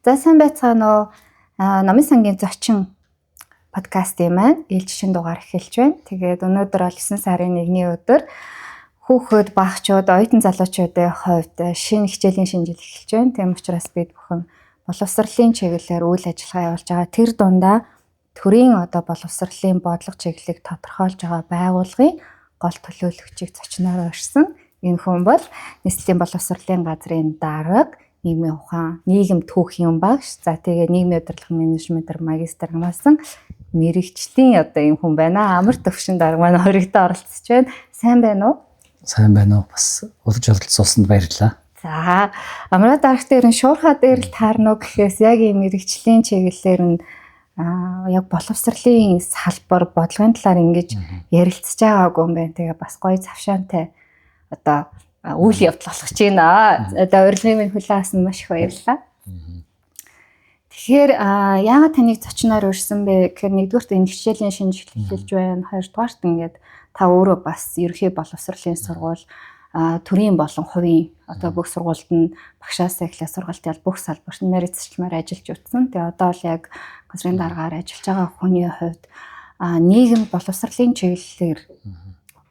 За сайн байцгаана уу. Номын сангийн зочин подкаст юм байна. Ээлжийн дугаар эхэлж байна. Тэгээд өнөөдөр бол 9 сарын 1-ний өдөр хүүхэд багчууд, оюутан залуучуудын хувьд шинэ хичээлийн шинжил эхэлж байна. Тийм учраас бид бүхэн боловсролын чиглэлээр үйл ажиллагаа явуулж байгаа. Тэр дундаа төрийн боловсролын бодлого чиглэлийг тодорхойлж байгаа байгууллагын гол төлөөлөгчийг зочноор урьсан. Энэ хүн бол нийслэлийн боловсролын газрын дарга, нийгмийн ухаан, нийгэм түүхийн багш. За тэгээ нийгмийн удирдлага менежментээр магистр хамгаалсан мэрэгчлийн ийм хүн байна. Амар төвшин дарга маань хоёрогтой оролцож байна. Сайн байна уу? Сайн байна уу? Бас урьж оролцуулсанд баярлалаа. За, амраа дарагт дээр нь шуурхаа дээр л таарна уу гэхээс яг ийм мэрэгчлийн чиглэлээр нь яг боловсролын салбар бодлогын талаар ингэж ярилцж байгаагүй юм байна. Тэгээ бас гоё завшаантай үйл явдал болгож байна. Урилгын минь хүлээсэн маш их баярлалаа. Тэгэхээр яагаад таныг зочноор урьсан бэ гэхээр нэгдүгээрт энэ хичээлийн шинжилгээ эхэлж байна. Хоёрдугаарт ингээд та өөрөө бас ерөнхий боловсролын сургууль төрийн болон хувийн бүх сургуульд нь багшаасаа эхлээд сургалтын бүх салбарт мэргэжчлэмээр ажиллаж утсан. Тэгээ одоо л яг газрын даргаар ажиллаж байгаа хүний хувьд нийгэм боловсролын чиглэлээр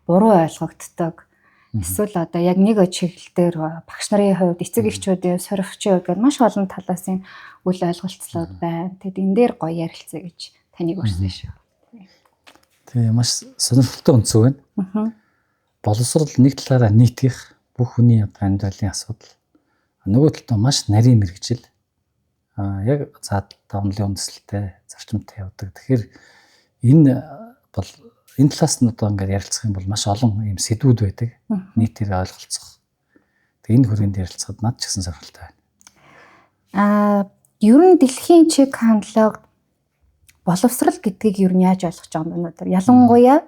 буруу ойлгогддог. Эсвэл яг нэг чиглэл дээр багш нарын хувьд эцэг эхчүүдийн сурагчийн хувьд гэдэг маш олон талаас нь үл ойлголцлоод байна. Тэгэд энэ дээр гоё ярилцъя гэж таныг урьсан шүү. Тэгээ маш сонирхолтой үнцэг байна. Боловсрол нэг талаараа нийтгэх бүх хүний амьдралын асуудал. Нөгөө талд маш нарийн мэргэжил. Яг давмлын үндэслэлтэй зарчимтай явдаг. Тэгэхээр энэ талаас нь ингээд ярилцах юм бол маш олон юм сэдвүүд байдаг. Нийтээр ойлголцох. Тэгээ энэ хүрээнд ярилцахад над ч гэсэн сонирхолтой байна. Ер нь дэлхийн чиг хандлага боловсрол гэдгийг ер нь яаж ойлгож байгаа юм бэ өнөөдөр? Ялангуяа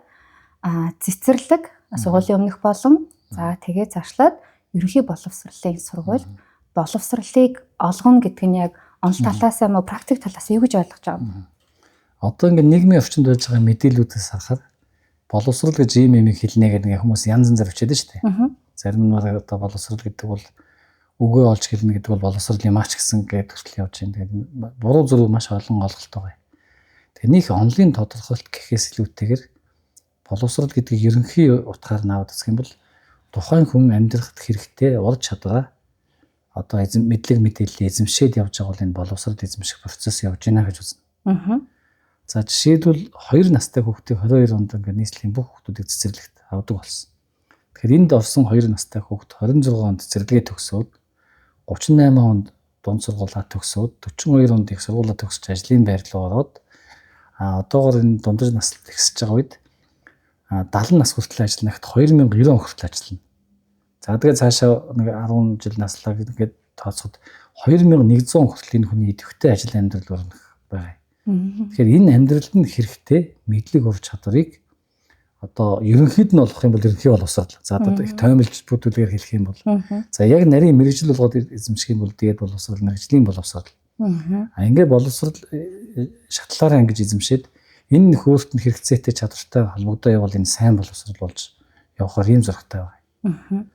цэцэрлэг, сургуулийн өмнөх болон за тэгээ цаашлаад ерөнхий боловсролын сургууль боловсролыг олгоно гэдэг нь яг онол талаас нь практик талаас нь юу гэж ойлгож байгаа юм? Одоо ингээд нийгмийн орчинд байж байгаа мэдээлүүдээс харахад боловсрол гэж ийм юм хэлнэ гэдэг хүмүүс янз янзаар өчөөд шүү дээ. Зарим нь одоо боловсрол гэдэг бол үгээ олж хэлнэ гэдэг бол боловсрол юм аач гэсэн гэдэг хүртэл явж байна. Тэгээд буруу зүрх маш олон ойлголт байгаа. Тэгээд нэг онлын тодорхойлт гэхээс илүүтэйгээр боловсрол гэдгийг ерөнхий утгаар наваад үзэх юм бол тухайн хүн амьдрахад хэрэгтэй ур чадвараа одоо мэдлэг мэдээлэл эзэмшээд явж байгаа бол энэ боловсрол эзэмших процесс явж байна гэж үзнэ. За жишээлбэл 2 настай хүүхдийг 22 онд ингээд нийслэлийн бүх хүүхдүүдийг цэцэрлэгт авдаг болсон. Тэгэхээр энд орсон 2 настай хүүхд 26 онд цэцэрлэгээ төгсөөд 38 онд дунд сургуулаа төгсөөд 42 онд их сургуулаа төгсөж ажлын байр руу ороод одоогоор энэ дундаж наслд ихсэж байгаа үед 70 нас хүртэл ажилланагт 2090 он хүртэл ажиллана. За тэгээ цаашаа нэг 10 жил наслаа гэдэг тооцоход 2100 хүртэл энэ хүний идэвхтэй ажил амьдрал өрнөх байгаа. Тэгэхээр энэ амьдралд нь хэрэгтэй мэдлэг ур чадварыг одоо ерөнхийд нь олох юм бол ерөнхий боловсрол. За одоо их тоймлж бүтүүлгээр хэлэх юм бол за яг нарийн мэргэжил болгоод эзэмших юм бол дээд боловсрол, мэргэжлийн боловсрол. Ингээд боловсрол шатлаараа ингэж эзэмшээд энэ нөхөрт нь хэрэгцээтэй чадвартай холбогдоо явал энэ сайн боловсрол болж явахаар ийм зургтай байна.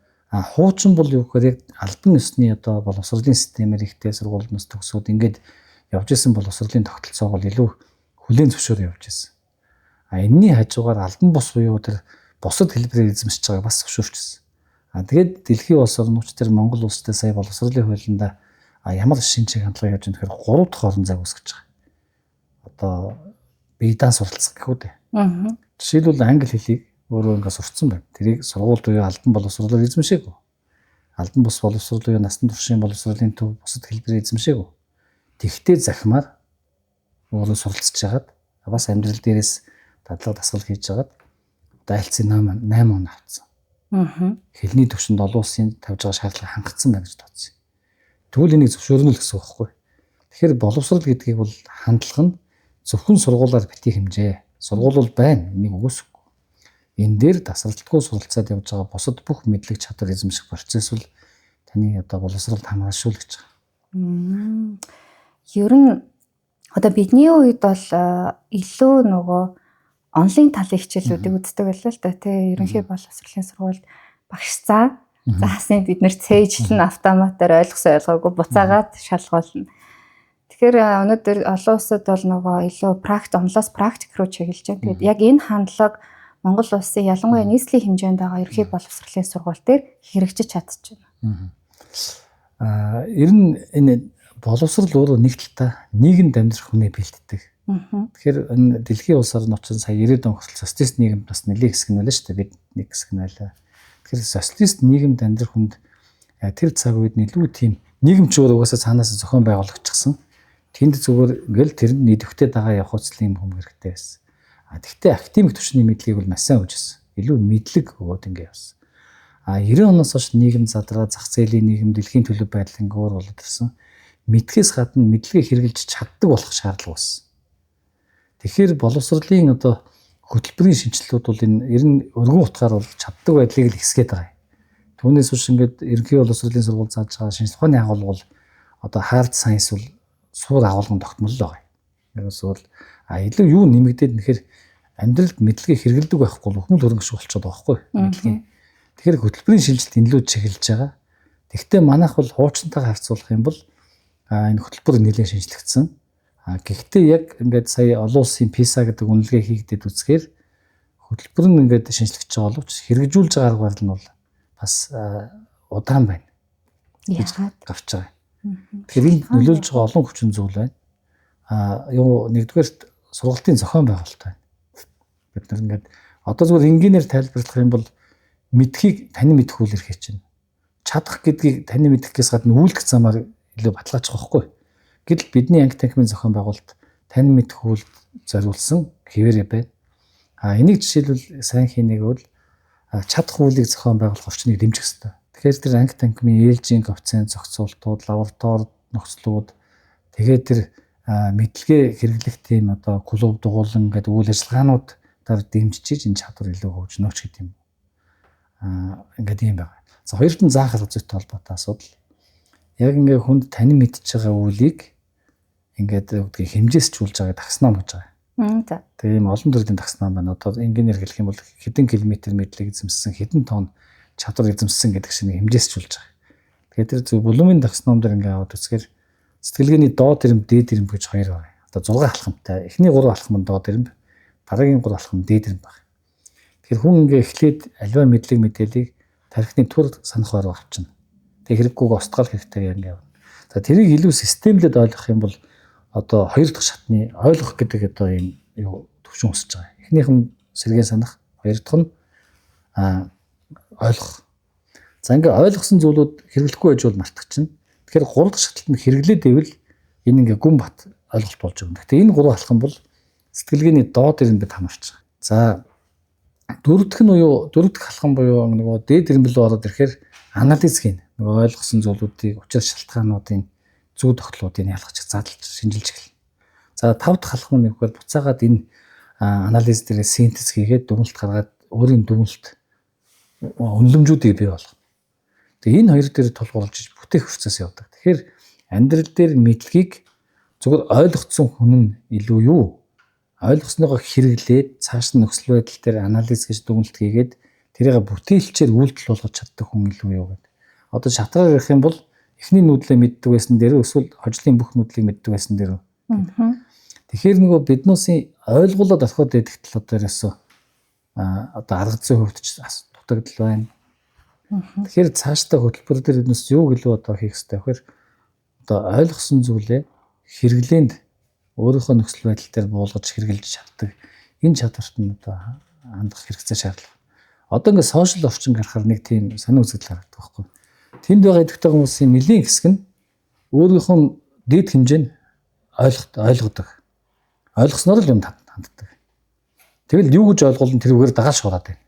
Хуучин бол юу гэхээр яг албан ёсны одоо боловсролын системээр ихтэй сургуулиудаас төгсөөд ингээд явж исэн боловсролын тогтолцоог бол илүү хүлээн зөвшөөрөө явж исэн. Энэний хажуугаар албан бус буюу тэр бусад хэлбэрээр эзэмшиж байгааг бас зөвшөөрчихсөн. Тэгээд дэлхийн улс орнууд төр Монгол улстай сая боловсролын хуулинд ямар шинж хандлага явж байгаа нөхөр 3 дахь орон зайг үүсгэж байгаа. Одоо биедан суралцах гэх үү дээ. Жишээлбэл англи хэлийг өөрөө ингээд сурцсан байна. Тэрийг сургууль буюу албан боловсролоор эзэмшээгүй. Албан бус боловсрол буюу насан туршийн боловсролын төв бусад хэлбэрээр эзэмшээгүй. Тэгтээ захимаар өөрөө суралцж хагаад бас амьдрал дээрээс дадлага дасгал хийж хагаад одоо айлцын 8 он авцсан. Хэлний төвшөнд олон улсын тавьж байгаа шаардлага хангагдсан байна гэж тооцсон. Тэгвэл энийг зөвшөөрнө л гэсэн үг байхгүй. Тэгэхээр боловсрол гэдгийг бол хандлага нь зөвхөн сургуулаар битгий хэмжээ. Сургууль бол байна. Энийг үгүйсэхгүй. Энэ дээр тасралтгүй суралцаад явж байгаа бусад бүх мэдлэг чадвар эзэмших процесс бол таны одоо боловсролд хамгаалшгүй л гэж байгаа. Ер нь одоо бидний үед бол илүү нөгөө онлайн талын хичээлүүдийг үздэг байлаа л да тий. Ерөнхий боловсролын сургуульд багш заасан бид нэр цээжлэн автоматаар ойлгосон ойлгоогүй буцаагаад шалгуулна. Тэгэхээр өнөөдөр олон улсад бол нөгөө илүү онлоос практик руу чиглэж байна. Тэгээд яг энэ хандлага Монгол улсын ялангуяа нийслэлийн хэмжээнд байгаа ерхий боловсролын сургууль дээр хэрэгжиж чадчихна. Ер нь энэ боловсрол өөрөө нэг талдаа нийгэмд амьдрах хүний бэлддэг. Тэгэхээр энэ дэлхийн улс орн очсон сая 90-ад он хүртэл социалист нийгэм бас нэлээд хэсэг нь байлаа шүү дээ. Бид нэг хэсэг нь байлаа. Тэгэхээр социалист нийгэмд амьдрах хүнд тэр цаг үед илүү тийм нийгэмч өөр угаасаа цаанаас зохион байгуулагчсан. Тэнд зүгээр ингээл тэрэнд нийлвэхтэй дагаа явах үслийн юм хэрэгтэй байсан. Тэгвэл академик түвшний мэдлэгийг бол маш сайн өгсөн. Илүү мэдлэг өгөөд ингэ явсан. 90 оноос хойш нийгэм задраа зах зээлийн нийгэм дэлхийн төлөв байдал ингэ өөр болоод ирсэн. Мэдхээс гадна мэдлэгээ хэрэгжилж чаддаг болох шаардлага болсон. Тэгэхээр боловсролын одоо хөтөлбөрийн шинжилгүүд бол энэ ер нь өргөн утгаар бол чаддаг байдлыг л хэсгээд байгаа юм. Түүнээс биш ингээд ерөнхий боловсролын сургууль зааж байгаа шинжилгээ ухааны агуулга бол одоо hard science бол суур агуулгын тогтмол л байгаа юм. Ерөөсөө л илүү юу нэмэгдээд нэхэр амьдралд мэдлэгээ хэрэгэлдэг байхгүй бол өхмөл хөрөнгөш болчиход байгаа байхгүй мэдлэгийн. Тэгэхээр хөтөлбөрийн шинжилт энэлүүд чиглэж байгаа. Тэгвэл манайх бол хуучнтайгаа харьцуулах юм бол энэ хөтөлбөр нэлээд шинжлэгдсэн. Гэхдээ яг ингээд сая олон улсын PISA гэдэг үнэлгээ хийгдээд үзэхээр хөтөлбөр нь ингээд шинжлэгдэж байгаа боловч хэрэгжүүлж байгаа арга барил нь бол бас удаан байна. Яагаад гарч байгаа. Тэгэхээр энэ нөлөөлж байгаа олон хүчин зүйл байна. Юу нэгдүгээр сургалтын зохион байгуулалт байна. Бид нар ингээд одоо зүгээр энгийнээр тайлбарлах юм бол мэдхийг тань мэдэх үйл хэрхээ чинь. Чадах гэдгийг тань мэдхээс гадна үйлдэх замаар илүү баталгаачих واخгүй. Гэтэл бидний анги танхимын зохион байгуулалт тань мэдэх үйл зориулсан хэвээрээ байна. Энийг жишээлбэл сайн хийнэг бол чадах үйлийг зохион байгуулах орчныг дэмжих хэрэгтэй. Тэгэхээр тэр анги танхимын ээлжийн коэффициент зохицуултууд, лаборатори нөхцлүүд тэгээд тэр мэдлэгээ хэрэглэх тийм одоо клуб дугуулan гэдэг үйл ажиллагаануудаар дэмжиж энэ чадвар илүү хөгжнөч гэдэг юм. Ингээд юм байна. За хоёрт нь заах арга зүйтэй холбоотой асуудал. Яг ингээ хүнд танин мэдж байгаа үйлийг ингээд хэмжээсчүүлж байгаа таксоном гэж байгаа. Тэгээ ийм олон төрлийн таксоном байна. Одоо инженеэр хэлэх юм бол хэдэн километр мэдлэг эзэмссэн, хэдэн тонн чадвар эзэмссэн гэдэг шиг хэмжээсчүүлж байгаа. Тэгэхээр тэр зөв булумын таксоном дээр ингээ аваад үзэхээр сэтгэлгээний доод ирэмб, дээд ирэмб гэж хоёр байна. Одоо 6 алхамтай. Эхний 3 алхам нь доод ирэмб, дараагийн 3 алхам нь дээд ирэмб байна. Тэгэхээр хүн ингээ эхлээд альва мэдлэг мэдээллийг тархины түр санах баруун авчна. Тэгээ хэрэггүйг устгах хэрэгтэй ингээ явна. За тэрийг илүү системлээд ойлгох юм бол одоо хоёр дахь шатны ойлгох гэдэг одоо юм юу төвшин өсөж байгаа. Эхнийх нь сэргээ санах, хоёр дахь нь ойлгох. За ингээ ойлгосон зүйлүүд хэрэглэхгүй байж бол мартчихна. Тэгэхээр гурав дахь шатлалд нь хэрэглээд ивэл энэ ингээ гүн бат ойлголт болж байгаа. Гэхдээ энэ гурван алхам бол сэтгэлгээний доод ирэмбэд хамаарч байгаа. За дөрөв дэх алхам буюу нөгөө дээд ирэмбэл ороод ирэхээр анализ хийн. Нөгөө ойлгосон зүйлүүдийг учир шалтгаануудын зүй тогтлуудыг ялгаж задлж шинжилж эхэлнэ. За тав дахь алхам нь гэхээр буцаагаад энэ анализ дээр синтез хийгээд дүгнэлт гаргаад өөрийн дүгнэлт үнэлэмжүүдийг бий болгоно. Тэгээ энэ хоёр дээр тулгуурлаж бүтээх процесс явдаг. Тэгэхээр амьдрал дээр мэдлэгийг зөвхөн ойлгоцсон хүн нь илүү юу? Ойлгосныгоо хэрэглээд цааш нь нөхцөл байдал дээр анализ хийж дүгнэлт хийгээд тэрийг бүтээлчээр үйлдэл болгож чаддаг хүн илүү юу гэдэг. Одоо шатгаар ярих юм бол эхний нүүдлээ мэддэг байсан дээр эсвэл хожлын бүх нүүдлийг мэддэг байсан дээр. Тэгэхээр нөгөө биднээсийн ойлгуулаад орхиод идэх тал дээрээс одоо арга зүйн хувьд ч дутагдал байна. Тэгэхээр цаашдаа хөтөлбөр дээр биднээс юу гэлөө одоо хийх хэрэгтэй вэ? Одоо ойлгосон зүйлээ хэрэглээнд өөрийнхөө нөхцөл байдал дээр буулгаж хэрэгжилж чаддаг энэ чадварт нь одоо хандах хэрэгцээ шаардлага. Одоо ингээд сошиал орчин гарахаар нэг тийм сонир үзэгдэл гаргадаг байхгүй. Тэнд байгаа идэвхтэй хүмүүсийн нэлийн хэсэг нь өөрийнхөө дэд хэмжээнд ойлгодог. Ойлгосноор л юм ханддаг. Тэгэл юу гэж ойлгуулна тэрүүгээр дагааш шуураад байна.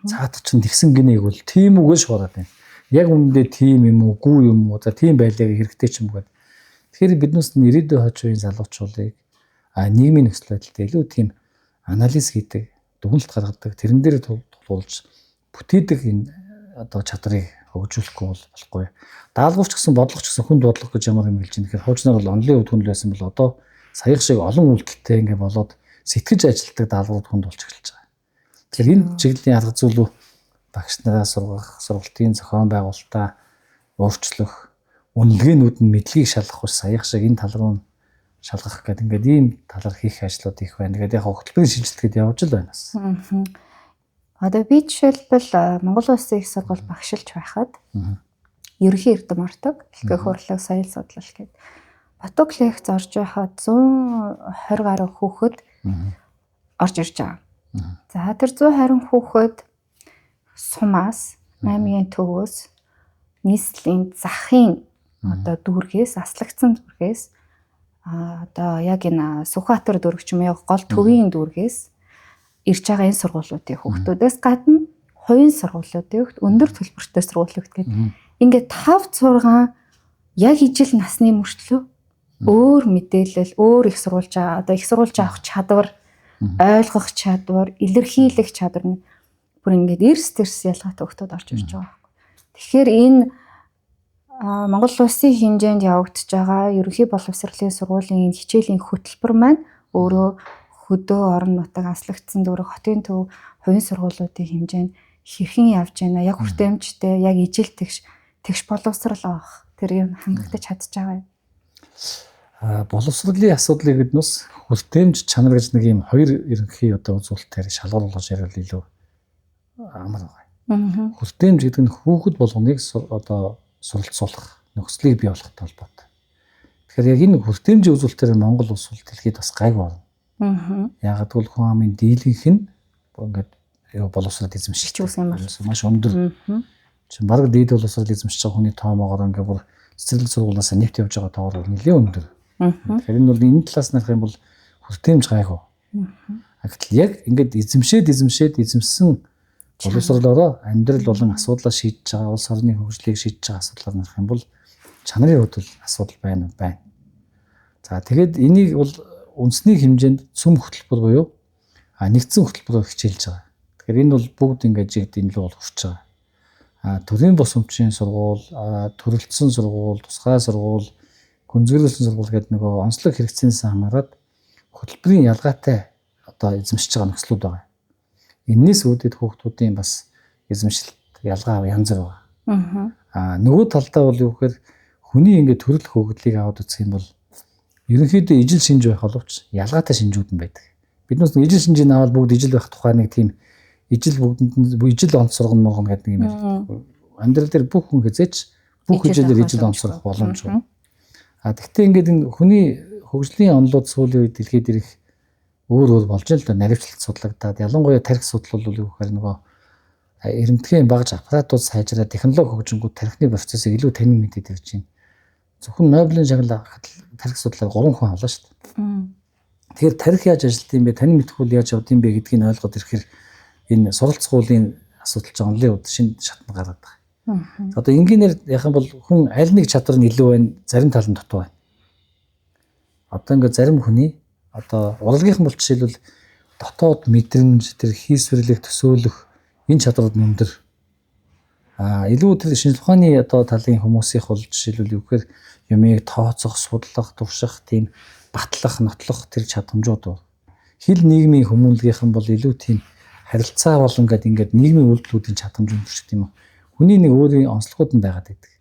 Цаат чинь тэгсэн гинэйг бол тийм үгээр шуураад байна. Яг үүндээ тийм юм уу, гүү юм уу, за тийм байлаа хэрэгтэй ч юм гээд. Тэгэхээр биднээс нь ирээдүйн хойч үеийн залуучуудыг нийгмийн нөхцөл байдалд илүү тийм анализ хийдэг, дүгнэлт гаргадаг, тэрэн дээр тулгуурлаж бүтээдэг энэ одоо чадрыг хөгжүүлэхгүй болохгүй. Даалгавч гэсэн бодлого ч гэсэн хүнд бодлого гэж ямар юм хэлж байгаа. Тэгэхээр хуучнаар бол онлын үд хүнл байсан бол одоо саяхан шиг олон үйлдэлтэй ингээ болоод сэтгэж ажилтдаг даалгаврууд хүнд болж эхэлж байгаа. Тэгэхээр энэ чиглэлийн арга зүйлүү багш нараас сургах, сургалтын зохион байгуулалтаа өөрчлөх, үнэлгээнүүд нь мэдлэгийг шалгах ус саяхан шиг энэ тал руу шалгах гэдэг ингээд ийм талаар хийх ажлууд их байна. Тэгээд яг хөтөлбөрийн шинжилгээд явж л байна бас. Одоо би жишээлбэл Монгол Улсын их сургууль багшилж байхад ерөнхий эрдэм ордог хэлхэх хурлаг соёл судлал гэдэг Батуг лекц орж байхад 120 гаруй хүүхэд орж ирж байгаа. За тэр 120 хүүхэд сумаас, аймгийн төвөөс, нийслэлийн захын одоо дүүргээс, аслагдсан дүүргээс одоо яг энэ Сүхбаатар дүүрэг ч юм уу гол төвийн дүүргээс ирж байгаа энэ сургуулиудын хүүхдүүдээс гадна хувийн сургуулиудын өндөр төлбөртэй сургуулиуд гэдэг. Ингээд 5 6 яг ижил насны мөртлөө өөр мэдээлэл, өөр их сурвалж одоо их сурвалж авах чадвар, ойлгох чадвар, илэрхийлэх чадвар нь бүр ингээд эрс ялгаатай хүүхдүүд орж ирж байгаа. Тэгэхээр энэ Монгол Улсын хэмжээнд явагдаж байгаа ерөнхий боловсролын сургуулийн хичээлийн хөтөлбөр маань өөрөө хөдөө орон нутаг аслагдсан дүүрэг хотын төв хувийн сургуулиудын хэмжээнд хэрхэн явж байна. Яг хүртээмжтэй, яг ижил тэгш боловсрал авах тэр юм хангагдаж чадж байгаа юм. Боловсролын асуудлыг гэднээс хүртээмж чанар гэж нэг юм хоёр ерөнхий одоо үзүүлэлтээр шалгаруулж ярил илүү амар байна. Хүртээмж гэдэг нь хүүхэд болгоныг одоо суралцуулах, нөхцөлийг бий болгохтой холбоотой. Тэгэхээр яг энэ хүртээмжийн үзүүлэлтээр Монгол улс бол дэлхийд бас гайгүй байна. Яагаад гэвэл хүн амын дийлэнх нь ингээд боловсрол эзэмшиж байгаа юм маш өндөр. Чин бараг дээд боловсрол эзэмшиж байгаа хүний тоомоогоор ингээд бүр цэцэрлэг сургуулиас нэвт явж байгаа тоогоор нэлээд өндөр. Тэгэхээр энэ бол энэ талаас нь харах юм бол хүртээмж гайгүй. Гэтэл яг ингээд эзэмсэн боловсролоороо амьдрал болон асуудлаа шийдэж байгаа, улс орны хөгжлийг шийдэж байгаа асуудлаар нарах юм бол чанарын хувьд бол асуудал байна. За тэгээд энийг бол үндэсний хэмжээнд цөм хөтөлбөр буюу нэгдсэн хөтөлбөрөөр хичээлж байгаа. Тэгэхээр энэ бол бүгд ингээд жигд энэ л бол хүрч байгаа. Төрийн бус өмчийн сургууль, төрөлцсөн сургууль, тусгай сургууль, гүнзгийрлсэн сургууль гэдэг нөгөө онцлог хэрэгцээс хамаарат хөтөлбөрийн ялгаатай одоо эзэмшиж байгаа нөхцлүүд байгаа. Энээс үүдээд хүүхдүүдийн бас эзэмшилт ялгаа янз бүр байгаа. Нөгөө талдаа бол юу гэхээр хүний ингээд төрөл хөгжлийг аваад үзэх юм бол ерөнхийдөө ижил шинж байх боловч ялгаатай шинжүүд нь байдаг. Биднээс нэг ижил шинжийг аваад бүгд ижил байх тухай нэг тийм ижил бүгдэнд ижил онцоргон моргон гэдэг нэг юм ярьдаг. Амьдрал дээр бүх хүн хязээч бүх хичээлээр ижил онцорох боломжгүй. Тэгвэл ингээд энэ хүний хөгжлийн онолууд сүүлийн үед дэлхийд ирэх өөр болж л да наривчлалт судлагдаад ялангуяа тарих судал бол юу гэхээр нөгөө эрэмтгэн багж аппаратууд сайжраад технологи хөгжингүүд тарихны процессыг илүү танин мэдээд ирж байна. Зөвхөн Нобелийн шагнал тарих судлаар 3 хүн авлаа шүү дээ. Тэгэхээр тарих яаж ажилт юм бэ? Танин мэдхгүй яаж явд юм бэ гэдгийг ойлгоод ирэхээр энэ суралцгуулын асуудал ч онлын үед шинэ шатнд гараад байгаа. Одоо энгийнээр яхан бол хүн аль нэг чадвар нь илүү байна, зарим тал нь дутуу байна. Одоо ингээд зарим хүний одоо урлагийнхан бол жишээлбэл дотоод мэдрэмж, тэр хийсвэрлэх, төсөөлөх энэ чадварууд өндөр. Илүү тэр шинжлэх ухааны одоо талын хүмүүсийнх бол жишээлбэл юу гэхээр юмыг тооцох, судлах, турших, тийм батлах, нотлох тэр чадамжууд байна. Хил нийгмийн хүмүүнлэгийнхэн бол илүү тийм харилцаа болон ингээд нийгмийн үйлдэлүүдийн чадамж өндөрч гэдэг юм. Хүний нэг өөрийн онцлогуд нь байгаад байдаг.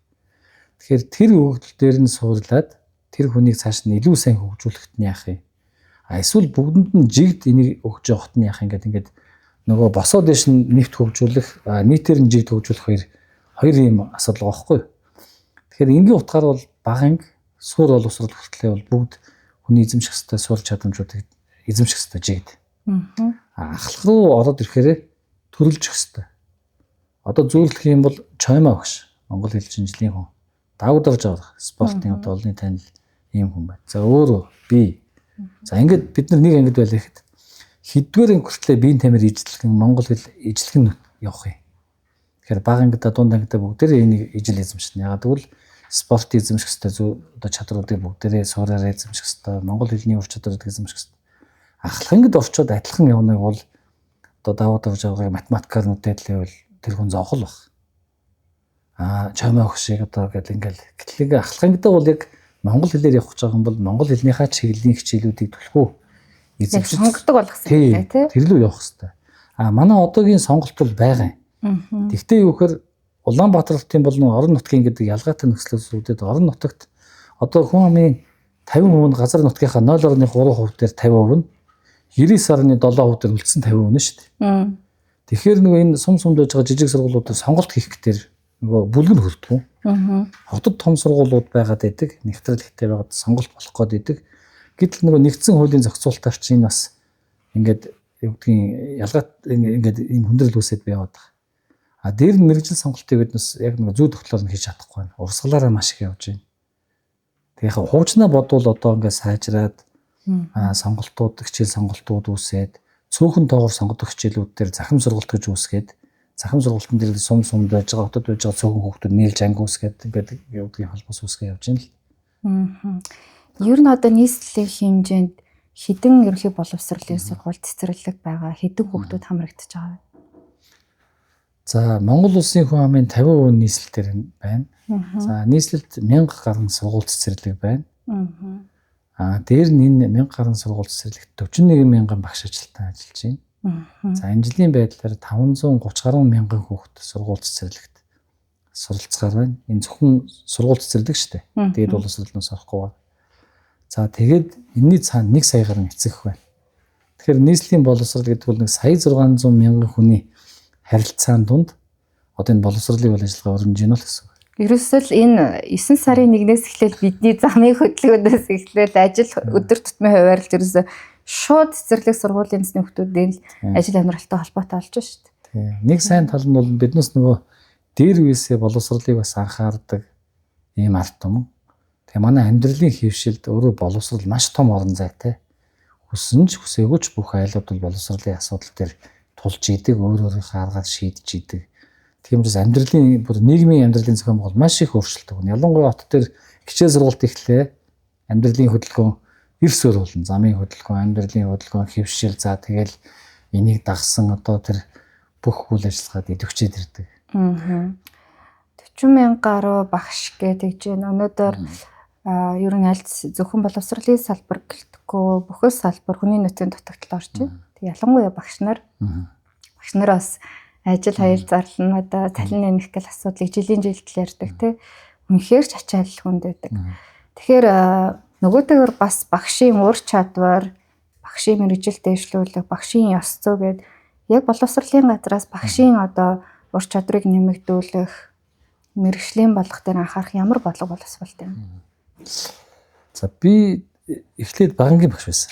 Тэгэхээр тэр өгөгдөл дээр нь суурлаад тэр хүнийг цааш нь илүү сайн хөгжүүлэхэд нь яах юм? Эсвэл бүгдэнд нь жигд энийг өгч явахт нь яах юм ингээд нөгөө босоо дэш нь нэвт хөгжүүлэх, нийтээр нь жигд хөгжүүлэх хоёр юм асуудал байгаа байхгүй юу? Тэгэхээр энгийн утгаар бол баганг суурь боловсрол хүртлээ бол бүгд хүний эзэмших ёстой суурь чадамжуудыг эзэмших ёстой жигд. Ахлах руу ороод ирэхээр төрөлжих ёстой. Одоо зөвлөх юм бол Чойма багш, Монгол хэл шинжлэлийн хүн. Давдарж авах спортын одоо олонний танил ийм хүн байна. За өөрөө би. За ингээд бид нар нэг ангид байлаа гэхэд хэдвэрийн хүртлээ биеийн тамир ижлэх Монгол хэл ижлэх нь явах юм. Тэгэхээр бага ангидаа дунд ангидаа бүгдээрээ энийг ижил эзэмшнэ. Ягаад гэвэл спорт эзэмших ёстой одоо чадруудыг бүгдээрээ суураараа эзэмших ёстой. Монгол хэлний ур чадварыг эзэмших ёстой. Ахлах ангид орчууд адилхан явнаг бол одоо давдарж авах математикаар нүдэдлээ бол тэр хүн зовхол баг. Чойма өгшийг одоо ингээл гэтэл ахлах ангидаа бол яг монгол хэлээр явах гэж байгаа юм бол монгол хэлнийхаа чиглэлийн хичээлүүдийг төлхөө эзэмшиж сонгодог болох хэрэгтэй тийм тэр лөө явах хэрэгтэй. Манай одоогийн сонголт бол байгаа юм. Тэгвэл юу гэхээр Улаанбаатар хотын болон орон нутгийн гэдэг ялгаатай нөхцлөөс үүдээд орон нутагт одоо хүн амын 50% нь газар нутгийнхаа 0.3% дээр 50% нь 99.7% дээр үлдсэн 50% нь шүү дээ. Тэгэхээр нөгөө энэ сум байж байгаа жижиг сургуулиудад сонголт хийх гэтэр нөгөө бүлгэн хүрдэггүй. Хотод том сургуулиуд байгаад байдаг, нэвтрэл ихтэй байгаад сонголт болох гээд байдаг. Гэтэл нөгөө нэгдсэн хуулийн зохицуулалтаар чинь бас ингээд юу гэдгийг ялгаад ингээд ийм хүндрэл үүсээд яваад байгаа. А дээр нь мэрэгжил сонголтыг биднес яг нэг зүй тогтолцоол нь хийж чадахгүй байна. Урсгалаараа маш их явж байна. Тэгээ яг хуучнаа бодвол одоо ингээд сайжраад сонголтууд, хичээл сонголтууд үүсээд цөөхөн тоогоор сонгодог хичээлүүд дээр захим сургалт гэж үүсгээд захим сургалтын дээр сум байж байгаа, хотод байж байгаа цөөхөн хүүхдүүд нээлж анги үүсгээд ингээд явуудгийн холбоос үүсгээ явж байна л. Ер нь одоо нийслэлийн хэмжээнд хэдэн ерөнхий боловсролын сургууль цэцэрлэг байгаа, хэдэн хүүхдүүд хамрагдаж байгаа вэ? За Монгол улсын хүн амын 50% нийслэлтэр байна. За нийслэлд 1000 гаруй сургууль цэцэрлэг байна. Дээр нь энэ 1000 гаруй сургууль цэцэрлэгт 41 мянган багш ажилтан ажиллаж байна. За энэ жилийн байдлаар 530 гаруй мянган хүүхэд сургууль цэцэрлэгт суралцгаар байна. Энэ зөвхөн сургууль цэцэрлэг шүү дээ. Тэгээд боловсролноос авахгүй. За тэгээд энэний цаана 1 сая гаруй эцэг байна. Тэгэхээр нийслэлийн боловсрол гэдэг бол 1,600 мянган хүний харилцаан дунд одоо энэ боловсролын үйл ажиллагаа өрнөж гинэ л гэсэн үг. Ерөөсөл энэ 9 сарын 1-ээс эхлээд бидний замын хөтөлбөрөөс эхлээд ажил өдөр тутмын хуваарлж ерөөсөө шууд цэцэрлэг сургуулийн эзний хүмүүсийн ажил амьдралтай холбоотой болж байна шүү дээ. Нэг сайн тал нь бол биднес нөгөө дээр үесээ боловсролыг бас анхаардаг ийм ард түмэн. Тэгээ манай амьдралын хэвшилд өөрөө боловсрол маш том орон зайтай. Хүссэн ч хүсээгүй ч бүх айлууд бол боловсролын асуудал дээр тулж идэг, өөрийнхөө аргаар шийдэж идэг. Тиймээс амьдралын бүр нийгмийн амьдралын зохион байгуул маш их өөрчлөлт өгнө. Ялангуяа хот төр хичээл сургалт ихлээ амьдралын хөдөлгөөн эрс өөр болно. Замын хөдөлгөөн, амьдралын хөдөлгөөн, хэвшил за тэгэл энийг дагсан одоо тэр бүх үйл ажиллагаад идэвхжээд ирдэг. 40 мянга гаруй багш гэдэг чинь өнөөдөр ер нь аль зөвхөн боловсролын салбар гэлтггүй бүхэл салбар хүний нөөцийн дутагдалд орж байна. Тэг ялангуяа багш нар бас ажил хаял зарлан одоо цалин нэмэх гэл асуудлыг жилийн жилдэл ярьдаг тий. Үнэхээр ч ачаал хүнд байдаг. Тэгэхээр нөгөөтэйгөр бас багшийн ур чадвар, багшийн мэрэгжил дэвшлүүлэх, багшийн ёс зүй гээд яг боловсролын газраас багшийн одоо ур чадварыг нэмэгдүүлэх, мэрэгжлийн болгох дээр анхаарах ямар бодлого боловсролтой юм? За би эхлээд багангийн багш байсан.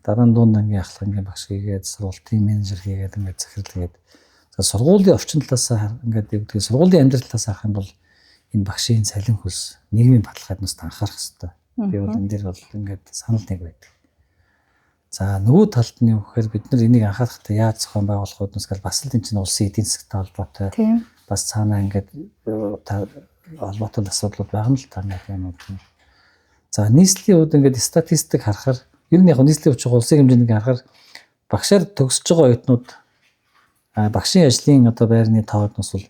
Дараа нь дунд ангийн ахлагын багш хийгээд сургуулийн менежер хийгээд ингээд захирлгээд сургуулийн орчин талаас ингээд явдаг. Сургуулийн амьдрал талаас харах юм бол энэ багшийн цалин хөлс нийгмийн баталгааднаас анхаарах хэрэгтэй. Би бол энэ дээр бол ингээд санал нэг байдаг. За нөгөө талд нь юу гэхээр бид нар энийг анхаарахтай яаж зохион байгуулах вэ гэвэл бас л энэ чинь улсын эдийн засгийн холбоотой. Бас цаанаа ингээд холбоотой асуудлууд байгаа юм л та нэг юм. За нийслэлийн хувьд ингээд статистик харахаар ер нь яг нийслэлийн хувьд улсын хэмжээнд ингээд харахаар багшаар төгсөж байгаа оюутнууд багшийн ажлын одоо байрны тоодноос бол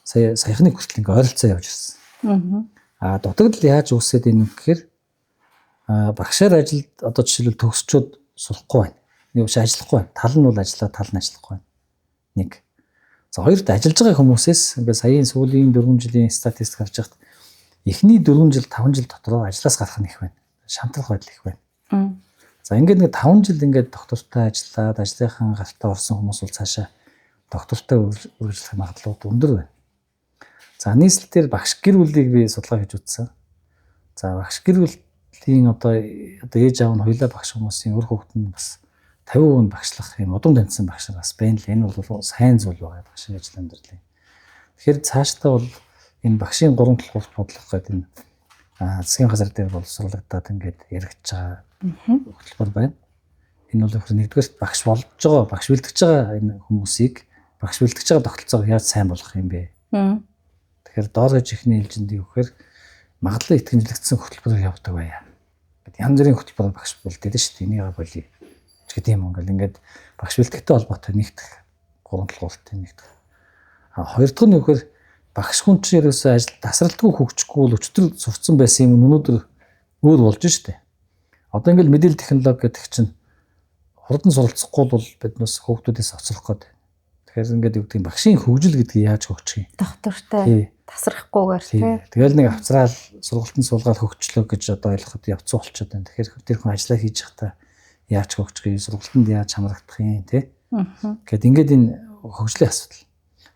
саяхны хүртэл ингээд ойролцоо явж ирсэн. Дутагдал яаж үүсээд ийм гэхээр багшаар ажилд одоо жишээлбэл төгсчүүд сурахгүй байна. Нэг биш ажиллахгүй байна. Тал нь бол ажиллаа, тал нь ажиллахгүй байна. Нэг. За хоёрт ажиллаж байгаа хүмүүсээс ингээд саяын сүүлийн 4 жилийн статистик харж байхад эхний 4 жил 5 жил дотроо ажлаас гарах нь их байна. Шамтрах байдал их байна. За ингээд нэг 5 жил ингээд доктортой ажиллаад ажлынхан гартаа орсон хүмүүс бол цаашаа доктортой үргэлжлэх магадлалууд өндөр байна. За нийслэлээр багш гэр бүлийг би судалгаа хийж үзсэн. За багш гэр бүлийн одоо ээж аав нь хоёулаа багш хүмүүсийн өр хүүхэд нь бас 50% нь багшлах юм удам таньсан багш нар бас байна л. Энэ бол сайн зүйл байгаа багшийн ажил амьдралын. Тэгэхээр цаашдаа бол энэ багшийн 3 толгойд бодлого гэдэг энэ засгийн газар дээр боловсруулагдаад ингээд яригдж байгаа хөтөлбөр байна. Энэ бол нэгдүгээр багш болж байгаа, багш бэлтгэж байгаа энэ хүмүүсийг багш бэлтгэж байгаа тогтолцоог яаж сайн болгох юм бэ? Тэгэхээр доор гэж ихний хэлжинд юу гэхээр магадлал итгэмжлэгдсэн хөтөлбөрөөр явдаг байя. Янз бүрийн хөтөлбөр багш бэлдээд шүү дээ. Энийг болий ч гэдэг юм ингээд багш бэлтгэгтэй холбоотой нэгдэх 3 толгойлтын нэгдэх. Хоёр дахь нь юу гэхээр багш хүн чинь ерөөсөө ажил тасралтгүй хөгжихгүй бол өчтөр сурцсан байсан юм өнөөдөр өөр болж штэ. Одоо ингээл мэдээлэл технологи гэдэг чинь хурдан суралцахгүй бол биднээс хүүхдүүдээс оцрох гээд. Тэгэхээр ингээд юу гэдэг нь багшийн хөгжил гэдгийг яаж хөгжих юм? Доктортой тасрахгүйгээр тий. Тэгэл нэг авцраал сургалтанд суулгаад хөгжлөө гэж одоо ойлгоход явцсан болчиход байна. Тэгэхээр тэр хүн ажиллаа хийж байхдаа яаж хөгжих юм, сургалтанд яаж хамрагдах юм тий. Гэт ингээд энэ хөгжлийн асуудал.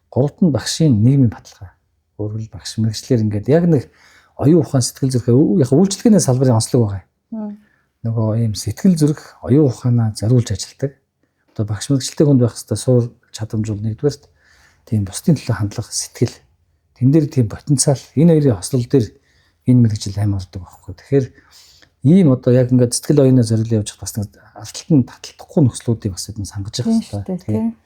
Гуравт нь багшийн нийгмийн баталгаа. Өөрөөр багш мэрэгчлэр ингээд яг нэг оюун ухаан сэтгэл зүрх яг үйлчлэгээний салбарын онцлог байгаа юм. Нөгөө ийм сэтгэл зүрх оюун ухаанаа зориулж ажилладаг. Одоо багш мэрэгчлээ хүнд байх хэвээр суур чадамж бол нэгдүгээрт тийм бусдын төлөө хандлах сэтгэл. Тэн дээр тийм потенциал энэ хоёрын хослол дээр энэ мэрэгжил аим ордог байхгүй. Тэгэхээр ийм одоо яг ингээд сэтгэл оюунаа зориулж явж бас нэг ардталтанд таталтахгүй нөхцлүүдийг бас эдэн сангаж явах хэрэгтэй.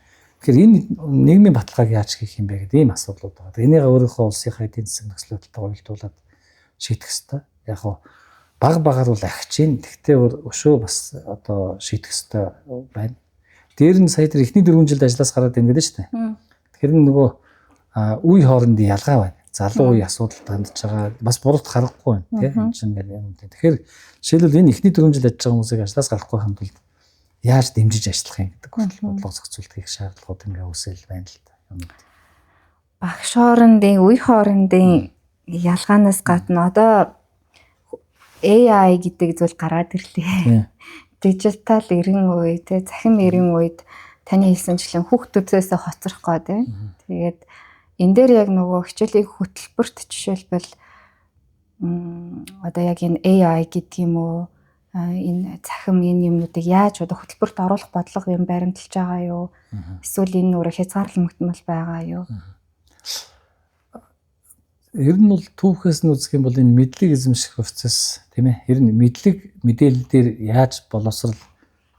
Тэгэхээр энэ нийгмийн баталгааг яаж хийх юм бэ гэдэг ийм асуудлууд байгаа. Энийг өөрийнхөө улсынхаа эдийн засаг нөхцлөлтөд уялдуулаад шийдэх хэрэгтэй. Яг хоо багаар бол ахиж, тэгтээ өшөө бас одоо шийдэх хэрэгтэй байна. Дээр нь сая тэр эхний 4 жилд ажиллаас гараад байна гэдэг шүү дээ. Тэгэхээр нөгөө үе хоорондын ялгаа байна. Залуу үе асуудал хандж байгаа. Бас бурууд харахгүй байна тийм энэ чинь ингээд юм. Тэгэхээр жишээлбэл энэ эхний 4 жил ажиллаж байгаа хүмүүсийг ажиллаас гарахгүй ханд бол яаж дэмжиж ажиллах юм гэдэг бодлого зохицуулт хийх шаардлагууд ингээ үүсэл байна л та. Багш хоорондын үе хоорондын ялгаанаас гадна одоо AI гэдэг зүйл гараад ирлээ. Дижитал 90 үе те захин 90 үед таны хэлсэнчлэн хүүхдүүдээс хоцрох гоо те. Тэгээд энэ дээр яг нөгөө хичээлийн хөтөлбөрт жишээлбэл одоо яг энэ AI гэдэг юм уу энэ захим энэ юмнуудыг яаж одоо хөтөлбөрт оруулах бодлого юм баримталж байгаа юу? Эсвэл энэ өөрөө хязгаарлалтмал байгаа юу? Ер нь бол түүхээс нь үзэх юм бол энэ мэдлэг эзэмших процесс тийм ээ. Ер нь мэдлэг мэдээлэл дээр яаж боловсрал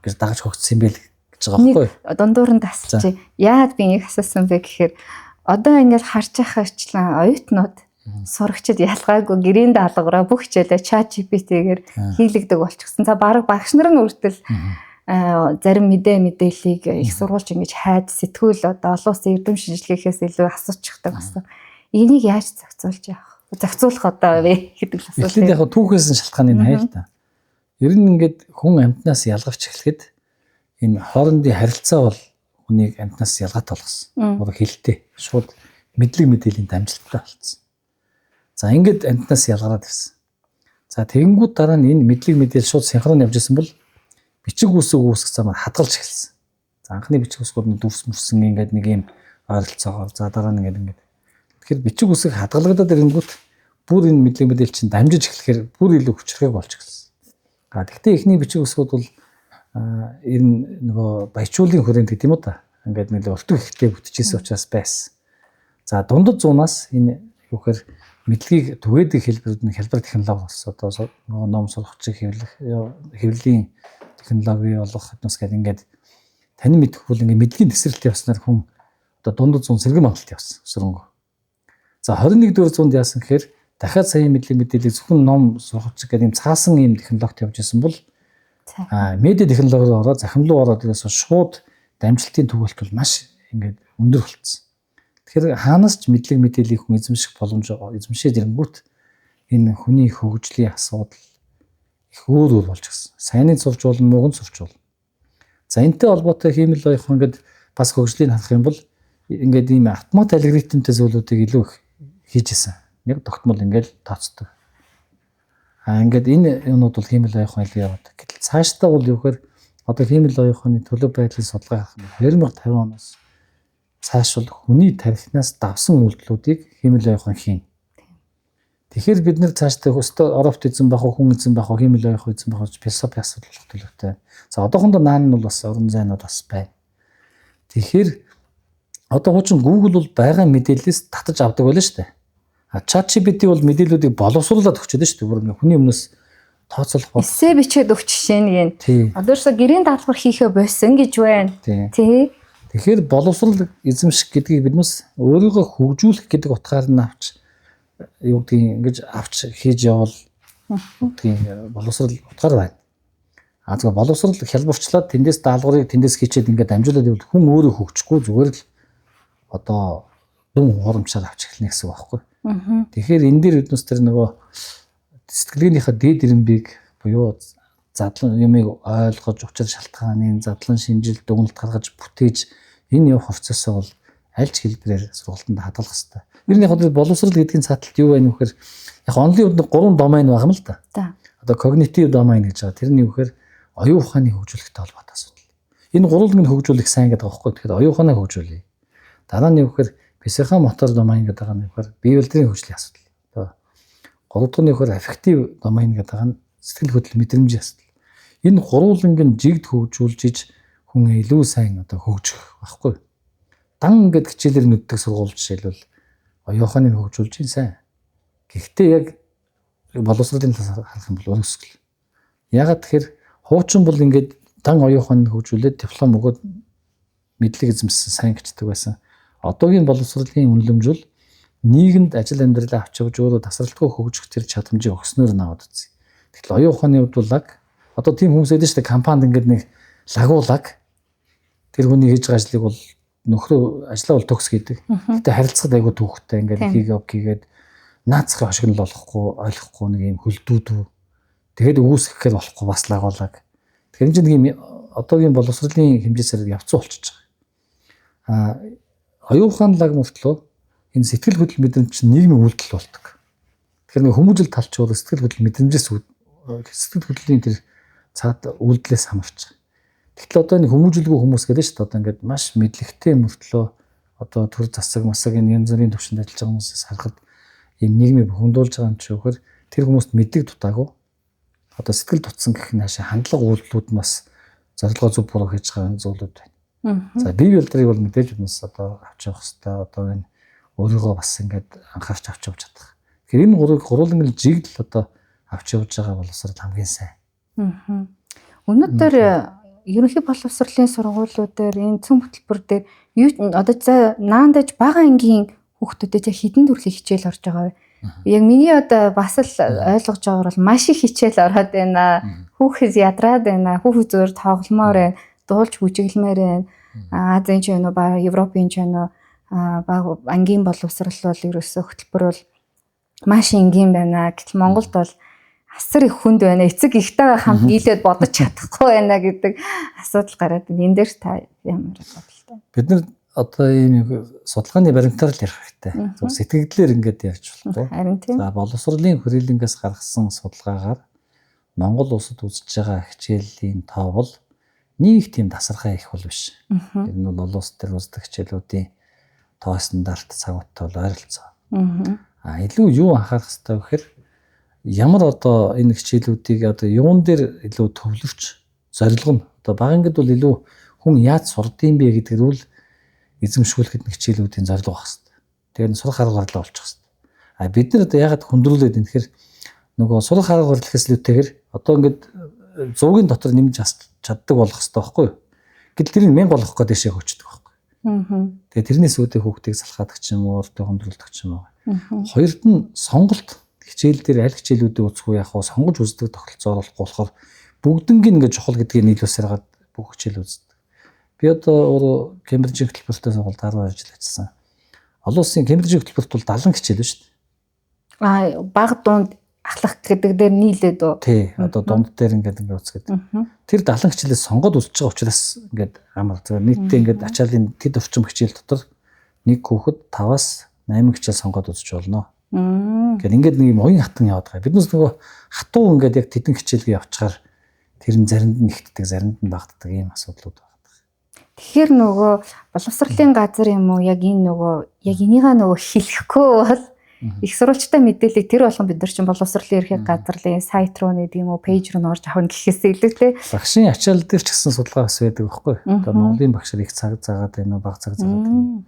гэж дагаж хөгжсөн юм бэ гэж байгаа байхгүй юу? Дундуур нь тасчих. Яад би нэг асуусан бэ гэхээр одоо ингээд харж байхаарчлан оюутнууд сурагчид ялгаагүй гэрийн даалгавраа бүх хичээлээ ChatGPT-гээр хийлэгдэг болчихсон. За баг багш нар нь үртэл зарим мэдээллийг их сургуульч ингэж хайд сэтгүүл одоо олон улсын эрдэм шинжилгээнээс илүү асуучихдаг болсон. Энийг яаж зохицуулах одоо вэ гэдэг асуулт. Эхлээд яг түүхээс нь шалтгааны нь хайр та. Ер нь ингээд хүн амьтнаас ялгавч эхлэхэд энэ хоорондын харилцаа бол хүнийг амьтнаас ялгаатай болгосон. Одоо хэлтэй шууд мэдлэг мэдээллийн дамжлагтай болсон. За ингээд амьтнаас ялгараад ирсэн. За тэгэнгүүт дараа нь энэ мэдлэг мэдээлэл шууд синхрон явж исэн бол бичиг үсэг үүсгэх замаар хадгалж эхэлсэн. За анхны бичиг үсгүүд нь дүрс мөрсөн ингээд нэг юм ойролцоогоор за дараа нь ингээд тэгэхээр бичиг үсэг хадгалагдаад ирэнгүүт бүр энэ мэдлэг мэдээлэл чинь дамжиж эхлэхээр бүр илүү хүчрхэг болж эхэлсэн. Гэхдээ эхний бичиг үсгүүд бол ер нь нөгөө баячуулын хүрээнд гэдэг юм уу та. Ингээд нэг өртөг ихтэй бүтчихсэн учраас байсан. За дундад зуунаас энэ юухээр мэдлэгийг түгээдэг хэлбэрүүд нь хялбар технологи болсон. Одоо нөгөө ном сурахчиг хэвлэлийн технологи болгох хүмүүс гэдэг ингээд тань мэдэх бол ингээд мэдлэгийн тесрэлт явснаар хүн одоо дундад зуун сэргэм амталт явсан өсрөнгөө. За 21-р зуунд яасан гэхээр дахиад саяын мэдлэг мэдээлэл зөвхөн ном сурахчиг гэдэг юм цаасан юм технологид явж исэн бол медиа технологиор ороод захим руу ороод ирээс шууд дамжлалтын төвлөлт бол маш ингээд өндөр болцсон. Тэгэхээр хаанаас ч мэдлэг мэдээллийг хүн эзэмших боломж эзэмшээд ирэнгүүт энэ хүний хөгжлийн асуудал их өөр болж гисэн. Сайныг сурч болно, мууган сурч болно. За энэтэй холбоотой хиймэл байх ингээд бас хөгжлийг харах юм бол ингээд ийм автомат алгоритмтэй зүйлүүдийг илүү их хийж исэн. Нэг тогтмол ингээд тооцдог. Ингээд энэ юмнууд бол хиймэл оюухан илүү яваад. Гэтэл цаашдаа бол юу гэхээр одоо хиймэл оюуханы төлөв байдлын судалгаа харах нь 2050 оноос цааш бол хүний тарихнаас давсан үйлдэлүүдийг хиймэл оюухан хийн. Тэгэхээр бид нэр цаашдаа өстө Европт эзэн бах хүн эзэн бах хиймэл оюухан эзэн бах философи асуудал болох төлөвтэй. За одоохондоо наан нь бол бас орон зайнууд бас байна. Тэгэхээр одоо хуучин Google бол байгаа мэдээллээс татаж авдаг байлаа шүү дээ. ChatGPT бол мэдээллүүдийг боловсруулад өгчөөд шүү дээ. Бүр хүний өмнөөс тооцоолох бол. Эссе бичээд өгч жишээ нь. Одоорсо гэрийн даалгавар хийхээ болсон гэж байна. Тий. Тэгэхээр боловсрал эзэмших гэдгийг биднээс өөрийгөө хөгжүүлэх гэдэг утгаар нь авч юу гэдгийг ингэж авч хийж явал гэдгийг боловсрал утгаар байна. Тэгэхээр боловсрал хялбарчлаад тэндээс даалгаврыг тэндээс хийчихэд ингээд дамжуулаад ивэл хүн өөрөө хөгжихгүй зүгээр л одоо дүн хурамчаар авч эхэлнэ гэсэн үг байхгүй. Тэгэхээр энэ дээр биднээс тэр нөгөө сэтгэлгээнийхээ дээд ирэмбийг буюу задлан юмыг ойлгож учир шалтгааныг задлан шинжилт дүгнэлт гаргаж бүтээж Энэ явах процессоо бол аль ч хэлбэрээр сургалтанд хадгалах хэрэгтэй. Ер нь яг боловсрал гэдгийн цааталт юу байна вэ гэхээр яг онлын үед 3 домен байгаа юм л да. Одоо когнитив домен гэж байгаа. Тэрний үгээр оюун ухааны хөгжүүлэлттэй холбоотой асуудал. Энэ гурвыг нь хөгжүүлэх сайн гэдэг байгаа байхгүй. Тэгэхээр оюун ухаанаа хөгжүүлье. Дараа нь юу гэхээр психо мотор домен гэдэг байгаа нь юу гэхээр бие баримтны хөгжлийн асуудал. Одоо гуравдугаар нь юу гэхээр аффектив домен гэдэг байгаа нь сэтгэл хөдлөл мэдрэмжийн асуудал. Энэ гурвууланг нь жигд хөгжүүлж хүн илүү сайн одоо хөгжих байхгүй. Дан гэдэг хичээлээр мэддэг сургууль жишээлбэл оюун ухааныг хөгжүүлж сайн. Гэхдээ яг боловсролын талаас харах юм бол өрөсгөл. Ягаад тэгэхээр хуучин бол ингээд дан оюун ухааныг хөгжүүлээд диплом өгөөд мэдлэг эзэмсэн сайн гिचдэг байсан. Одоогийн боловсролын үнэлэмж бол нийгэмд ажил амьдралаа авч явж өөрөө тасралтгүй хөгжих тэр чадамжийг өгснөөр наваад үзье. Тэгэхээр оюун ухааны хувьд бол лаг одоо тийм хүмүүс байдаг шүү дээ компанид ингээд нэг лагуулаг тэр хүний хийж байгаа ажлыг бол нөхрөө ажиллаа бол төгс гэдэг. Гэтэ харилцахад айгүй түүхтэй ингээд хийгээд наацхын хошигнол болохгүй ойлгохгүй нэг юм хөлдүүдүү. Тэгээд үүсгэхээр болохгүй бас лагуулаг. Тэгэхээр энэ чинь нэг юм одоогийн боловсролын хэмжээсээр явцсан болчихж байгаа. Оюун ухааны лаг мөртлөө энэ сэтгэл хөдлөл мэдрэмж чинь нийгмийн үйлдэл болдог. Тэгэхээр нэг хүмүүжил талч бол сэтгэл хөдлөл мэдрэмжээс сэтгэл хөдлөлийн тэр цаад үйлдэлээс хамаарч байгаа. Тэгтэл одоо энэ хүмүүжилгүй хүмүүс гэдэг шүү дээ. Одоо ингээд маш мэдлэгтэй мөртлөө одоо төр засаг масаг энэ янз бүрийн төвшөнд ажиллаж байгаа хүмүүсээс харахад энэ нийгмийг бухимдуулж байгаа юм чи өгөхөр тэр хүмүүст мэддэг дутаагүй. Одоо сэтгэл дутсан гэх наашаа хандлага үйлдэлүүд нь бас зорилгоо зөв буруу хийж байгаа зүйлүүд байна. За бие билдрийг бол мэдээж хүмүүс одоо авч явах хэрэгтэй. Одоо энэ өөрийгөө бас ингээд анхаарч авч явж чадах. Тэгэхээр энэ гурвыг гурван л жигдэл одоо авч явж байгаа боловсрол хамгийн сайн. Өнөөдөр ерөнхий боловсролын сургуулиудаар энэ цөм хөтөлбөр дээр одоо за наандаж бага ангийн хүүхдүүдэд хідэн төрлийн хичээл орж байгаа. Яг миний одоо бас л ойлгож байгаагаар бол маш их хичээл ороод байна. Хүүхэд ядраад байна. Хүүхэд зөвөр тогломоор байна. Дуулж бүжиглэмээр байна. Азийн ч юм уу ба Европын ч юм уу бага ангийн боловсрол бол ерөөсөө хөтөлбөр бол маш энгийн байна. Гэтэл Монголд бол асар их хүнд байна. Эцэг ихтэйгээ хамт нийлээд бодож чадахгүй байна гэдэг асуудал гараад байна. Энэ дээр та ямар бодлоо? Бид нар одоо ийм судалгааны баримтаар л ярих хэрэгтэй. Зөв сэтгэгдлээр ингээд ярьж болохгүй. Харин тийм. За боловсролын хүрээлэнгээс гаргасан судалгаагаар Монгол улсад үзэж байгаа хичээлийн тоо бол нэг тийм тасархай их бол биш. Тэр нь бол улс төр үздэг хичээлүүдийн тоо стандарт цагуудтай бол ойролцоо. Илүү юу анхаарах хэрэгтэй вэ гэхээр ямар одоо энэ хичээлүүдийг одоо юун дээр илүү төвлөрч зорилго нь одоо багангид бол илүү хүн яаж сурдсан бэ гэдгээр үл эзэмшүүлэхэд нэг хичээлүүдийн зорилго байх хэрэгтэй. Тэгээд нь сурах арга барилаа болчих хэрэгтэй. Бид нар одоо ягаад хүндрүүлээд энэ тэгэхээр нөгөө сурах арга барилаас илүүтэйгээр одоо ингээд зургийн дотор нэмж чаддаг болох хэрэгтэй байхгүй юу? Гэтэл тэрийг 1000 болгох гэдэг дэшээ хөчдөг байхгүй. Тэгээд тэрнээс үүдээ хүүхдийг салхаадаг ч юм уу, өөртөө хөндрүүлдэг ч юм уу. Хоёрд нь сонголт хичээл дээр аль хичээлүүдийг үзэх үү яах вэ? Сонгож үздэг тохиолдол болохоор бүгднийг ингээд чухал гэдгийг нийлүүлсээр хагаад бүх хичээл үздэг. Би одоо өөрөө Кембрижийн хөтөлбөртэй сургуульд 10 жил ажилласан. Олон улсын Кембрижийн хөтөлбөрт бол 70 хичээл шүү дээ. Баг дунд ахлах гэдэг дээр нийлээд үү? Тий, одоо дунд дээр ингээд үзгээд. Тэр 70 хичээлээс сонгоод үзэж байгаа учраас ингээд амар зөв нийтдээ ингээд ачаалын тэд орчим хичээл дотор нэг хүүхэд 5-аас 8 хичээл сонгоод үзэж болно. Гэт ингээд нэг юм уян хатан яваад байгаа. Биднээс нөгөө хатуу ингээд яг тэдэн хичээлгээ явчихаар тэр нь заримд нь ихтдэг, заримд нь багтдаг ийм асуудлууд байна. Тэгэхээр нөгөө боловсролын газар юм уу яг энэ нөгөө яг энийгээ нөгөө хэлэхгүй бол их сурвалжтай мэдээлэл тэр болгон бид нар чинь боловсролын ерхий газрын сайт руу нэг юм уу пэйж руу орж авах гэхээс илүү те багшийн ачаал дээр ч гэсэн судалгаа бас байдаг байхгүй. Одоо Монголын багшаар их цаг заагаад байна уу, бага цаг заагаад байна.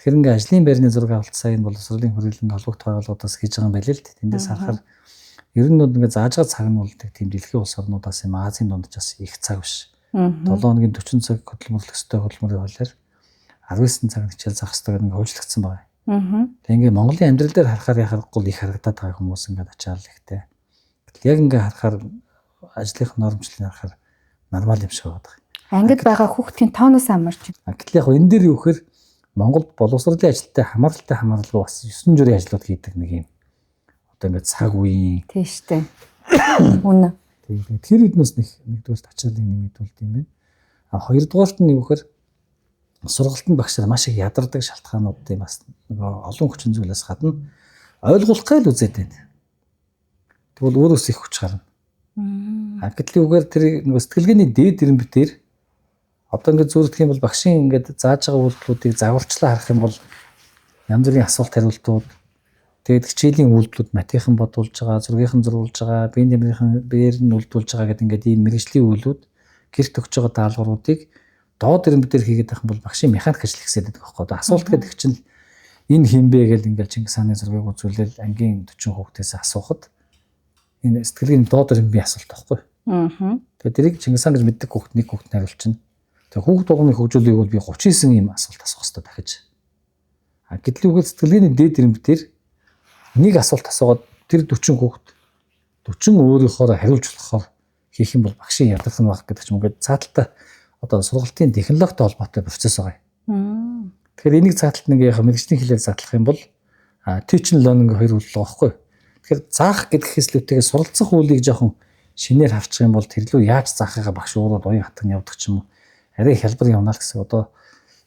Тэгэхээр ингээ ажлын байрны зураг авалт сайн боловсролын хүрээлэн холбогд байгууллагуудаас хийж байгаа юм байл л дээ. Тэндээс харахаар ер нь ингээ зааж байгаа цаг нь бол тийм дэлхийн улс орнуудаас юм Азийн дунд ч бас их цаг биш. 7 хоногийн 40 цаг хөдөлмөрлөх ёстой хөдөлмөрийн хуулиар 19 цаг хичээл заах ёстой гэдэг ингээ хөвжлөгдсөн байна. Тэг ингээ Монголын амьдрал дээр харахаар яхахгүй их харагдаад байгаа хүмүүс ингээ ачаал ихтэй. Яг ингээ харахаар ажлынх нормчлыг харахаар нормал юм шиг байна. Ангид байгаа хүүхдийн тооноос амарч. Гэтэл яг энэ дээр юу гэхээр Монголд боловсролын ажилтай хамааралгүй бас 9 зүрийн ажлууд хийдэг нэг юм. Одоо ингээ цаг үеийн тийм штэ. Үнэ. Тэр үднээс нэгдүгээр ачааллыг нэмэгдүүлдэг юм байна. Хоёрдугаарт нь юу гэхээр сургалтын багшаар маш их ядардаг шалтгаануудын бас нөгөө олон хүчин зүйлээс гадна ойлгуулах гал үзээд байна. Тэгвэл өөрөөс их хүч гарна. Гэтэл үгээр тэр нөгөө сэтгэлгээний дээд ирэмб дээр одоо ингээд зүрдэх юм бол багшийн ингээд зааж байгаа үйлдэлүүдийг загварчлаа харах юм бол янз бүрийн асуулт хариултууд тэгээд хичээлийн үйлдэлүүд математикийн бодулж байгаа, зургийнхан зурулж байгаа, биеийн дамжийн биеэр нь үйлдүүлж байгаа гэдэг ингээд ийм мэрэгжлийн үйлүүд гэрт өгч байгаа даалгавруудыг доод ирэмб дээр хийгээд байх юм бол багшийн механик ажил ихсээд байдаг байхгүй юу? Асуулт гэдэг чинь энэ хин бэ гэж ингээд Чингис хааны зургийг үзүүлэл ангийн 40 хүүхдээс асуухад энэ сэтгэлийн доод ирэмбийн асуулт байхгүй юу? Тэгээд тэрийг Чингис хаан гэж мэддэг хүүхд нэг хүүхд хариулчихна. Тэгээд хүүхд болгоны хөгжүүлгийг бол би 39 ийм асуулт асуух хэрэгтэй дахиж. Гэтэл үгээр сэтгэлгээний дээд ирэмб дээр нэг асуулт асуугаад тэр 40 хүүхд 40 өөрийнхөө хариулж болохоор хийх юм бол багшийн ядарх нь баг гэдэг ч юм ингээд цааталтаа одоо сургалтын технологитой холбоотой процесс байгаа юм. Тэгэхээр энийг цааталт нэг яг мэрэгжлийн хэлээр задлах юм бол teaching learning хоёр үйлдэл байхгүй. Тэгэхээр заах гэдэг хэслүүтэйгээ суралцах үйлийг жоохон шинээр хавчих юм бол тэр лөө яаж заахыгаа багш өөрөө уян хатан явдаг ч юм уу. Арай хялбар явна л гэсэн одоо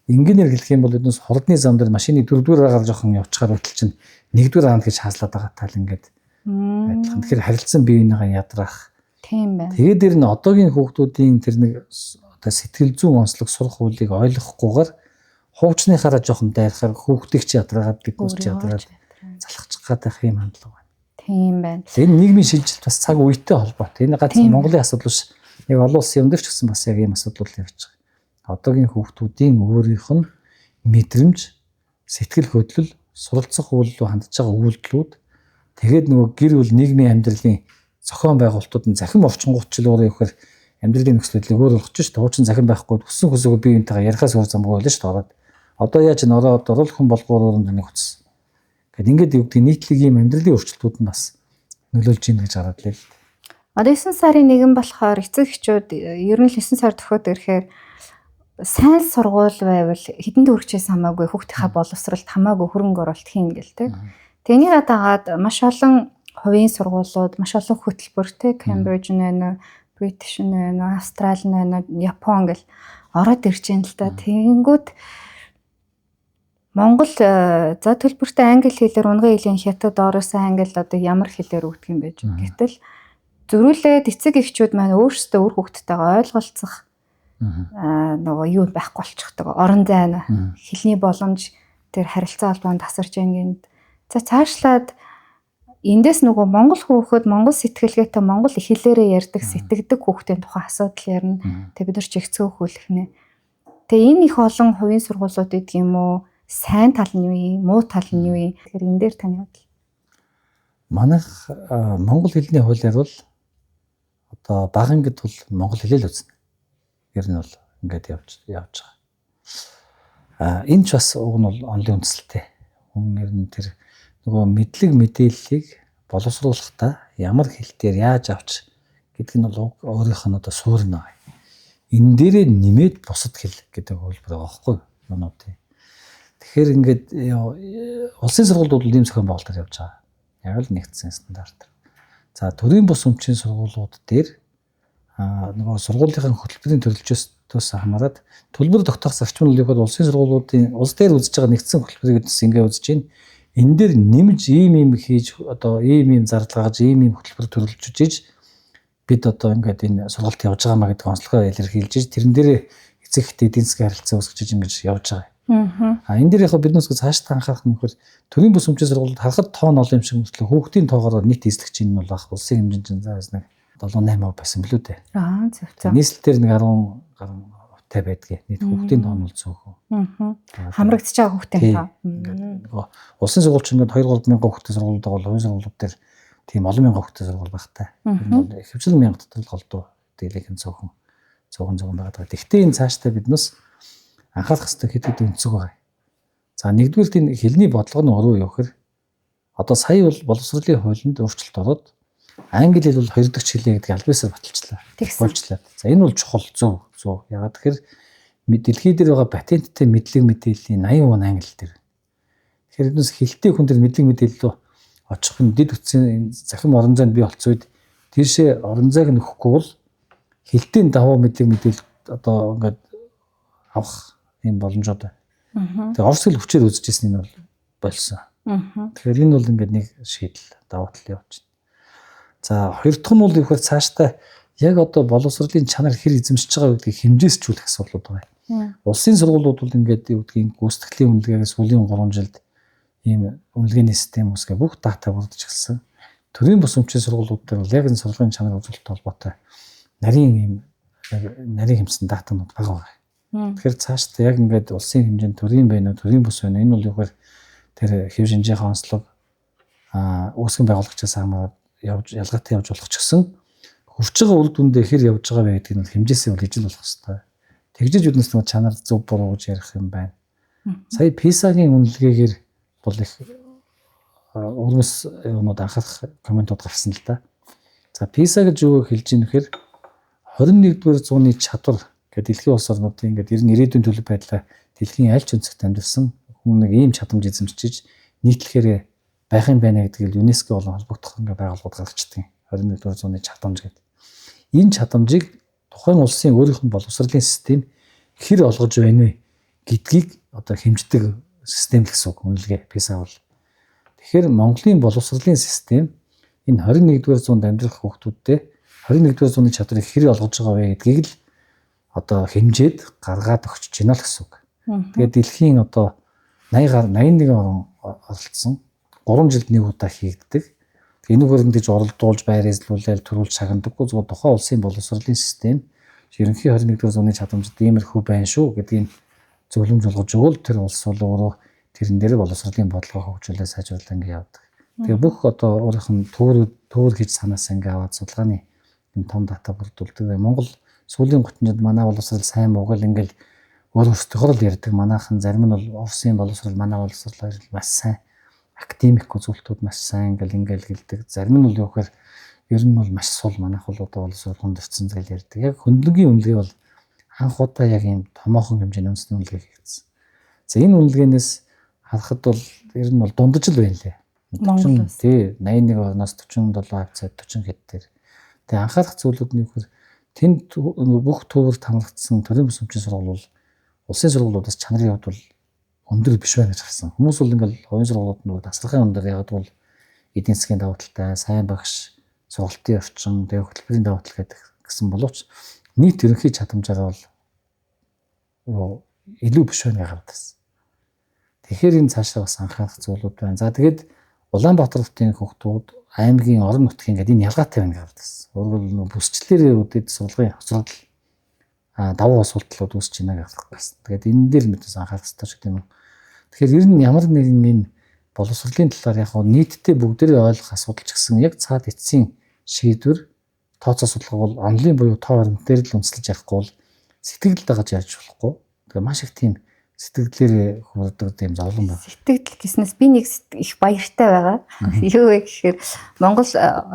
ингээр хэлэх юм бол эднээс хурдны зам дээр машины дөрөвдүгээр агаар жоохон явчихаар байтал чинь нэгдүгээр аанд гэж хаалаад байгаа тал ингээд адилхан. Тэгэхээр харилцан биеийнхээ ядрах. Тийм байна. Тэгээд дэр нь одоогийн хүүхдүүдийн тэр нэг одоо сэтгэл зүйн онцлог сурах үйлийг ойлгохгүйгээр хуучныхаараа жоохон дайрахаар хүүхдийг ч ядраагаад бигүүч ядраад залхачих гадах юм хандлага байна. Тийм байна. Энэ нийгмийн шилжилт бас цаг үетэй холбоотой. Энэ ганц Монголын асуудал биш. Яг олон улсын өндөр ч гэсэн бас яг ийм асуудал явж байгаа. Одоогийн хүүхдүүдийн өөрийнх нь мэдрэмж, сэтгэл хөдлөл, суралцах үйл рүү хандж байгаа үйлдэлүүд тэгээд нөгөө гэр бүл нийгмийн амьдралын зохион байгуулалтууд нь захим орчингуудчлуугаар явахаар амьдралын нөхцөлийг өөр болгож ш. Туучин захим байхгүй өссөн хөсөөгөө бие биентэйгээ ярихаас өөр замгүй байлаа ш. Ороод одоо яаж н ороод оруулах болгоор өөрөнд нэг утас. Гэт ингээд юу гэдэг нийтлэг ийм амьдралын өөрчлөлтүүд нь бас нөлөөлж ийн гэж хараад лээ. Одоо 9 сарын 1 болохоор эцэг эхчүүд ер нь л 9 сар төхөд ирэхээр сайн сургууль байвал хэдэн төгрөгчөөс хамаагүй хүүхдийнхаа боловсролд хамаагүй хөрөнгө оруулалт хийн гэл тэ. Тэнийг дагаад маш олон хувийн сургуулиуд, маш олон хөтөлбөртэй Cambridge нэ, British нэ, Австрали нэ, Япон гэл ороод ирж байна л та. Тэгэнгүүт Монгол за төлбөртэй англи хэлээр унган хэлний хятад ороосын англи одоо ямар хэлээр өгдөг юм байж. Гэтэл зөрүүлээд эцэг эхчүүд маань өөрсдөө үр хүүхдтэйгээ ойлголцох нөгөө юу байхгүй болчихдог. Орон зай хэлний боломж тэр харилцаа холбоонд тасарч ингээд за цаашлаад эндээс нөгөө монгол хүүхэд монгол сэтгэлгээтэй монгол хэлээрээ ярьдаг сэтгэдэг хүүхдийн тухай асуудал ярина. Тэг бид нар ч их цөөхүүлэх нэ. Тэг энэ их олон хувийн сургуулиуд гэдэг юм уу? Сайн тал нь юу, муу тал нь юу? Тэгэхээр энэ дээр таны бодол. Манайх монгол хэлний хуулиар бол одоо баг ингээд бол монгол хэлээ л үзнэ. Ер нь бол ингээд явж байгаа. Энэ ч бас уг нь бол онлын үндэслэлтэй. Ер нь тэр нөгөө мэдлэг мэдээллийг боловсруулахдаа ямар хэл дээр яаж авч гэдэг нь бол өөрийнх нь одоо суурь нэ. Энэ дээрээ нэмээд бусад хэл гэдэг хөлбөр байгаа байхгүй юу? Тэгэхээр ингээд улсын сургуулиуд бол ийм зохион байгуулалтаар явж байгаа. Яг л нэгдсэн стандартаар. За төрийн бус өмчийн сургуулиуд дээр нөгөө сургуулийн хөтөлбөрийн төрөлжөөс хамаарат төлбөр тогтоох зарчим нь бол улсын сургуулиудын улс дээр үзэж байгаа нэгдсэн хөтөлбөрийг ингээ үзэж байна. Энэ дээр нэмж ийм хийж одоо ийм зардал гаргаж ийм хөтөлбөр төрөлжөж иж бид одоо ингээд энэ сургалт явж байгаа маа гэдэг онцлогоо илэрхийлж иж тэрэн дээр эцэг эхтэй эдийн засгийн харилцаа үүсгэж ингэж явж байгаа. Энэ дээр яг биднээс цаашдаа анхаарах нь нөхөр төрийн бус өмчийн сургуульд харахад тоон олон юм шиг мөртлөө хүүхдийн тоогоор нийт эзлэгч нь бол ах улсын хэмжээнд заас нэг 7-8% байсан билүү дээ. Зөв. Нийслэлээр нэг 10 гаруй тай байдгийг. Нийт хүүхдийн тоон бол цөөхөн. Хамрагдчихж байгаа хүүхдийн тоо. Нөгөө улсын сургуульч ингээд 2-3 мянган хүүхдийн сургуулиуд бол хувийн сургуулиуд дээр тийм олон мянган хүүхдийн сургууль багтай. Ихэвчлэн мянга дотор голдуу дийлэнх цөөхөн байгаа. Гэхдээ энэ цаашдаа биднээс анхаарах хэрэгтэй хэдүүд өнцөг байгаа. За нэгдүгээр энэ хэлний бодлого нь өрөө явахэр одоо сая бол боловсролын хуулинд өөрчлөлт ороод англи хэл бол хоёр дахь хэлээ гэдэг албаасаар баталчлаа. Болчлаа. За энэ бол чухал зөв. Ягаад тэгэхээр дэлхий дээр байгаа патенттэй мэдлэг мэдээллийн 80% англи дээр. Тэгэхээр энэс хэлтэй хүн дээр мэдлэг мэдээлэл очих нь дэд үтсийн захим орон зайд бий болцсон үед тийшээ орон зайг нөхгүй бол хэлтийн даваа мэдлэг мэдээлэл одоо ингээд авах ийм боломжууд. Тэгээ орос хэл хүчээр үзэжсэн нь бол болсон. Тэгэхээр энэ бол ингээд нэг шийдэл давуу тал явж байна. За хоёр дахь нь бол ихэр цаашдаа яг одоо боловсролын чанар хэр эзэмшиж байгаа гэдгийг хэмжээсжүүлэх асуудлууд байгаа. Улсын сургуулиуд бол ингээд юу гэдгийг гүйцэтгэлийн үнэлгээгээс сүүлийн 3 жилд ийм үнэлгээний систем үсгээ бүх дата бүрдэж эхэлсэн. Төрийн бус өмчийн сургуулиуд дээр бол яг энэ сургуулийн чанар үзүүлэлт холбоотой нарийн хэмсэн датанууд бага байгаа. Тэгэхээр цаашдаа яг ингээд улсын хэмжээнд төрийн байна уу, төрийн бус байна. Энэ бол юугаар тэр хэв шинжийн онцлог үүсгэн байгуулагчаас хамаарат ялгаатай явж болох ч гэсэн хурж байгаа үр дүндээ хэр явж байгаа вэ гэдгийг нь хэмжээсээ бол ижил болох хэрэгтэй. Тэгжиж үднэс нэг чанар зөв буруу гэж ярих юм байна. Сая PISA-гийн үнэлгээгээр бол их өрмөс юмуд анхаарах комментууд гарсан л да. За PISA гэж юу хэлж ийм нэхэр 21-р зууны чадвар гэдэг дэлхийн улс орнуудын ингээд ер нь ирээдүйн төлөв байдлаа дэлхийн аль ч өнцөгт амьдрсан хүн нэг ийм чадамж эзэмшиж нийтлэхээр байх юм байна гэдэг нь ЮНЕСКО болон холбогдох ингээ байгууллагууд гаргачдаг. 21-р зууны чадамж гэдэг. Энэ чадамжийг тухайн улсын өөрийнх нь боловсролын систем хэр олгож байна вэ гэдгийг одоо хэмждэг систем л гэсэн үг үнэлгээ PISA бол. Тэгэхээр Монголын боловсролын систем энэ 21-р зуунд амьдрах хүүхдүүдтэй 21-р зууны чадрыг хэр олгож байгаа вэ гэдгийг л одоо хэмжээд гаргаад өгч байна л гэсэн үг. Тэгээд дэлхийн одоо 81 орн оролцсон 3 жилд нэг удаа хийгддэг. Энүүгээр ингэж оролдуулж байр эзлүүлэл төрүүлж шагнадаггүй зүгээр тухайн улсын боловсролын систем ерөнхий 21-р зууны чадамжид иймэрхүү байна шүү гэдгийг зөвлөмж олгож өгвөл тэр улс бол өөрөө тэрэн дээр боловсролын бодлогоо хөгжүүлээ сайжруулах ингэ явдаг. Тэгээ бүх одоо өөрийнх нь төвөр гэж санаас ингэ аваад судалгааны энэ том дата бүрдүүлдэг. Монгол сүүлийн 30 жилд манай боловсрол сайн муугал ингээл өөр өөртөөхөр л ярьдаг. Манайхан зарим нь бол Оросын боловсрол манай боловсрол маш сайн академик үзүүлэлтүүд маш сайн ингээл гэлдэг. Зарим нь бол юу гэхээр ер нь бол маш сул манайх бол одоо боловсрол хүндэрсэн гэж ярьдаг. Яг хөндлөгийн үнэлгээ бол анх удаа яг ийм томоохон хэмжээний үндэсний үнэлгээ хийгдсэн. За энэ үнэлгээнээс харахад бол ер нь бол дундаж л байна лээ. Монгол тий 81 орноос 47%, 40 хэд дээр. Тэгээ анхаарах зүйлүүд нь юу гэхээр тэнд бүх төвөрт хамрагдсан төрийн бус өмчийн сургууль бол улсын сургуулиудаас чанарын хувьд бол өндөр биш байна гэж харсан. Хүмүүс бол ингээл хувийн сургуулиуд нь тасархайн өндөр ягаад бол эдийн засгийн давуу талтай, сайн багш, сургалтын орчин, тэгээ хөтөлбөрийн давуу тал гэсэн боловч нийт ерөнхий чадамжаараа бол илүү биш байна гэж харагдсан. Тэгэхээр энэ цаашаа бас анхаарах зүйлүүд байна. За тэгээд Улаанбаатар хотын хүүхдүүд аймгийн орон нутгийн гэдэг энэ ялгаатай байна гэж харагдсан. Өөрөөр бүсчлэрээ үдэд сургуулийн хоцрогдол давуу асуудлууд үүсэж байна гэж харагдсан. Тэгээд энэ дээр мэдээс анхаарах хэрэгтэй ч гэдэм юм. Тэгэхээр ер нь ямар нэгэн энэ боловсролын талаар яг нийтдээ бүгдээрээ ойлгох асуудал ч гэсэн яг цаад эцсийн шийдвэр тооцоо судалгаа бол онлайн буюу тоо баримт дээр л үндэслэж явахгүй бол сэтгэл дагаж яаж болохгүй. Тэгэхээр маш их тийм сэтгэлээр хүрдэг тийм зовлон байна. Сэтгэл гэснээс би нэг их баяртай байгаа. Юу вэ гэхээр Монгол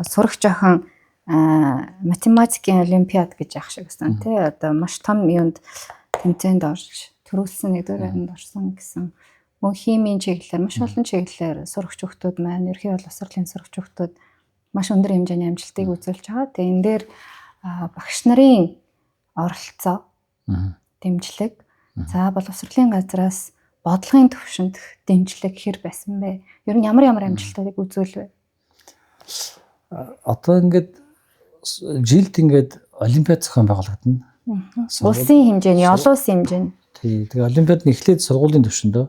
сурах жоохон математикийн олимпиад гэж яах шиг байсан тий. Одоо маш том юунд тэмцээнд орж төрүүлсэн нэг дөрөвөнд орсон гэсэн. Мөн химийн чиглэлээр маш олон чиглэлээр сурагч хүүхдүүд маань ерхий боловсролын сурагч хүүхдүүд маш өндөр хэмжээний амжилтыг үзүүлж байгаа. Тэгээ энэ дээр багш нарын оролцоо, дэмжлэг, за боловсролын газраас бодлогын төвшөнд дэмжлэг хэр байсан бэ? Ер нь ямар амжилтуудыг үзүүлвэ? Одоо ингээд жилд ингээд олимпиад зохион байгуулагдана. Улсын хэмжээний, олон улсын хэмжээний. Тий, тэгээ олимпиад нь эхлээд сургуулийн төвшөндөө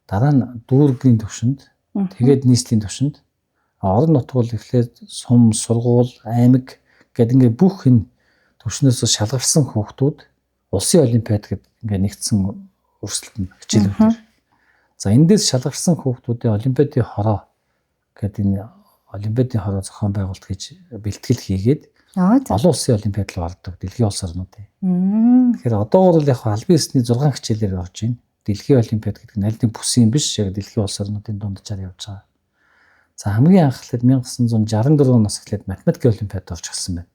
дараа нь дүүргийн төвшөнд, тэгээд нийслэлийн төвшөнд, орон нутг бол эхлээд сум, сургууль, аймаг гэдэг ингээд бүх энэ төвшнөөс шалгарсан хүүхдүүд улсын олимпиад гэдэг ингээд нэгдсэн өрсөлдөнд хичээлүүдээр. За эндээс шалгарсан хүүхдүүдийн олимпиадын хороо гэдэг энэ олимпиадын хороо зохион байгуулалт гэж бэлтгэл хийгээд олон улсын олимпиад руу ордог дэлхийн улс орнуудын. Тэгэхээр одоогор бол яг албан ёсны 6 хичээлээр орж байна. Дэлхийн олимпиад гэдэг нь аль нэг бүсийн биш яг дэлхийн улс орнуудын дунджаар явж байгаа. За хамгийн анх эхлээд 1964 оноос эхлээд математикийн олимпиад орж ирсэн байна.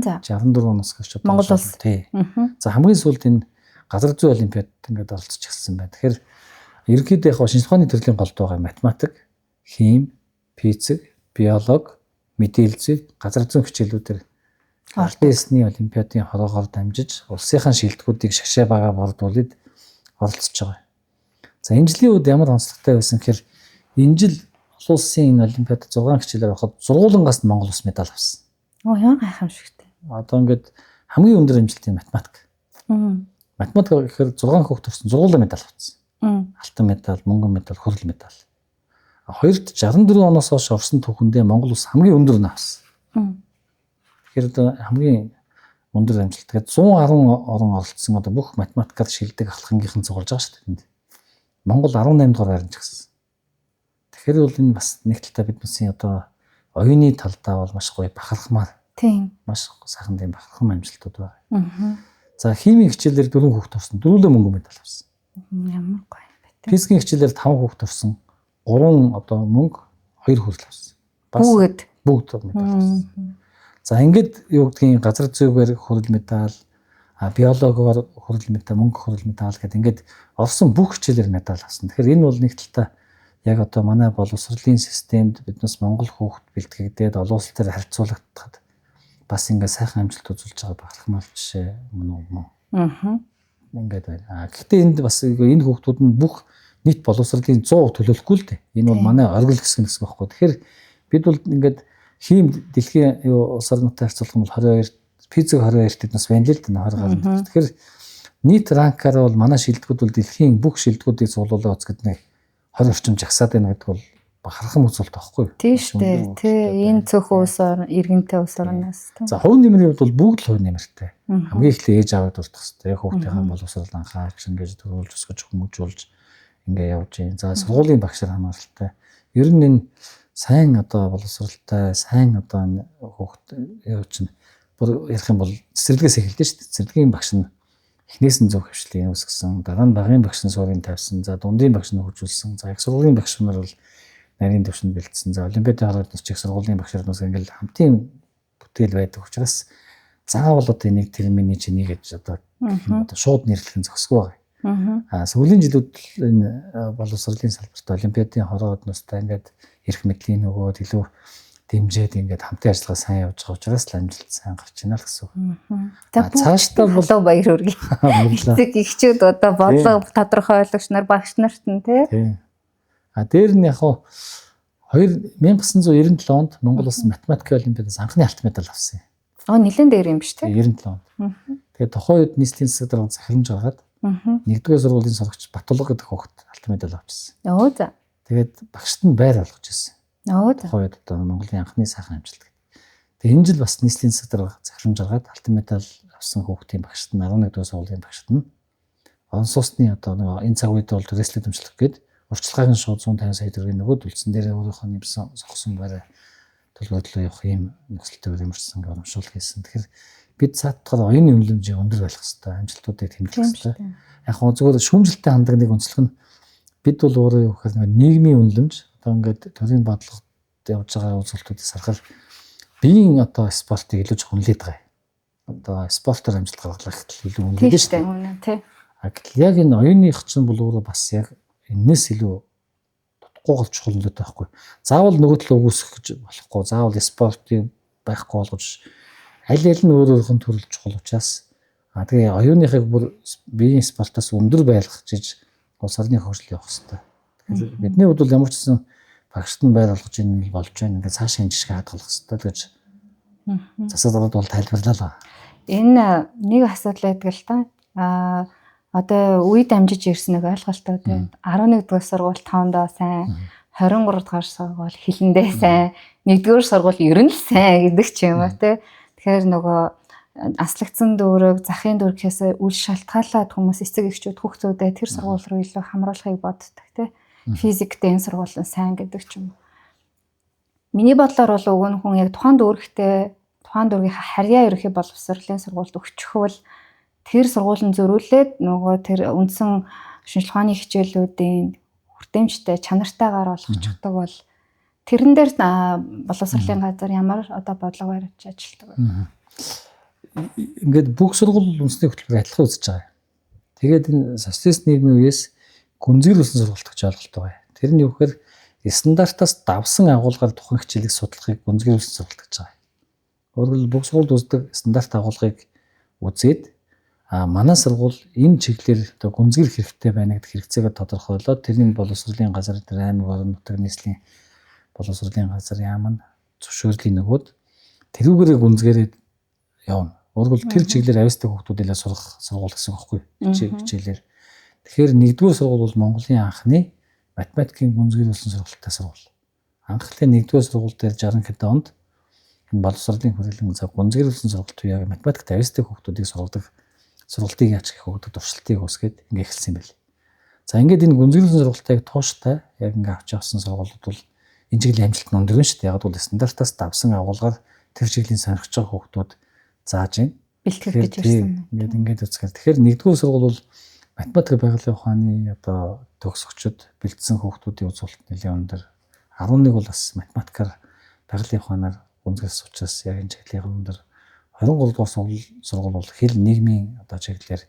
За 64 оноос хойш Монгол улс. Тий. За хамгийн сүүлд энэ газар зүйн олимпиад ингээд оролцож ирсэн байна. Тэгэхээр ерөнхийдөө яг шинжлэх ухааны төрлийн голд байгаа математик, хим, физик, биологи, мэдээлэл зүй, газар зүйн хичээлүүдээр албан ёсны олимпиадын хороогоор дамжиж улсынхаа шилдэгүүдийг шагшаа бага бордуулад оролцож байгаа. За энэ жилийн үед ямар онцлогтой байсан гэхээр энэ жил олон улсын энэ олимпиад 6 хичээлээр авахад зургуулангаас нь Монгол улс медаль авсан. Ямар гайхамшигтай. Одоо ингээд хамгийн өндөр амжилтын математик. Математик гэхээр 6 хүүхд төрсэн зургуулаа медаль авсан. Алтан медаль, мөнгөн медаль, хөрөл медаль. Хоёрт 64 оноос хойш орсон түүхэндээ Монгол улс хамгийн өндөр нь авсан. Тэгэхээр хамгийн өндөр амжилт. Тэгэхээр 110 орн оролцсон одоо бүх математикаар шилдэг ахлахынгийнхан цугулж байгаа шүү дээ. Монгол 18 дугаар байранд жагсан. Тэгэхээр бол энэ бас нэг талаа биднээсийн одоо оюуны талдаа бол маш гоё бахархмаар. Тийм. Маш сайхан тийм бахархам амжилтууд байна. За химийн хичээлээр 4 хүүхд орсон. Дөрвөлөө мөнгөн медаль авсан. Ямар гоё бэ. Физикийн хичээлээр 5 хүүхд орсон. 3 одоо мөнгө, 2 хүрэл авсан. Бүгд медаль авсан. За ингээд юу гэдгийг газар зүйгээр хүрэл медаль, биологоор хүрэл медаль, мөнгө хүрэл медаль гэдэг ингээд орсон бүх хичээлээр медаль авсан. Тэгэхээр энэ бол нэг талаа яг одоо манай боловсролын системд биднес Монгол хүүхд бэлтгэгдээд олон улс төр харьцуулагдахад бас ингээд сайхан амжилт үзүүлж байгаа бахархмал жишээ мөн үү. Ингээд байна. Гэхдээ энд бас энэ хүүхдүүд нь бүх нийт боловсролын 100% төлөвлөхгүй л дээ. Энэ бол манай оргил гэсэн байхгүй. Тэгэхээр бид бол ингээд химд дэлхийн улс орнуудтай харьцуулах юм бол 22, физик 22-т нас байна л дээ 20 гаруй. Тэгэхээр нийт ранкаар бол манай шилдэгүүд бол дэлхийн бүх шилдэгүүдийг цуглуулаад үзэхэд нэг 20 орчим жагсаад байна гэдэг бол бахархам үзүүлэлт байхгүй юу? Тийм шүү дээ. Тэ энэ цөөхөн улс орн иргэнтэй улс орноос. За хувь нэмрийн хувьд бол бүгд л хувь нэмэртэй. Хамгийн ихлэ ээж аваад дуртах хэрэгтэй. Хүүхдийнхээ боловсрол анхаарч ингэж төрүүлж өсгөж хүмүүжүүлж ингээ явж байна. За сургуулийн багшаар хамааралтай. Ер нь энэ сайн одоо боловсралтай, сайн одоо хүүхд юу чинь бүр ярих юм бол цэцэрлэгээс эхэлдэг шүү дээ. Цэцэрлэгийн багш нь эхнээс нь зөв хвшлийн үүсгэсэн, дараа нь багын багш нь суурийн тавьсан, за дундын багш нь хөгжүүлсэн, за их сургуулийн багш нар бол нарийн төвшөнд бэлдсэн. За олимпиадын хараад нас чих сургуулийн багш нар ингээл хамтын бүтээл байдаг учраас заавал одоо энийг терминий чиний гэж одоо шууд нэрлэх нь зохисгүй байгаа. Сүүлийн жилүүд энэ боловсролын салбарт олимпиадын хороод настай ингээд эрх мэдлийн нөгөөд илүү дэмжээд ингээд хамтын ажиллагаа сайн явж байгаа учраас л амжилт сайн гарч байна л гэсэн үг. Цаашдаа болов баяр хүргэе. Эцэг эхчүүд одоо бодлого тодорхой ойлгогч нар багш нарт нь тий. Дээр нь яг 1997 онд Монгол улс математикийн олимпиадаас анхны алтан медаль авсан юм. Нэлээд дээр юм биш тий. 97 онд. Тэгээд тухайн үед нийслэлийн засаг дарга захирамж гаргаад нэгдүгээр сургуулийн сурагч Батулга гэдэг хүүхэд алтан медаль авчихсан. За. Тэгээд багшд нь байр олгож ирсэн. Тухайн үед одоо Монголын анхны сайхан амжилт гэдэг. Тэгээд энэ жил бас нийслэлийн засаг дарга захирамж гаргаад алтан медаль авсан хүүхдийн багшд нь 11-р сургуулийн багшд нь олон улсны одоо энэ цаг үед бол рестлинг дэмжлэх гээд урьдчилгааны шууд 150 сая төгрөгийн нөгөөд үлдсэн дээр өөрийнхөө нэмсэн зогсон барай төлөвлөлөө явах юм нөхцөлтэй юмрсан урамшуул хийсэн. Тэгэхээр бид цаатгаар оюуны үнэлэмжийг өндөр байх хэрэгтэй, амжилтуудыг тэмдэглэх хэрэгтэй. Яг хөө зөвхөн шүүмжлэлтэй хандлагыг онцлох нь бид бол өөрөө юу гэхээр нийгмийн үнэлэмж одоо ингээд төрийн бодлогод явж байгаа үзүүлэлтүүдээс харахад биеийн одоо спортыг илүү чухал хүнлээд байгаа. Одоо спортоор амжилт гаргах илүү үнэлдэг шүү дээ. Тий. Яг энэ оюуных чинь бол өөрөө бас яг энэс илүү дутхгүй гол чухал юм байдаг байхгүй. Заавал нөгөө төлөө үүсгэх гэж болохгүй. Заавал спортыг байхгүй болгож аль аль нь өөрөөрхөн төрөл чухал учраас тэгээ оюуныхыг бүр биеийн спортоос өндөр байлгах гэж улс орны хөгжил явах хэрэгтэй. Тэгэхээр бидний хувьд бол ямар ч гэсэн багшд нь байр олгож ийн болж байна. Ингээд цаашаа энэ жишээ хадгалах хэрэгтэй гэж засаг даргад бол тайлбарлаа. Энэ нэг асуудал байдаг л та. Одоо үед амжиж ирсэн нэг ойлголттой тийм 11 дугаар сургууль тоондоо сайн 23 дугаар сургууль хилэндээ сайн 1-р сургууль ер нь л сайн гэдэг ч юм уу тийм. Тэгэхээр нөгөө аслагдсан дүүрэг захын дүүргээс үл шалтгаалаад хүмүүс эцэг эхчүүд хүүхдүүдээ тэр сургууль руу илүү хамруулахыг боддог тийм. Физиктэй энэ сургууль нь сайн гэдэг ч юм уу. Миний бодлоор бол уг нь хүн яг тухайн дүүрэгтээ тухайн дүүргийн харьяа ерөнхий боловсролын сургуульд өгчихвөл тэр сургуулийн зөрүүлээд нөгөө тэр үндсэн шинжилгээ ухааны хичээлүүдийн хүртээмжтэй чанартайгаар болгочихдог бол тэрэн дээр боловсролын газар ямар одоо бодлого барьж ажилладаг вэ? Ингээд бүх сургууль үндэсний хөтөлбөр адилхан үзэж байгаа. Тэгээд энэ социалист нийгмийн үеэс гүнзгийрүүлсэн сургалт гэж ойлголт байгаа. Тэр нь юу гэхээр стандартаас давсан агуулгаар тухайн хичээлийг судлахыг гүнзгийрүүлсэн сургалт гэж байгаа. Өөрөөр хэлбэл бүх сургуульд үздэг стандарт агуулгыг үзээд манай сургууль энэ чиглэлээр одоо гүнзгийрэх хэрэгтэй байна гэдэг хэрэгцээгээ тодорхойлоод тэрний боловсролын газар дээр аймаг орон нутгийн нийслэлийн боловсролын газар яамн зөвшөөрлийн нөгөөд тэрүүгээрээ гүнзгийрээд явна. Өөрөөр тэр чиглэлээр авьяастай хүүхдүүдээ сурах сургууль гэсэн үг байхгүй хичээлээр. Тэгэхээр нэгдүгээр сургууль бол Монголын анхны математикийн гүнзгийрүүлсэн сургалттай сургууль. Анхлын нэгдүгээр сургууль дээр 60 хэд онд энэ боловсролын хүрээлэн зав гүнзгийрүүлсэн сургалт үе яг математикт авьяастай хүүхдүүдийг сургадаг сургалтыг яаж гэх хүүхдүүд туршилтыг үсгээд ингээ эхэлсэн байл. За ингээд энэ гүнзгийрүүлсэн сургалтыг тууштай яг ингээ авч явсан сургуулиуд бол энэ чиглэлийн амжилт нь өндөр шүү дээ. Яг бол стандартаас давсан агуулгаар тэр чиглийн сонирхож байгаа хүүхдүүд зааж ийн бэлтгэж ирсэн. Ингээд үзэхээр тэгэхээр нэгдүгээр сургууль бол математик байгалийн ухааны одоо төгсөгчд бэлдсэн хүүхдүүдийн үзүүлэлт нэлээд өндөр. 11 бол бас математикаар байгалийн ухаанаар гүнзгийрсэн учраас яг энэ чиглэлийн өндөр. 23 дугаар сургууль бол хэл нийгмийн одоо чиглэлээр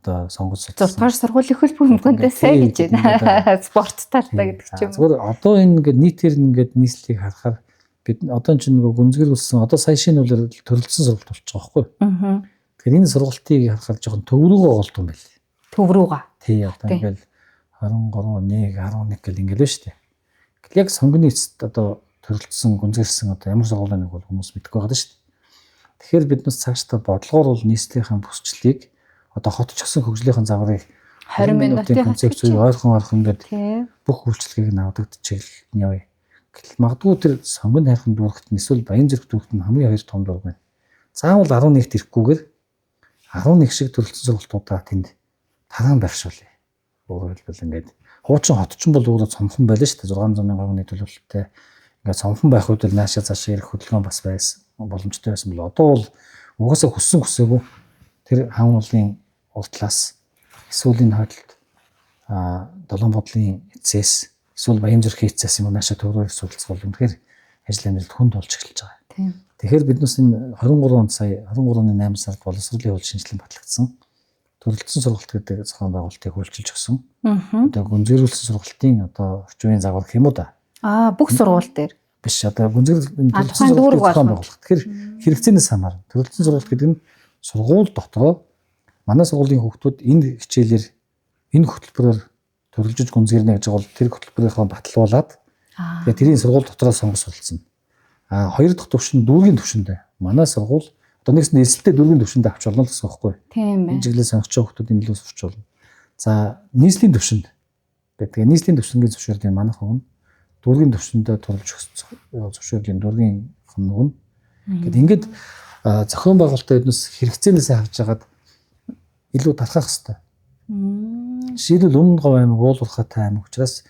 одоо сонгож судалсан. 6 дугаар сургуулийн хөлбөр хөнгөнөөсэй гэж байна. Спорт талтай гэдэг ч юм. Зүгээр одоо энэ ингээд нийтээр ингээд нийслэлийг харахаар бид одоо энэ чинь нөгөө гүнзгийрүүлсэн одоо сая шинэ үлээр төрөлдсөн сургалт болчих жоохоо байхгүй. Тэгэхээр энэ сургалтыг харахаар жоохон төв рүүгээ голдсон байл. Төв рүүгээ. Тий одоо ингээд 23 1 11 гэл ингээд л шүү дээ. Яг сонгоны эцэст одоо төрөлдсөн гүнзгийрсэн одоо ямар сургуулийн нэг бол хүмүүс мэдгүй байгаа шүү дээ. Тэгэхээр биднээс цаашдаа бодлогоор бол нийслэлийн бүсчлийг одоо хотч осон хөгжлийнхэн загварыг 20 минутын концепц ойрхон ингээд бүх үйлчлэгийг навдагд чиглэл нь явъя. Гэтэл магадгүй тэр сонгоны хайрхан дүүрэгт нь эсвэл баян зэрэг дүүрэгт нь хамгийн хоёр том дүүрэг байна. Заавал 11-т ирэхгүйгээр 11 шиг төрөлцсөн сургалтуудаа тэнд тараан барьшуулъя. Өөрөөр хэлбэл ингээд хуучин хотчин бол өөрөө цомхон байлаа шүү дээ. 600 мянган хүний төлөвлөлттэй ингээд цомхон байх үед л наашаа цаашаа ирэх хөдөлгөөн бас байсан боломжтой байсан бол одоо бол угаасаа хүссэн хүсээгүй тэр хаан уулын уртлаас эсвэл энэ хойдолд долоон бодлын эцэс эсвэл баян зүрхийн эцэс юм наашаа төврөөр судалцах бол үнэхээр ажил амьдралд хүнд болж эхэлж байгаа. Тийм. Тэгэхээр биднээс энэ 23 онд сая 23 оны 8 сард боловсролын хууль шинжилгээ батлагдсан. Төрөлдсөн сургалт гэдэг зохион байгуулалтыг хөгжүүлж өгсөн. Одоо гүнзгийрүүлсэн сургалтын одоо орчин үеийн загвар гэх юм уу да. Бүх сургууль дээр биш одоо гүнзгийрүүлсэн сургалтын зохион байгуулалт. Тэгэхээр хэрэгцээнээс хамаарна. Төрөлдсөн сургалт гэдэг нь сургууль дотроо манай сургуулийн хүүхдүүд энэ хичээлээр энэ хөтөлбөрөөр төрөлжиж гүнзгийрнэ гэж бол тэр хөтөлбөрийнхөө баталуулаад тэгээ тэрийн сургууль дотроо сонгож судалсан. Хоёр дахь төвшин дүүргийн төвшөндөө манай сургууль одоо нэгс нийслэлтэй дүүргийн төвшөндөө авч болно гэсэн үг байхгүй. Тийм байна. Энэ чиглэлээр сонгож байгаа хүүхдүүд илүү сурч болно. За нийслэлийн төвшөнд гэдэг нийслэлийн төвшингийн зөвшөөрлийг манайх өгнө. Дүүргийн төвшөндөө турж зөвшөөрлийн дүүргийн хөнөг нь. Гэт ингээд зохион байгуулалтаа биднес хэрэгцээнээс харж хагаад илүү тархах хэрэгтэй. Жишээлбэл Өмнө Говь аймаг уулуурхайтай аймаг учраас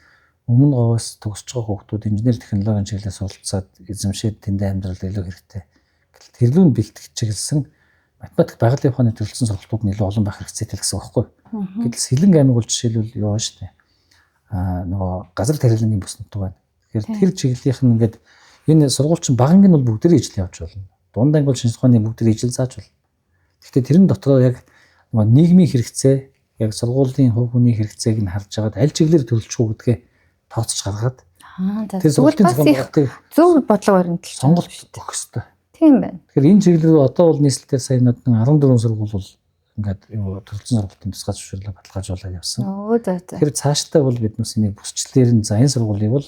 Өмнө Говьоос төгсөж байгаа хүүхдүүд инженер технологийн чиглэлээр суралцаад эзэмшээд тэндээ амьдрал илүү хэрэгтэй. Гэтэл тэрлүүн бэлтгэж чиглэсэн математик байгалийн ухааны төрөлцсөн сургалтууд нь илүү олон байх хэрэгцээтэй гэсэн үг байхгүй. Гэтэл Сэлэнг аймаг бол жишээлбэл юу байна шүү дээ. Нөгөө газар тариалангийн бүс нутаг байна. Тэгэхээр тэр чиглэлийнх нь ингээд энэ сургуульчин баганг нь бол бүгдээрээ ижил явж болно. Дунд анги бол шинжлэх ухааны бүгдээрээ ижил зааж болно. Гэхдээ тэрэн дотроо яг нийгмийн хэрэгцээ яг сургуулийн хувь хүний хэрэгцээг нь харж агаад аль чиглэлээр төлөвлөж үү гэдгээ тооцож гаргаад тэр сургуулийн зохион зөв бодлого баримтал сонголт өгөх хэрэгтэй. Тийм байна. Тэгэхээр энэ чиглэлээр одоо бол нийслэлтэй сая над 14 сургууль бол ингээд юу төрөлцсөн сургуулийн тусгай зөвшөөрлөг баталгаажуулаад явсан. Тэгэхээр цаашдаа бол биднээс энийг бүсчлэлээр нь за энэ сургуулийг бол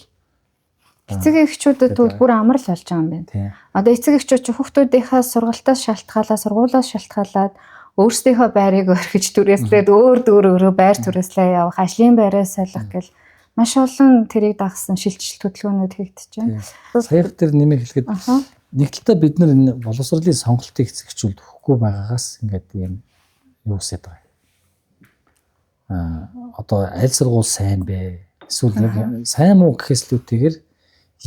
эцэг эхчүүдэд бол бүр амар л болж байгаа юм байна. Одоо эцэг эхчүүд ч хүүхдүүдийнхээ сургалтаас шалтгаалаад сургуулиас шалтгаалаад өөрсдийнхөө байрыг өргөж түрээслээд өөр байр түрээслээ явах, ажлын байраа солих гэл маш олон тэрийг дагсан шилжилт хөдөлгөөнүүд хийгдэж байна. Саяхан тэр нэмийг хэлэхэд нэг талдаа бид нар энэ боловсролын сонголтыг эцэгчүүлд өгөхгүй байгаагаас ингээд юм юу усэд байгаа. Одоо аль сургууль сайн бэ? Эсвэл яг сайн муу гэхээс лүүтэйгээр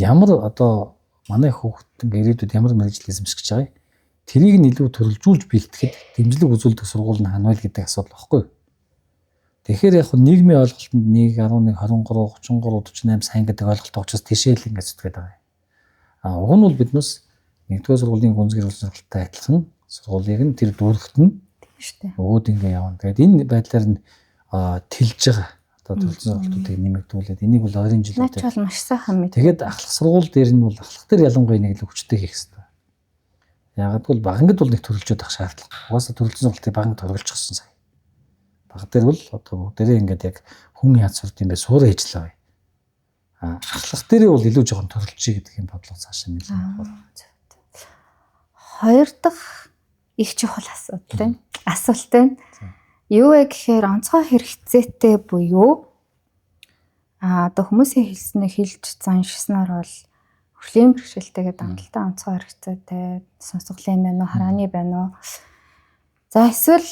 ямар одоо манай хүүхдэн ирээдүйд ямар мэргэжил эзэмших гэж байгаа юм. Тэрийг нь илүү төрөлжүүлж бэлтгэхэд дэмжлэг үзүүлдэг сургууль нь хана вэ гэдэг асуудал багхгүй. Тэгэхээр яг нийгмийн ойлголтод 1 11 23 33 48 сайн гэдэг ойлголт учраас тийшээ л ингэж зүтгээд байгаа. Уг нь бол биднээс нэгдүгээр сургуулийн гүнзгийрүүлсэн сургалттай адилхан сургуулийг нь тэр дүүрэгт нь шүү дээ. Өгөөд ингэ явна. Тэгээд энэ байдлаар нь тэлж байгаа. Одоо төлөвлөсөн сургалтуудыг нэмэгдүүлээд энийг бол ойрын жилүүдэд маш сайхан мэд. Тэгээд ахлах сургууль дээр нь бол ахлах дээр ялангуяа нэг л хүчтэй хийх хэрэгтэй. Ягаад гэвэл багангид бол нэг төрөлж явах шаардлага. Угаасаа төрөлцсөн сургалтыг багангид төрөлжчихсөн сая. Баг дээр бол одоо бүгдээрээ ингээд яг хүн яаж сурд юм бэ? Суурь ээжлээ бай. Ахлах дээрээ бол илүү жоохон төрөлжий гэдэг юм бодлого цаашаа нэлээд. Хоёр дахь их чухал асуулт байна. Юу вэ гэхээр онцгой хэрэгцээтэй буюу одоо хүмүүсийн хэлснээр хэлж заншснаар бол хөгжлийн бэрхшээлтэйгээ дандалтай онцгой хэрэгцээтэй сонсголын байна уу, харааны байна уу. За эсвэл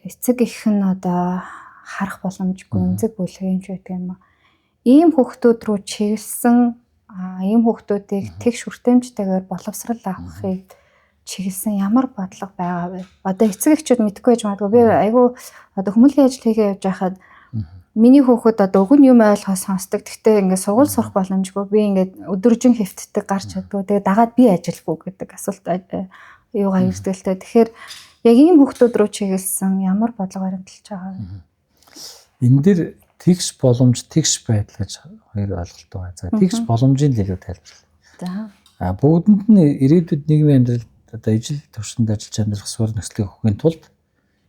эцэг их нь одоо харах боломжгүй эмзэг бүлгийн ч гэдэг юм уу. Ийм хүүхдүүд рүү чиглэсэн ийм хүүхдүүдийг тэгш хүртээмжтэйгээр боловсрал авахыг чиглэсэн ямар бодлого байгаа вэ? Одоо эцэг эхчүүд мэдэхгүй байж магадгүй. Би айгүй одоо хүмүүнлэгийн ажил хийгээ явж байхад миний хүүхэд одоо уг нь юм ойлгохоо сонсдог. Гэхдээ ингээд сургууль сурах боломжгүй. Би ингээд өдөржин хэвтдэг гарч чаддгүй. Тэгээ дагаад би ажилгүй гэдэг асуулт юугаар ирдэлтэй. Тэгэхээр яг ийм хүүхдүүд рүү чиглэсэн ямар бодлого баримталж байгаа вэ? Энэ дээр тэгш боломж, тэгш байдал гэж хоёр ойлголт байгаа. За тэгш боломжийн л илүү тайлбарлая. За. Бүгдэнд нь ирээдүйд нийгмийн амьдралд одоо ижил төвшөнд ажиллаж амьдрах суурь нөхцөлийг өгөхийн тулд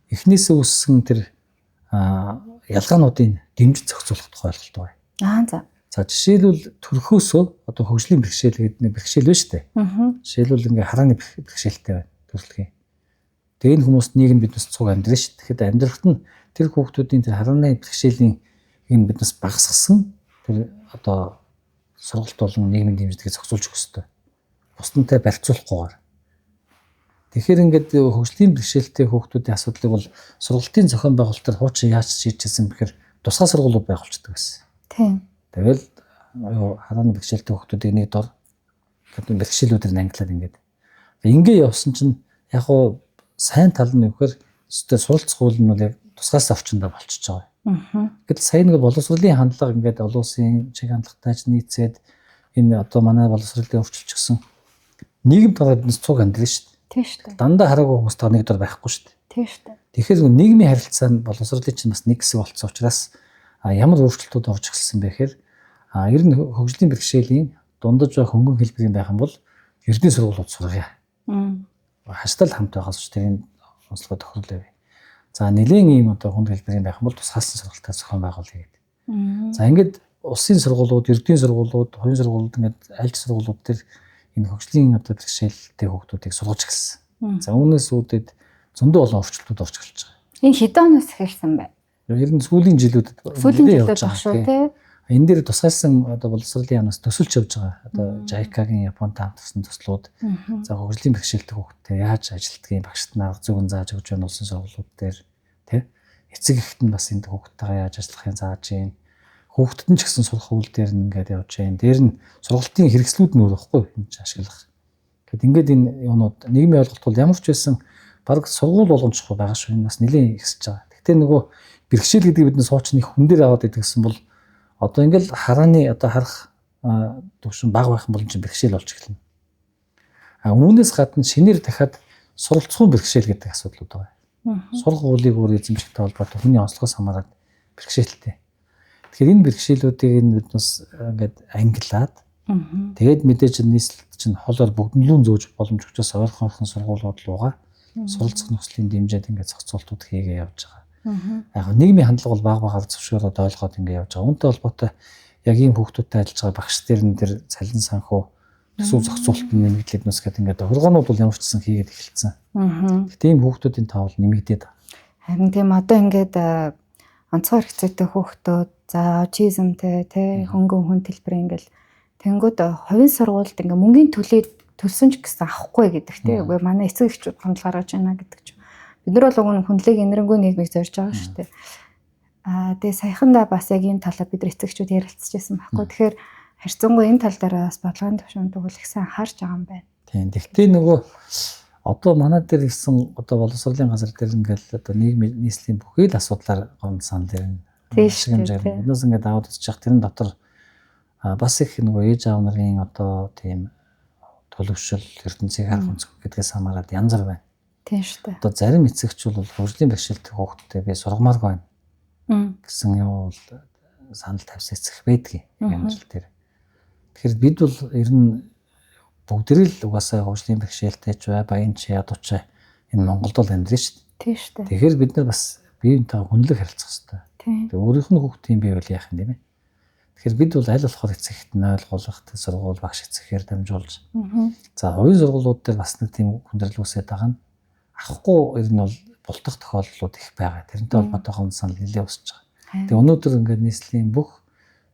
эхнээсээ үүссэн тэр ялгаануудыг дэмжиж зохицуулах тухай ойлголт байна. За. За жишээлбэл төрхөөсөө одоо хөгжлийн бэрхшээл гэдэг нэг бэрхшээл байна шүү дээ. Жишээлбэл ингээ харааны бэрхшээлтэй байна төрөлхийн. Тэгээ энэ хүмүүс нийгэм биднес цуг амьдрын шүү. Тэгэхэд амьдрахад нь тэр хүүхдүүдийн тэр харааны бэрхшээлийн энэ биднес багасгасан тэр одоо сургалт болон нийгмийн дэмжлэгийг зохицуулж өгөх хэрэгтэй. Бусдантай барьцуулахгүйгээр. Тэгэхээр ингээд хөгжлийн бэрхшээлтэй хүүхдүүдийн асуудлыг бол сургалтын зохион байгуулалтаар хуучин яаж шийдэжсэн бэхээр тусгай сургуулиуд байх болчихдог байсан. Тийм. Тэгэл харааны бэрхшээлтэй хүүхдүүдийг нэг дор гэдэг бэрхшээлүүдээр ангилаад ингээд явсан чинь яг хуу сайн тал нь юу гэхээр суралцах үйл нь бол яг тусгаас авчиндаа болчихж байгаа. Гэтэл сая нэг боловсролын хандлага ингээд олон улсын чиг хандлагатайч нийцээд энэ одоо манай боловсролыг өөрчилчихсэн нийгэм дараа биднес цуг амьдрын шүү дээ. Тийм шүү дээ. Дандаа хараагүй хүмүүстээ нэг дор байхгүй шүү дээ. Тийм шүү дээ. Тэгэхээр нийгмийн харилцаа нь боловсролын чинь бас нэг хэсэг болцсон учраас ямар өөрчлөлтүүд орж ирсэн бэ гэхээр ер нь хөгжлийн бэрхшээлийн дундаж байх хөнгөн хэлбэрийн байх юм бол эрдэнэ сургуулиуд сургая. Хаштал хамт байгаас ч тэрийн онцлогоо тохирлоо. За нэлийн ийм одоо хүнд хэлбэрийн байх юм бол тусгаалсан сургалтаа зохион байгуулъя гэдэг. За ингээд улсын сургуулиуд, эрдэнэ сургуулиуд, хувийн сургуулиуд ингээд альж сургуулиуд төр энэ хөгжлийн одоо бэрхшээлтэй хүүхдүүдийг сургаж эхэлсэн. За үүнээс үүдээд зөндөө олон орчлтууд орж эхэлж байгаа. Энэ хэдэн оноос эхэлсэн бэ? Ер нь сүүлийн жилүүдэд явж байгаа шүү тий. Энэ дээр тусгайлсан одоо боловсролын яамнаас төсөлж явж байгаа. Одоо JICA-гийн Японтай хамтарсан төслүүд за хөгжлийн бэрхшээлтэй хүүхдтэй яаж ажилтгийг багшд нь арга зүйн зааж өгч байгаа улсын сургуулиуд дээр тий. Эцэг эхт нь бас энэ хүүхдтэйгээ яаж ажиллахыг зааж гин. Хүүхдэд нь ч гэсэн сурах үйл дээр нь ингээд явж гин. Дээр нь сургалтын хэрэгслүүд нь өөрөхгүй энэ ч ашиглах. Гэт ингээд энэ юунууд нийгмийн ойлголт бол ямар ч байсан баг сургууль болгоомжихгүй байгаа шүү. Энэ бас нэлээд ихсэж байгаа. Гэхдээ нөгөө бэрхшээл гэдэг бидний суучны хүн дээр аваад идэгсэн бол одоо ингээл харааны одоо харах төвшин бага байх юм бол чинь бэрхшээл болж эхэлнэ. Үүнээс гадна шинээр дахиад суралцсан бэрхшээл гэдэг асуудлууд байгаа. Сурах уулыг өөр эзэмшигтэй холбоотой хүний онцлогоос хамаарат бэрхшээлтэй. Тэгэхээр энэ бэрхшээлүүдийг биднээс ингээд ангилаад тэгээд мэдээж нийслэлд чинь холоор бүгднлүүн зөөж боломж учраас ойрхон сургуулиуд руугаа суралцах нөхцөлийн дэмжээд ингээд зохицуултууд хийгээ явж байгаа. Яг нийгмийн хандлага бол баг багаар зөвшөөрөд ойлгоод ингээд явж байгаа. Үүнтэй холбоотой яг ийм хүүхдүүдтэй ажиллаж байгаа багш дээр нь тэр цалин санхүү төсөв зохицуулт нэмэгдлээд нүс гэдэг ингээд хургаанууд бол ямар ч гэсэн хийгээд эхэлсэн. Гэхдээ ийм хүүхдүүдийн тоо бол нэмэгдээд байна. Харин тийм одоо ингээд онцгой хэрэгцээтэй хүүхдүүд за аутизмтэй тий хөнгөн хүн төлбөр ингээд тэнгууд хувийн сургуульд ингээд мөнгөний төлөөд төлсөн ч гэсэн авахгүй гэдэг тий. Үгүй манай эцэг эхчүүд хандлага гаргаж байна гэдэг чинь. Бид нар бол уг хүнлэг энэрэнгүй нийгмийг зорж байгаа шүү дээ. Тэгээ саяхандаа бас яг энэ талаар бид эцэгчүүд ярилцчихсан байхгүй. Тэгэхээр харьцангуй энэ тал дээр бас бодлогын төвшөнд бол их сайн анхаарч байгаа юм байна. Тийм. Тэгвэл нөгөө одоо манай дээр ирсэн одоо боловсролын газар дээр ингээл одоо нийгмийн нийслэлийн бүхий л асуудлаар гомдсан дээр нь шиг хэмжээгээр биднээс ингээд аваад үзчих яг тэрэн дотор бас их нөгөө ээж аав нарын одоо тийм төлөвшөл ертөнцийг харах өнцөг гэдгээс хамаарат янз бүр байна. Тийм шүү дээ. Одоо зарим эцэгч бол хөгжлийн бэрхшээлтэй хүүхдтэй би сургамааргүй байна гэсэн юм бол санал тавьсан эцэг байдгийг амьдрал дээр. Тэгэхээр бид бол ер нь бүгдэрэл угаасаа хөгжлийн бэрхшээлтэй ч бай, баянч, ядууч энэ Монголд бол амьдрын шүү дээ. Тийм шүү дээ. Тэгэхээр бид нар бас биеийнхээ хүнлэг харилцах хэрэгтэй. Тэгээ өөрийнх нь хүүхдийн бие бол яах юм бэ? Тэгэхээр бид бол аль болохоор эцэгт нь ойлгуулах, сургууль багш эцэгхээр дамжуулж. За хувийн сургуулиуд дээр бас нэг тийм хүндрэл үүсээд байгаа нь авахгүй ер нь бол бултах тохиолдлууд их байгаа. Тэрнтэй холбоотойгоо санал нэлээд өсөж байгаа. Тэгээ өнөөдөр ингээд нийслэлийн бүх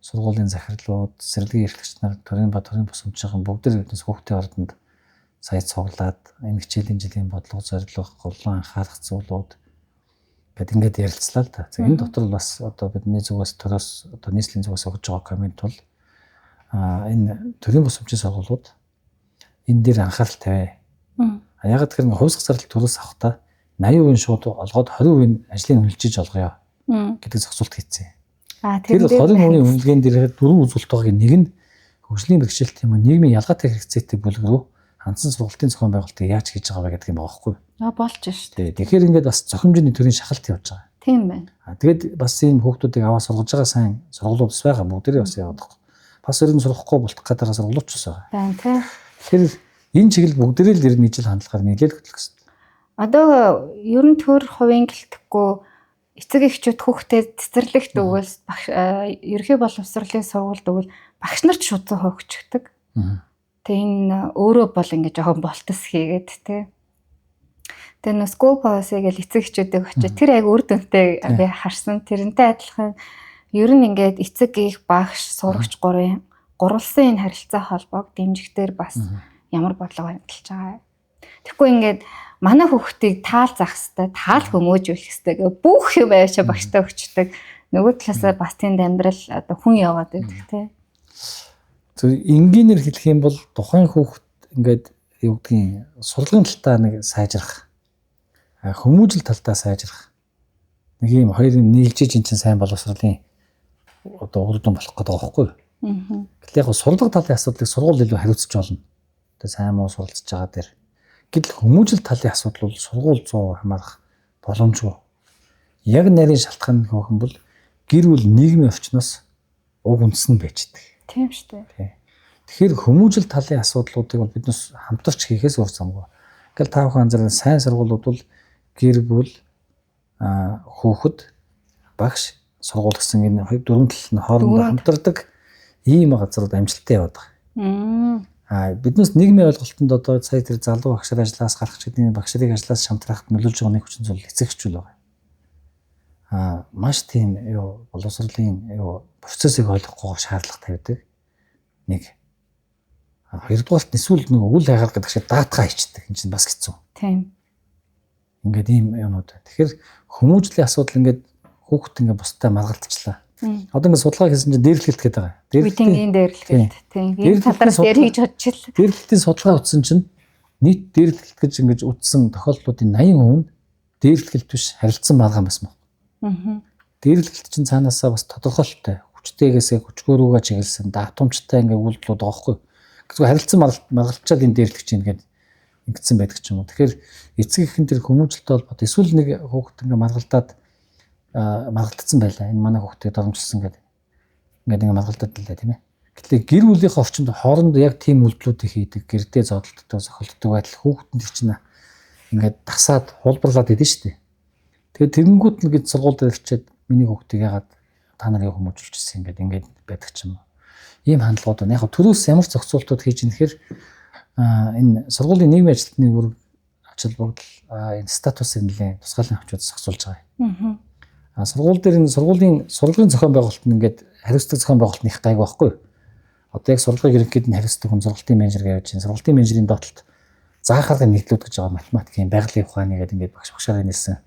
сургуулийн захирлууд, цэцэрлэгийн эрхлэгч нар, төрийн босомжийн бүгд биднес хүүхдийн ордонд сая цуглаад энэ хичээлийн жилийн бодлого зорилго, голлон анхаарах зүйлүүд гэд ингээд ярилцлаа л да. За энэ дотор бас одоо бидний зүгээс төрөөс одоо нийслэлийн зүгээс өгж байгаа коммент бол энэ төрийн босомжийн сургуулиуд энэ дээр анхаарал тавиа. Ягаад гэхээр хувьсгал зардал төрөөс авахдаа 80% шууд олгоод 20% ажлыг хөлжиж олгоё гэдэг зохицуулт хийцээ. Тэр 20% үнэлгээнд дээр дөрвөн үзүүлэлт байгааг нэг нь хөгжлийн бэрхшээлт юм нийгмийн ялгаатай хэрэгцээтэй бүлэг рүү хандсан сургалтын зохион байгуулалтыг яаж хийж байгаа вэ гэдэг юм байгаа байхгүй. Болж шүү дээ. Тэгэхээр ингээд бас зохимжны төрийн шахалт явж байгаа. Тийм байна. Тэгээд бас ийм хүүхдүүдийг аваа сургаж байгаа сайн сургуулиуд бас байгаа. Бүгдээрээ бас яваад байгаа. Бас өргөн сурахгүй болтох гэдэг сургуулиуд ч бас байгаа. Байна тий. Тэгэхээр энэ чиглэл бүгдээрээ л ер нь ижил хандлагаар нийлээд хөтлөх хэрэгтэй. Одоо ер нь төр хувийн гэлтэхгүй эцэг эхчүүд хүүхдэд цэцэрлэгт өгвөл ерхий боловсролын сургуульд өгвөл багш нарт шууд хөгжчихдөг. Тэгээ энэ өөрөө бол ингэ жоохон болтос хийгээд тий. Тэгээ нөө school policy гэж эцэг эхчүүдийг очиж тэр яг үр дүнтэй би харсан. Тэрнтэй адилхан ер нь ингээд эцэг их багш сурагч гурвалсан энэ харилцаа холбоог дэмжихдээ бас ямар бодлого баримталж байгаа. Тэгэхгүй ингээд манай хүүхдийг таал заах хэвээр таал хүмүүжүүлэх хэвээр бүх юм аашаа багштай өгчдөг. Нөгөө талаасаа бас тэнд амьдрал одоо хүн яваад байдаг тий. Зөв энгийнээр хэлэх юм бол тухайн хүүхд ингээд юу гэдгийг сурлагын талтаа нэг сайжрах, хүмүүжил талтаа сайжрах. Нэг юм хоёр юм нийлжиж ин чинь сайн боловсролын одоо үр дүн болох гэдэг байгаа байхгүй юу? Гэтэл яг сурлага талын асуудлыг сургууль илүү хариуцж болно. Одоо сайн муу суралцж байгаа дээр. Гэтэл хүмүүжил талын асуудал бол сургууль 100% хамаарах боломжгүй. Яг нарийн шалтгаан нь хөөхөн бол гэр бүл нийгмийн орчноос уг үндэс нь байждаг. Тийм шүү дээ. Тэгэхээр хүмүүжил талын асуудлуудыг бол биднес хамтарч хийхээс өөр замгүй. Ингээл та бүхэн анзаарсан сайн сургуулиуд бол гэр бүл хүүхэд багш сургууль гэсэн энэ дөрвөн тал нь хоорондоо хамтардаг ийм газрууд амжилттай яваад байгаа. Биднес нийгмийн ойлголтод одоо сая тэр залуу багшаар ажиллаас гарах гэдэг багш нарыг ажиллаас шамтрахад нөлөөлж байгаа нэг хүчин зүйл эцэгчүүл байгаа. Маш тийм боловсролын процессыг ойлгохгүй шаардлагатай байдаг. Нэг хоёрдугаарт эсвэл нэг үл хайгаар гэдэг шиг даатгаа хийчдэг. Энэ чинь бас хэцүү. Тийм. Ингээд ийм юмуд. Тэгэхээр хүмүүжлийн асуудал ингээд хүүхэд ингээд бусдаа маргалдчихлаа. Одоо ингээд судалгаа хийсэн чинь дээрлэлт гэдэг байгаа. Дээрлэлтийн дээрлэлт. Тийм. Энэ талаас дээр хийж бодчихлаа. Дээрлэлтийн судалгаа утсан чинь нийт дээрлэлт гэж ингээд утсан тохиолдлуудын 80% нь дээрлэлт биш харилцан маргаан байсан байна. Дээрлэлт чинь цаанаасаа бас тодорхойлолттой. Хүчтэйгээсээ хүчгөөрүүгээ чиглэсэн датумжтай ингээд үйлдэлүүд байгаа хгүй. Гэхдээ харилцан маргалчаад энэ дээрлэгч ингээд ингэсэн байдаг ч юм уу. Тэгэхээр эцэг эхэн тэр хүмүүжлэлтэй холбоотой эсвэл нэг хүүхэд ингээд маргалдсан байлаа. Энэ манай хүүхдийг дормжилсан гэдэг. Ингээд маргалдаад байлаа тийм ээ. Гэтэл гэр бүлийнхээ орчинд хоорондоо яг тийм үйлдэлүүдийг хийдэг, гэрдээ зодтолдог, зохиолддог байдал хүүхэнд чинь ингээд тасаад хулбарлаад идэв шүү дээ. Тэгээд тэгэнгүүт нэг сургууль дээр очиад миний хүүхдийг ягаад та нарыг хүмүүжүүлчихсэн ингээд байдаг ч юм уу. Ийм хандлагууд байна. Яг төрөөс ямар зохицуултууд хийж ийм тэгэхээр энэ сургуулийн нийгмийн ажилтны үүрэг ачаал бүгд энэ статусыг нэлээд тусгаалan авч зохицуулж байгаа. Сургууль дээр энэ сургуулийн зохион байгуулалт нь ингээд хариуцдаг зохион байгуулалт нь их гайг байхгүй. Одоо яг сургуулийн ерөнхийд нь хариуцдаг хүн сургуулийн менежер гэж чинь сургуулийн менежерийн доотлолт заахаргын нийтлүүд гэж байгаа математикийн байгалийн ухааны гэдэг ингээд багшаар нэлсэн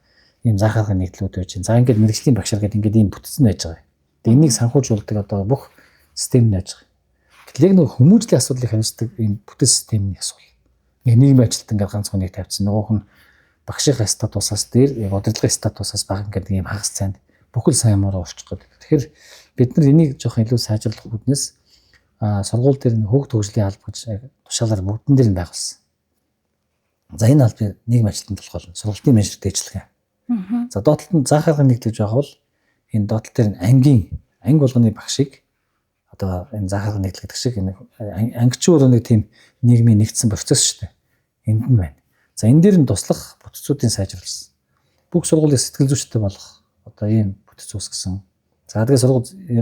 ийм заахаргын нийтлүүд байж чинь. За ингээд мэрэгжлийн багшаар гэдэг ингээд ийм бүтцэн байж байгаа. Тэгээ энийг санхүүжүүлдэг одоо бүх систем нь яаж байгаа. Гэтэл яг нэг хүмүүжлийн асуудлыг хариуцдаг ийм бүтэц системний асуудал. Нэг нийгмийн ажилт ингээд ганц хүнийг тавьчихсан. Нөгөөх нь багшийн статусаас дээр яг удирдлагын статусаас бага ингээд ийм хагас цайнд бүхэл сайн муу орчих гээд. Тэгэхээр бид нар энийг жоохон илүү сайжруулах үүднээс сургууль дээр хөгд хөгжлийн алба гэж тушаалаар бүгдэн дээр нь байгуулсан. За энэ албаны нийгмийн ажилтнанд болох болно. Сургуулийн менежер дэвшлэг. За доотлолтод заахаргын нийтлэж байгаа бол энэ доотлол дээр анги болгоны багшийг одоо энэ захар нэгдэл гэдэг шиг энэ ангичийн өөрөө нэг тийм нийгмийн нэгдсэн процесс шүү дээ. Энд нь байна. За энэ дээр нь туслах бүтцүүдийн сайжруулсан. Бүх сургуулийг сэтгэл зүйчтэй болгох одоо ийм бүтц ус гэсэн. За тэгээ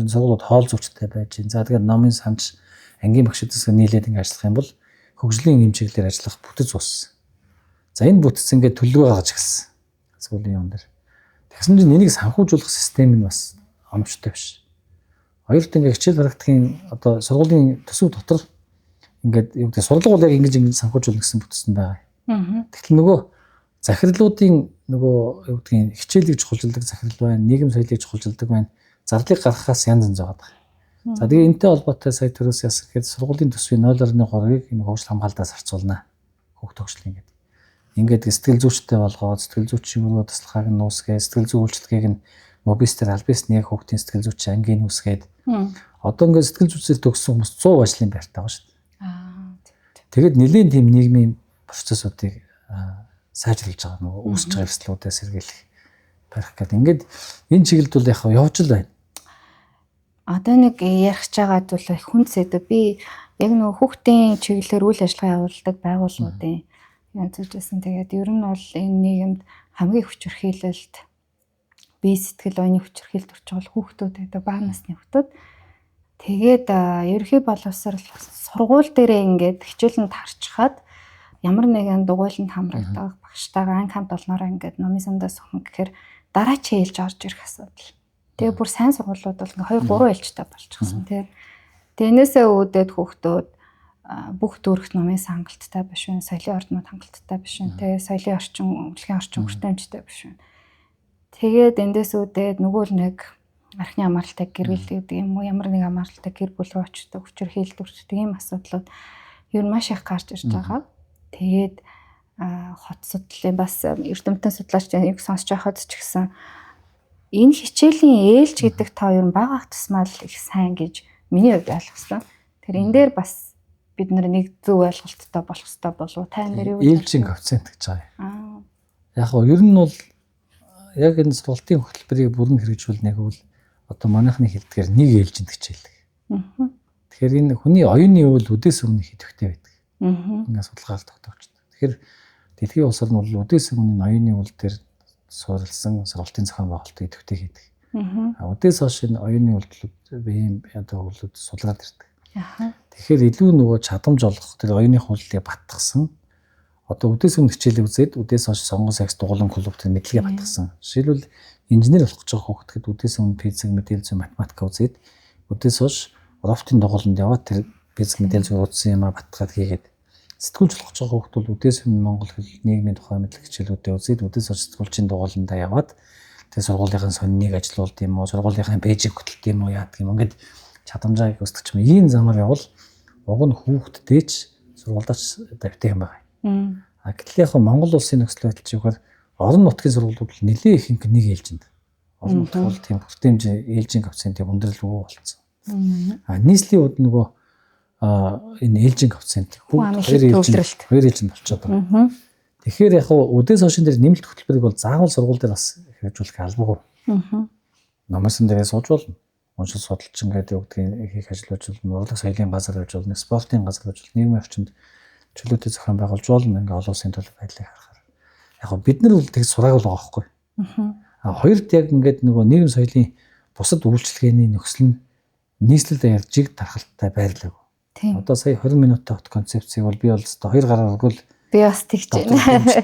сургуулиуд хоол зүйчтэй байж гин. За тэгээ номын санч ангийн багшидсаа нийлээд ингэ ажиллах юм бол хөгжлийн эм чиглэлээр ажиллах бүтц ус. За энэ бүтц ингээд төлөв гаргаж эхэлсэн. Сүүлийн юм дээр. Тэгсэн чинь энийг санхүүжүүлэх систем нь бас амжтай биш. Хоёрт ингээд хичээл практикийн одоо сургуулийн төсөв дотор ингээд юу гэдэг сурлага бол яг ингэж санхүүжүүлэх гэсэн бүтцэн байгаа. Тэгтэл нөгөө захирлуудын нөгөө юу гэдгийг хичээлийг чухалчилдаг захирал байна, нийгэм соёлыг чухалчилдаг байна. Зарлыг гаргахаас янз янз байгаа. За тэгээ энэтэй холбоотой сая төрөөс ясрэхэд сургуулийн төсвийн 0.3-ыг энэ хөгжил хамгаалалтаас харьцуулна. Хөгт хөгжил ингээд сэтгэл зүйчтэй болгоод сэтгэл зүйчийн өрөө туслахыг нь нуусгээ, сэтгэл зүйн үйлчлэгийг нь мобистер альбис нэг хөгтийн сэтгэл зүйч ангийн нуусгээд одоо ингээд сэтгэл зүйчээр төгссөн хүмүүс 100 ажлын байртай байгаа шүү дээ. Тэгээд нэлийн тийм нийгмийн процессуудыг сайжруулж байгаа нөгөө үүсэж байгаа эрсдлүүдээ сэргийлэх барих гэдэг. Ингээд энэ чиглэлд бол яг явж л байна. Одоо нэг ярих чагаад бол хүнд сэдв. Би яг нөгөө хүүхдийн чиглэлээр үйл ажиллагаа явуулдаг байгууллагуудын янзжсэн. Тэгээд ер нь бол энэ нийгэмд хамгийн хүчирхийлэлт бие сэтгэл оюуны хүчирхийлэлт орж байгаа хүүхдүүд гэдэг бага насны хүүхдүүд. Тэгээд ерөнхий боловсрол сургууль дээрээ ингээд хичээлэнд харчихад ямар нэгэн дугуйланд хамрагддаг багштайгаа анги хамт олноороо ингээд номын сандаас өхөн гэхээр дараа чи ээлж орж ирэх асуудал. Тэгээ бүр сайн сургуулиуд бол ингээ 2 3 ээлжтэй болчихсон тий. Тэрнээсээ үүдээд хүүхдүүд бүх төрөх номын хангалттай биш вэ? Соёлын орднууд хангалттай биш вэ? Тэгээ соёлын орчин, үйлчлэгийн орчин хүртээмжтэй биш вэ? Тэгээд эндээс үүдээд нөгөө л нэг архины амралтай гэр бүл гэдэг юм уу? Ямар нэг амралтай гэр бүл рүү очдог, хүчирхийлэлт үүсдэг ийм асуудлууд ер нь маш их гарч ирж байгаа. Тэгээд хот судлалын бас эрдэмтэн судлаачдын сонсож байхад ч гэсэн энэ хичээлийн ээлж гэдэг тоо ер нь бага тусмал их сайн гэж миний хувьд ойлгосон. Тэгэхээр энэ дээр бас бид нэг зөв ойлголттой болох хэрэгтэй болов уу? Та энэ дээр юу гэж ээлжийн коэффициент гэж байгаа юм. Яг нь ер нь бол яг энэ сургалтын хөтөлбөрийг бүрэн хэрэгжүүлэх нэг бол одоо манайхны хэлдгээр нэг ээлжинд хичээлдэг. Тэгэхээр энэ хүний оюуны үйл үдээс өмнө идэвхтэй байдаг. Ингээ судалгаар тогтоогчтой. Тэгэхээр дэлхийн улсад нь бол үдээс өмнө оюуны үйл дээр суурилсан сургалтын зохион байгуулалт идэвхтэй хийдэг. Үдээс хойш энэ оюуны үйлдэлүүд биеийн одоо үйлдэлүүд сулгаад ирдэг. Тэгэхээр илүү нөгөө чадамж олгох тэр оюуны хуулийг батгсан. Одоо үдээс өмнө хичээлээ үзээд үдээс хойш сонгон сакс дугуулan клуб тэр мэдлэгээ батгсан. Жишээлбэл инженер болох гэж байгаа хүүхэд үдээс өмнө физик, мэдээлэл зүйн математик үзээд үдээс хойш роботын дугууланд яваад тэр физик, мэдээлэл зүйн утсан юмаа батгаад хийгээд сэтгүүлч болох гэж байгаа хүүхэд бол үдээс өмнө монгол хэл нийгмийн тухай мэдлэг хичээлүүдээ үзээд үдээс хойш сэтгүүлчийн дугууландаа яваад тэр сургуулийн сониныг ажилуулд юм уу, сургуулийн бэжийг хөтэлт юм уу яадаг юм. Ингээд чадамжаа өсгөх юм. Ийм замаар явал уг нь хүүхдтэйч сургуульдаач давтай юм байна. Гэтэл яг Монгол улсын нөхцөл байдал чигээр орон нутгийн сургуулиуд нэлээ ихэнх нэг ээлжинд. Орон нутг бол тийм хүртээмж ээлжийн коэффициентийн өндөрлөг болсон. Нийслэлийн хувьд нөгөө энэ ээлжийн коэффициент хоёр ээлжинд болчиход байгаа. Тэгэхээр яг үдээс хойш дээр нэмэлт хөтөлбөрийг бол заавал сургууль дээр бас хэрэгжүүлэх албагүй. Номерсон дээрээ сууж болно. Уншил судалж ингээд юу гэдгийг хийх ажил байж болно. Урлаг соёлын газар байж болно. Спортын газар байж болно. Нийгмийн орчинд чөлөөтэй зохион байгуулж болно. Ингээд олон улсын төлөв байдлыг харахаар. Яг бид нар бол тэг сураагүй байгаа байхгүй. Хоёрт яг ингээд нөгөө нийгэм соёлын бусад үйлчлэгээний нөхцөл нь нийслэлд ярьжиг тархалттай байрлаагүй. Одоо сая 20 минутын хот концепцийг бол би бол өстой 2 гараар өгвөл би бас тэгж байна.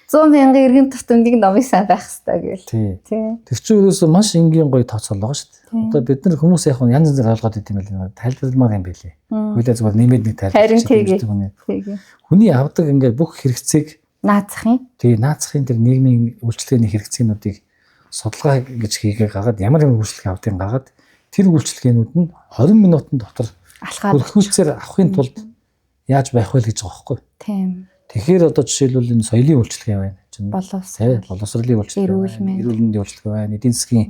100 мянган иргэн тутамдыг номын сан байх хэрэгтэй гэл. Тэр чинь өөрөөсөө маш энгийн гоё тооцоол байгаа шүү дээ. Одоо бид нар хүмүүс яг янз янзаар ойлгоод идэм байл. Тайлбарламаар юм билээ. Хүлээ зүгээр нэмээд нэг тайлбарлаж. Хүний авдаг ингээд бүх хэрэгцээг наацхын. Наацхын тэр нийгмийн үйлчлэгээний хэрэгцээнүүдийг судалгаа гэж хийгээ гаргаад ямар үйлчлэгээ авдгийг гаргаад тэр үйлчлэгээнүүд нь 20 минутын дотор хөлхүүлцээр авахын тулд яаж байх вэ гэж байгаа байхгүй. Тийм. Тэгэхээр одоо жишээлбэл энэ соёлын үйлчлэгээ байна. Боловсролын үйлчлэгээ байна. Эрүүл мэндийн үйлчлэгээ байна. Эдийн засгийн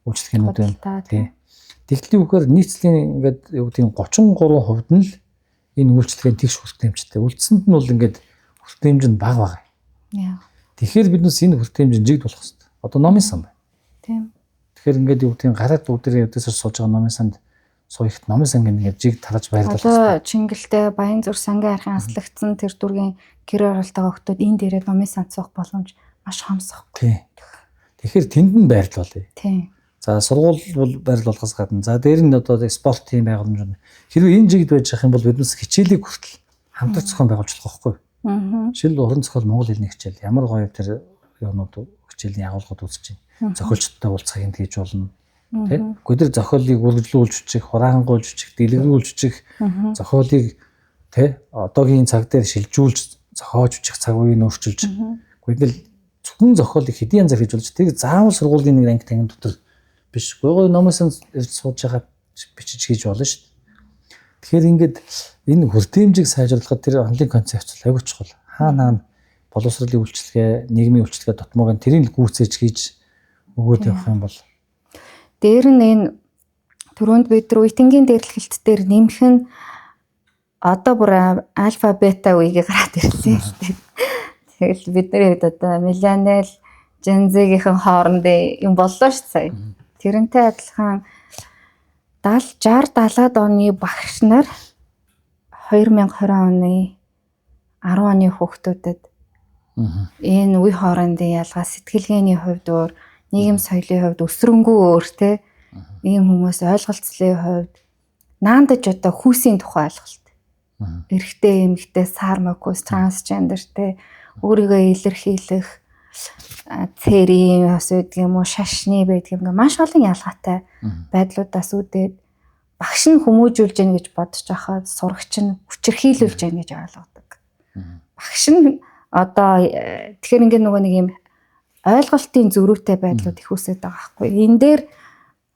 үйлчлэгээнүүд байна. Тийм. Тэгтлийн үгээр нийцлийн ингээд юу гэдэг 33% нь л энэ үйлчлэгээний тэгш хүртээмжтэй. Үлдсэнд нь бол ингээд хүртээмж нь бага байгаа. Тэгэхээр биднээс энэ хүртээмж жигд болох хэрэгтэй. Одоо номын сан байна. Тийм. Тэгэхээр ингээд юу гэдэг гараад бүгдээ өдөөсөөр сууж байгаа номын санд суягт номын сангийн ингээд жиг талаж баярлуулах Одоо Чингэлтэй Баян зүр сангийн архын аслагдсан тэр дүргийн гэр оролтойгоо өгтөд энэ дээрээ номын сан цуух боломж маш хомсох. Тийм. Тэгэхээр тэнд нь байрлуулъя. Тийм. За сургууль бол байрлуулахаас гадна за дээр нь одоо спорт тийм байгууламж байна. Хэрвээ энэ жигд байж ах юм бол биднес хичээлийг хүртэл хамтар зохион байгуулж болохгүй. Жишээл уран зохиол Монгол хэлний хичээл ямар гоё тэр юмнууд хичээлийн агуулгууд үүсэж байна. Зохиолчдтой уулзах юм хийж болно. Тэ? Гүдэр зохиолыг үргэлжлүүлж бичих, хураангуйлж бичих, дэлгэрүүлж бичих, зохиолыг тэ одоогийн цаг дээр шилжүүлж зохиож бичих цаг үеийг өөрчилж. Гүдэл зөвхөн зохиолыг хэдийн янзаар хийж болж тэр заавал сургуулийн нэг анги тангин дотор биш. Гой номоос ирж сууж байгаа бичиж хийж болно шүү дээ. Тэгэхээр ингээд энэ хүртээмжийг сайжруулахад тэр онлайн концепц аягүй чухал. Хаана боловсролын үйлчлэгээ, нийгмийн үйлчлэгээ дотмоог нь тэрийг гүйцээж хийж өгөөд явах юм бол дээр нь энэ түрүүнд бид Руйтингийн дээрлэхэлт дээр нэмэх нь одоо бүр альфа бета үеийг гараад ирлээ шүү дээ. Тэгэл бидний хэд одоо миллениал Gen-Z-ийн хоорондын юм боллоо шүү сая. Тэрнтэй адилхан 60-70-аад оны багш нар 2020 оны 10 оны хүүхдүүдэд энэ үе хоорондын ялгаа сэтгэлгээний хувьд өөр, нийгэм соёлын хувьд өсрөнгөө өөр те ийм хүмүүс ойлголцлын хувьд наандаж одоо хүүсийн тухай ойлголт. Эрэгтэй, эмэгтэй, сар мокус, трансгендер те өөрийгөө илэрхийлэх цэрийн бас гэдэг юм уу шашны байдаг юм маш олон ялгаатай байдлуудаас үүдээд багш нь хүмүүжүүлж гэнэ гэж бодож байхад сурагч нь хүчирхийлүүлж гэнэ гэж ойлгодог. Багш нь одоо тэгэхээр ингээд нөгөө нэг юм ойлголтын зөрүүтэй байдлууд их үсээд байгаа байхгүй. Энэ дээр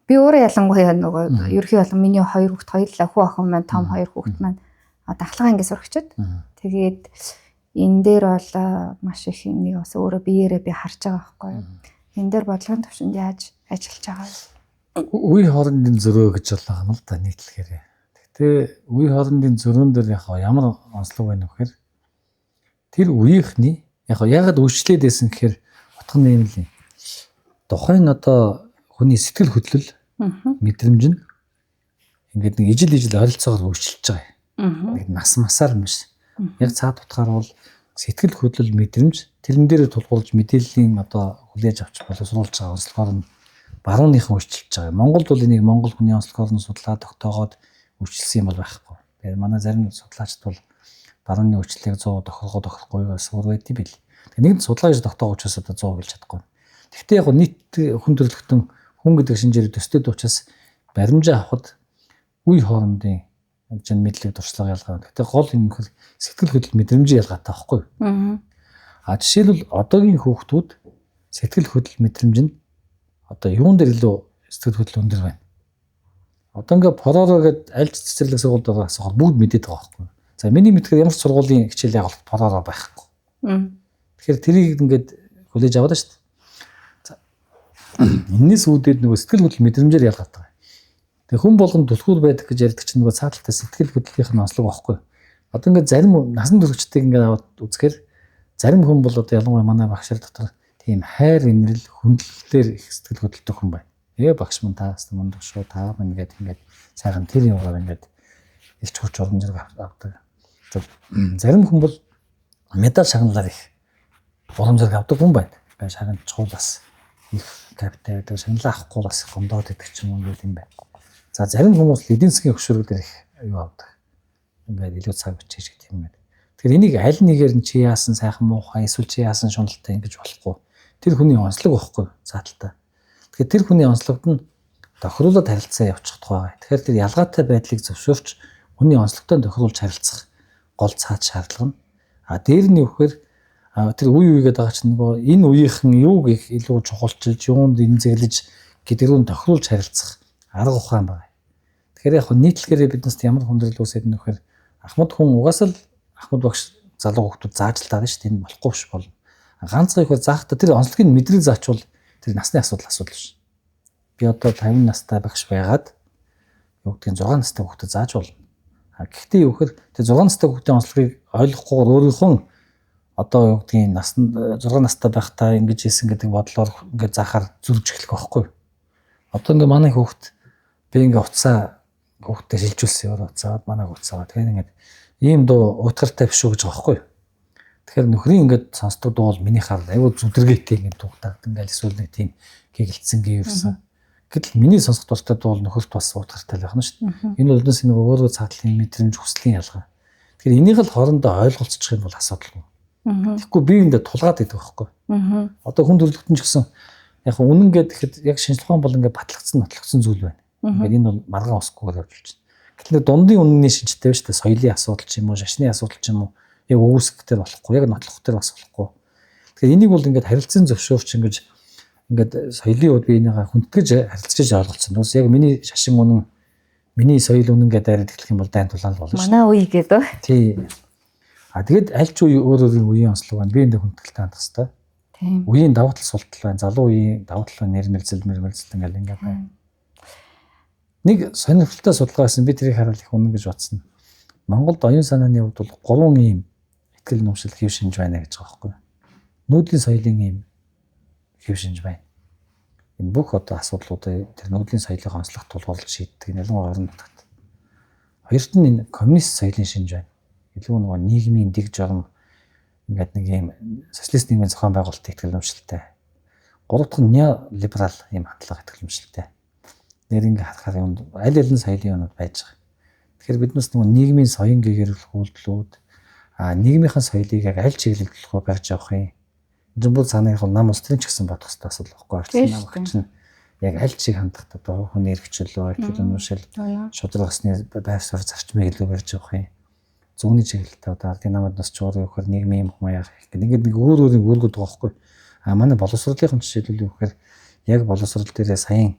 би өөрөө ялангуяа нөгөө ерхий болон миний хоёр хүүхд хоёрлаа хүү охин маань том хоёр хүүхд маань дахлагын анги сурагчид. Тэгээд энэ дээр бол маш их нэг бас өөрөө биеэрээ би харж байгаа байхгүй. Энэ дээр бодлогын төвшөнд яаж ажиллаж байгаа вэ? Үе хоорондын зөрөө гэж болоо юм л да нийтлэхээр. Гэхдээ үе хоорондын зөрүүн дээр ямар онцлог байна вэ гэхээр тэр үеийнхний ягаад үйлчлээд байсан гэхээр утга нь юм л юм. Тухайн одоо хүний сэтгэл хөдлөл мэдрэмж нь ингээд нэг ижил ойролцоогоор өөрчилж байгаа юм. Нэг нас масаар юм биш. Яг цаад утгаар бол сэтгэл хөдлөл мэдрэмж тэрэн дээр тулгуурлаж мэдээллийн одоо хүлээж авч боловсруулж байгаа онцлогоор нь барууныхан өөрчилж байгаа. Монголд бол энийг монгол хүний онцлогоор нь судлаад тогтоогоод өөрчилсөн юм бол байхгүй. Тэгээд манай зарим судлаачид бол барууны өөрчлөлийг 100 тохирохгүйгээс өөр байдгийг бил. Тэгээд нэгэн судалгаа хийж тогтоох учраас одоо 100 гэлж чадахгүй. Гэхдээ яг нийт хүн төрөлхтөн хүн гэдэг шинжээр төстэй учраас баримжаа авахд үе хоорондын жин мэдлэг туршлага ялгаа. Гэхдээ гол юм хэл сэтгэл хөдлөл мэдрэмжийн ялгаатай байхгүй. Жишээлбэл одоогийн хүүхдүүд сэтгэл хөдлөл мэдрэмж нь одоо юун дээр илүү сэтгэл хөдлөл өндөр байна. Одоо ингээ Poroро гэдэг аль ч цэцэрлэг сургуульд байгаа асуухаар бүгд мэдээд байгаа байхгүй. За миний мэдхээр ямар ч сургуулийн хичээл явуулах Poroро байхгүй. Тэгэхээр тэрийг ингээд хүлээж аваад шүү дээ. За энэс үүдээд нөгөө сэтгэл хөдлөл мэдрэмжээр ялгаатай. Тэгээ хүн болгонд түлхүүр байдаг гэж ярьдаг чинь нөгөө цааталтай сэтгэл хөдлөлийн онцлог байхгүй. Одоо ингээд зарим насан туршидтыг ингээд аваад үзэхээр зарим хүн бол одоо ялангуяа манай багшаар дотор тийм хайр инрэл хүндлэлээр их сэтгэл хөдлөлтөй хүн байна. Багш мань таас мундаг шүү та мань ингээд сайхан тэр юмгаар ингээд илч хурц орон зэрэг авдаг. Зарим хүн бол медаль шагналаар их урам зориг авдаг хүн байна. Шагнал чухал бас их капитал гэдэг шагналаа авахгүй бас гондоод идэх ч юм уу юм байна. За зарим хүмүүс эдийн засгийн хөшүүрэг дээр их юу авдаг. Ингээд илүү цаг бичиж гэдэг юм байна. Тэгэхээр энийг аль нэгээр нь чи яасан сайхан муухай эсвэл чи яасан шуналтай ингэж болохгүй. Тэр хүний онцлог байхгүй зааталтай. Тэгэхээр тэр хүний онцлогт нь тохируулаад харилцаа явуучих тухай. Тэгэхээр тэр ялгаатай байдлыг зөвшөөрч хүний онцлогтой тохируулж харилцах гол цаад шаардлага нь. Дээр нь юу гэхээр тэр үе үегээд байгаа чинь нөгөө энэ үеийнхэн юуг их илүү чухалчилж юунд эмзэглэж гэдгэрүүн тохируулж харилцах арга ухаан байна. Тэгэхээр яг нийтлэгээр биднээс ямар хүндрэл үүсээд нь вэхээр Ахмад хүн угаасаа л Ахмад багш залуу хүмүүс зааж л таарна шүү дээ. Энэ болохгүй биш болно. Ганцхан их заахта тэр онцлогийг мэдрэл заачвал тэр насны асуудал биш. Би одоо 50 настай багш байгаад юу гэдгийг 6 настай хүүхдэд зааж болно. Гэхдээ юу гэхээр тэр 6 настай хүүхдийн онцлогийг ойлгохгүйгээр өөрийнхөө одоо юу гэдгийг насанд 6 настай байхдаа ингэж хийсэн гэдэг бодлоор ингээд заахаар зүрж эхлэх байхгүй. Одоо ингээ манай хүүхд би ингээ уцаа хүүхдэд шилжүүлсэн өөр уцаад манай хүүцаа. Тэгэхээр ингээд ийм дуу утгартай биш үү гэж байгаа байхгүй юу. Тэгэхээр нөхрийн ингээд сонсдог дуу бол миний хаар аюул зүдэргээтэй ингээд дуугтаад ингээд эсвэл нэг тийм гэгэлцэнгээ ерсэн. Гэтэл миний сонсох дуртай дуу бол нөхөрт бас утгартай л байх нь шүү дээ. Энэ бол нэг өөрөө цаатлын мэдрэмж хүслийн ялгаа. Тэгэхээр энийг л хоорондоо ойлголцчих юм бол асуудалгүй. Тэгэхгүй биеиндээ тулгаад идэх байхгүй. Одоо хүн төрөлхтөн ч гэсэн яг үнэн гэхэд яг шинжлэх ухаан бол ингээд батлагдсан зүйл байна. Ингээд энэ бол маргаан усгүйгээр явж байна. Гэтэл нэг дундын үнэний шинжтэй байна шүү дээ. Соёлын асуудал ч юм уу, шашны асуудал ч юм уу, яг үүсгэхтэй болохгүй, яг нотлохтой бас болохгүй. Тэгэхээр энийг бол ингээд харилцан зөвшөөрч ингээд соёлын үед би энийгээ хүндэтгэж харилцаж ойлголцсон. Бас яг миний шашин үнэн, миний соёл үнэн гэдэг яриад эхлэх юм бол дайн тулаал болно шүү. Манай үе гэдэг. Тий. Тэгээд аль ч үе өөрөөр үеийн онцлог байна. Би эндээ хүндэтгэлтэй хандах хэрэгтэй. Тийм. Үеийн давуу тал сул тал байна. Залуу үеийн давуу тал нэр мэлзэл ингээд байна. Нэг сонирхолтой судалгаа байсан. Би тэрийг хараад их үнэн гэж бодсон. Монголд оюун санааны хувьд бол 3 ийм ихтгэл номшил хэв шинж байна гэж байгаа байхгүй. Нүүдлийн соёлын ийм хэв шинж байна. Энэ бүх одоо асуудлуудыг тэр нүүдлийн соёлыг онцлох тулгуурлаж шийддэг. Ялангуяа орон нутагт. Хоёрт нь энэ коммунист соёлын шинж байна. Илүү нөгөө нийгмийн дэг жором ингээд нэг юм социалист нийгмийн зохион байгуулалтын ихтгэл номшилтай. Гурав дахь нь неолиберал ийм хандлага ихтгэл номшилтай. Нэр ингээд харахаар юм аль аль нь соёлын юмуд байж байгаа. Тэгэхээр биднээс нөгөө нийгмийн соён гээгэрүүлэх үйлдэлүүд нийгмийнхэн соёлыг яг аль чиглэлд төлөхөөр барьж явах юм. Энэ бол санааг бол нам улсын ч гэсэн бодох хэрэгтэй асуудал байхгүй. Арчлын нам багч нь яг аль чиг хандах одоо хүний эрхчлөө, ихтгэл номшил, шударгасны байр суурь зарчмыг илүү барьж явах юм. Зүүнний чиглэлтэй одоо ардын намад нас чуурын өгөхөр нийгмийн юм хумаа яах гэх ингээд нэг өөр үүргүүд байгаа байхгүй. Манай боловсролынхан жишээлбэл өгөхөр яг боловсрол дээрээ саяхан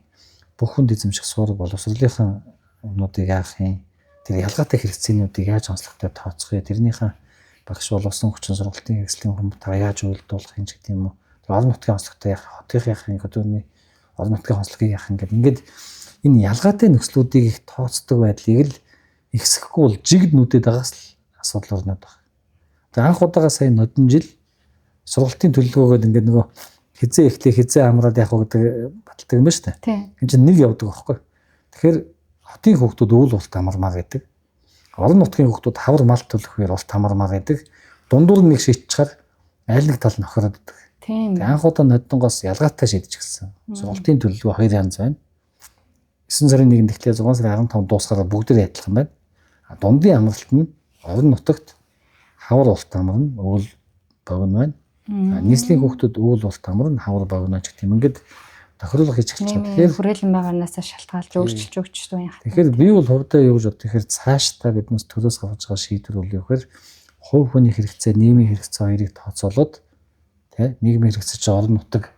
бүх хүнд эзэмших суурь боловсролынхан юмнуудыг яах юм. Тэр ялгаатай хэрэгцээнүүдийг яаж онцлогтой тооцох юм. Тэрнийхэн багш боловсон хүчин сургалтын хэрэгслийн хүмүүстээ яаж үйлдвэрлэх юм гэдэг юм уу. Тэр орон нутгийн онцлогтой яах, хотын яах юм, өдөрний орон нутгийн онцлогийг яах ингээд энэ ялгаатай нөхцлүүдийг их тооцдог байдлыг л ихсэхгүй бол жигд нүдэд байгаас л асуудал орнод байна. Тэгээ анх удаага сая нодон жил сургалтын төлөвлөгөөгөөд ингээд нөгөө хизээ ихлээ хизээ амраад явах гэдэг баталдаг юм байна шүү дээ. Энэ чинь нэг явдаг байхгүй. Тэгэхээр хотын хүүхдүүд өвөл урт амармаар гэдэг. Орон нутгийн хүүхдүүд хавар мал төлөхөөр урт амармаар гэдэг. Дундуур нэг шийдчихээр аль нэг тал нөхөрөд байдаг. Тийм. Анх удаа нодонгоос ялгаатай шийдэж гисэн. Сургалтын төлөвлөгөө 2 янз байна. 9 сарын 1-нд эхлээ 6 сарын 15 дуусахаар бүгдээ адилхан байна. Дундын амралт нь орон нутагт хавар урт амарна, өвөл богино байна. Нийслэлийн хүүхдүүд өвөл урт амарна, хавар богино гэх юм. Ингээд тохируулга хийж эхэлж байгаа. Тэгэхээр хүрээлэн байгаанаасаа шалтгаалж өөрчилж өгчдөг юм. Тэгэхээр би бол хувьдаа юу гэж боддог. Тэгэхээр цаашдаа биднээс төлөөс гаргаж байгаа шийдвэр бол юу гэхээр хувь хүний хэрэгцээ, нийгмийн хэрэгцээ хоёрыг тооцоолоод тий нийгмийн хэрэгцээ чи орон нутаг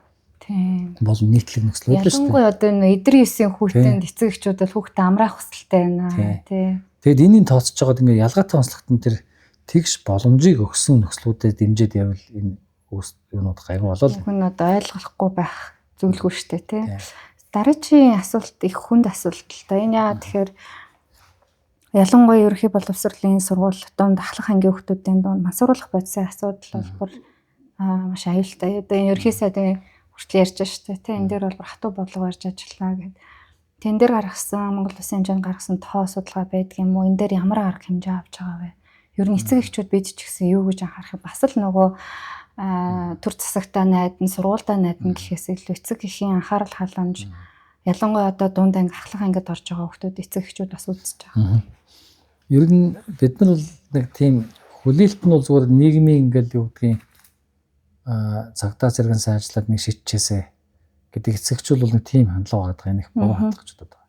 бол нийтлэг нөхцөл байдлаа шүү дээ. Ялангуяа одоо энэ эдэр 9-ийн хүүхдийн эцэг эхчүүд бол хүүхдээ амраах хүсэлтэй байна тий. Тэгэд энийг тооцож байгаад ингээ ялгаатай онцлогтон тэр тэгш боломжийг өгсөн нөхцлүүдэд дэмжиж явал энэ юунууд гайгүй болол. Хүн одоо ойлгохгүй байх зүйлгүй шүү дээ тий. Дараагийн асуулт их хүнд асуулт л та. Энэ яа тэгэхээр ялангуяа ерөнхий боловсролын сургууль донд ахлах ангийн хүүхдүүдийн донд мансууруулах бодисын асуудал бол маш аюултай. Одоо энэ ерөнхий сайдын хүртэл ярьж байгаа шүү дээ тий. Энэ дээр бол хатуу бодлого барьж ажиллана гэдэг. Тэн дээр гаргасан Монгол Улсын хэмжээнд гаргасан тоо судалгаа байдаг юм уу? Энэ дээр ямар арга хэмжээ авч байгаа вэ? Ер нь эцэг эхчүүд бид ч гэсэн юу гэж анхаарах бас л нөгөө төр засагтаа найдан, сургуультай найдан гэхээс илүү эцэг эхийн анхаарал халамж ялангуяа одоо дунд анги ахлах ангид орж байгаа хүмүүс эцэг эхчүүд бас үзэж байгаа. Ер нь бид нар бол нэг тийм хүлээлт нь бол зүгээр нийгмийн ингээл юу гэдгийг цагтаа зэрэгэн сайжлаад нэг шийдчихээсэ гэдэг эцэгчүүл бол нэг тийм хандлага байгаа нэг боо хандах гэж боддог.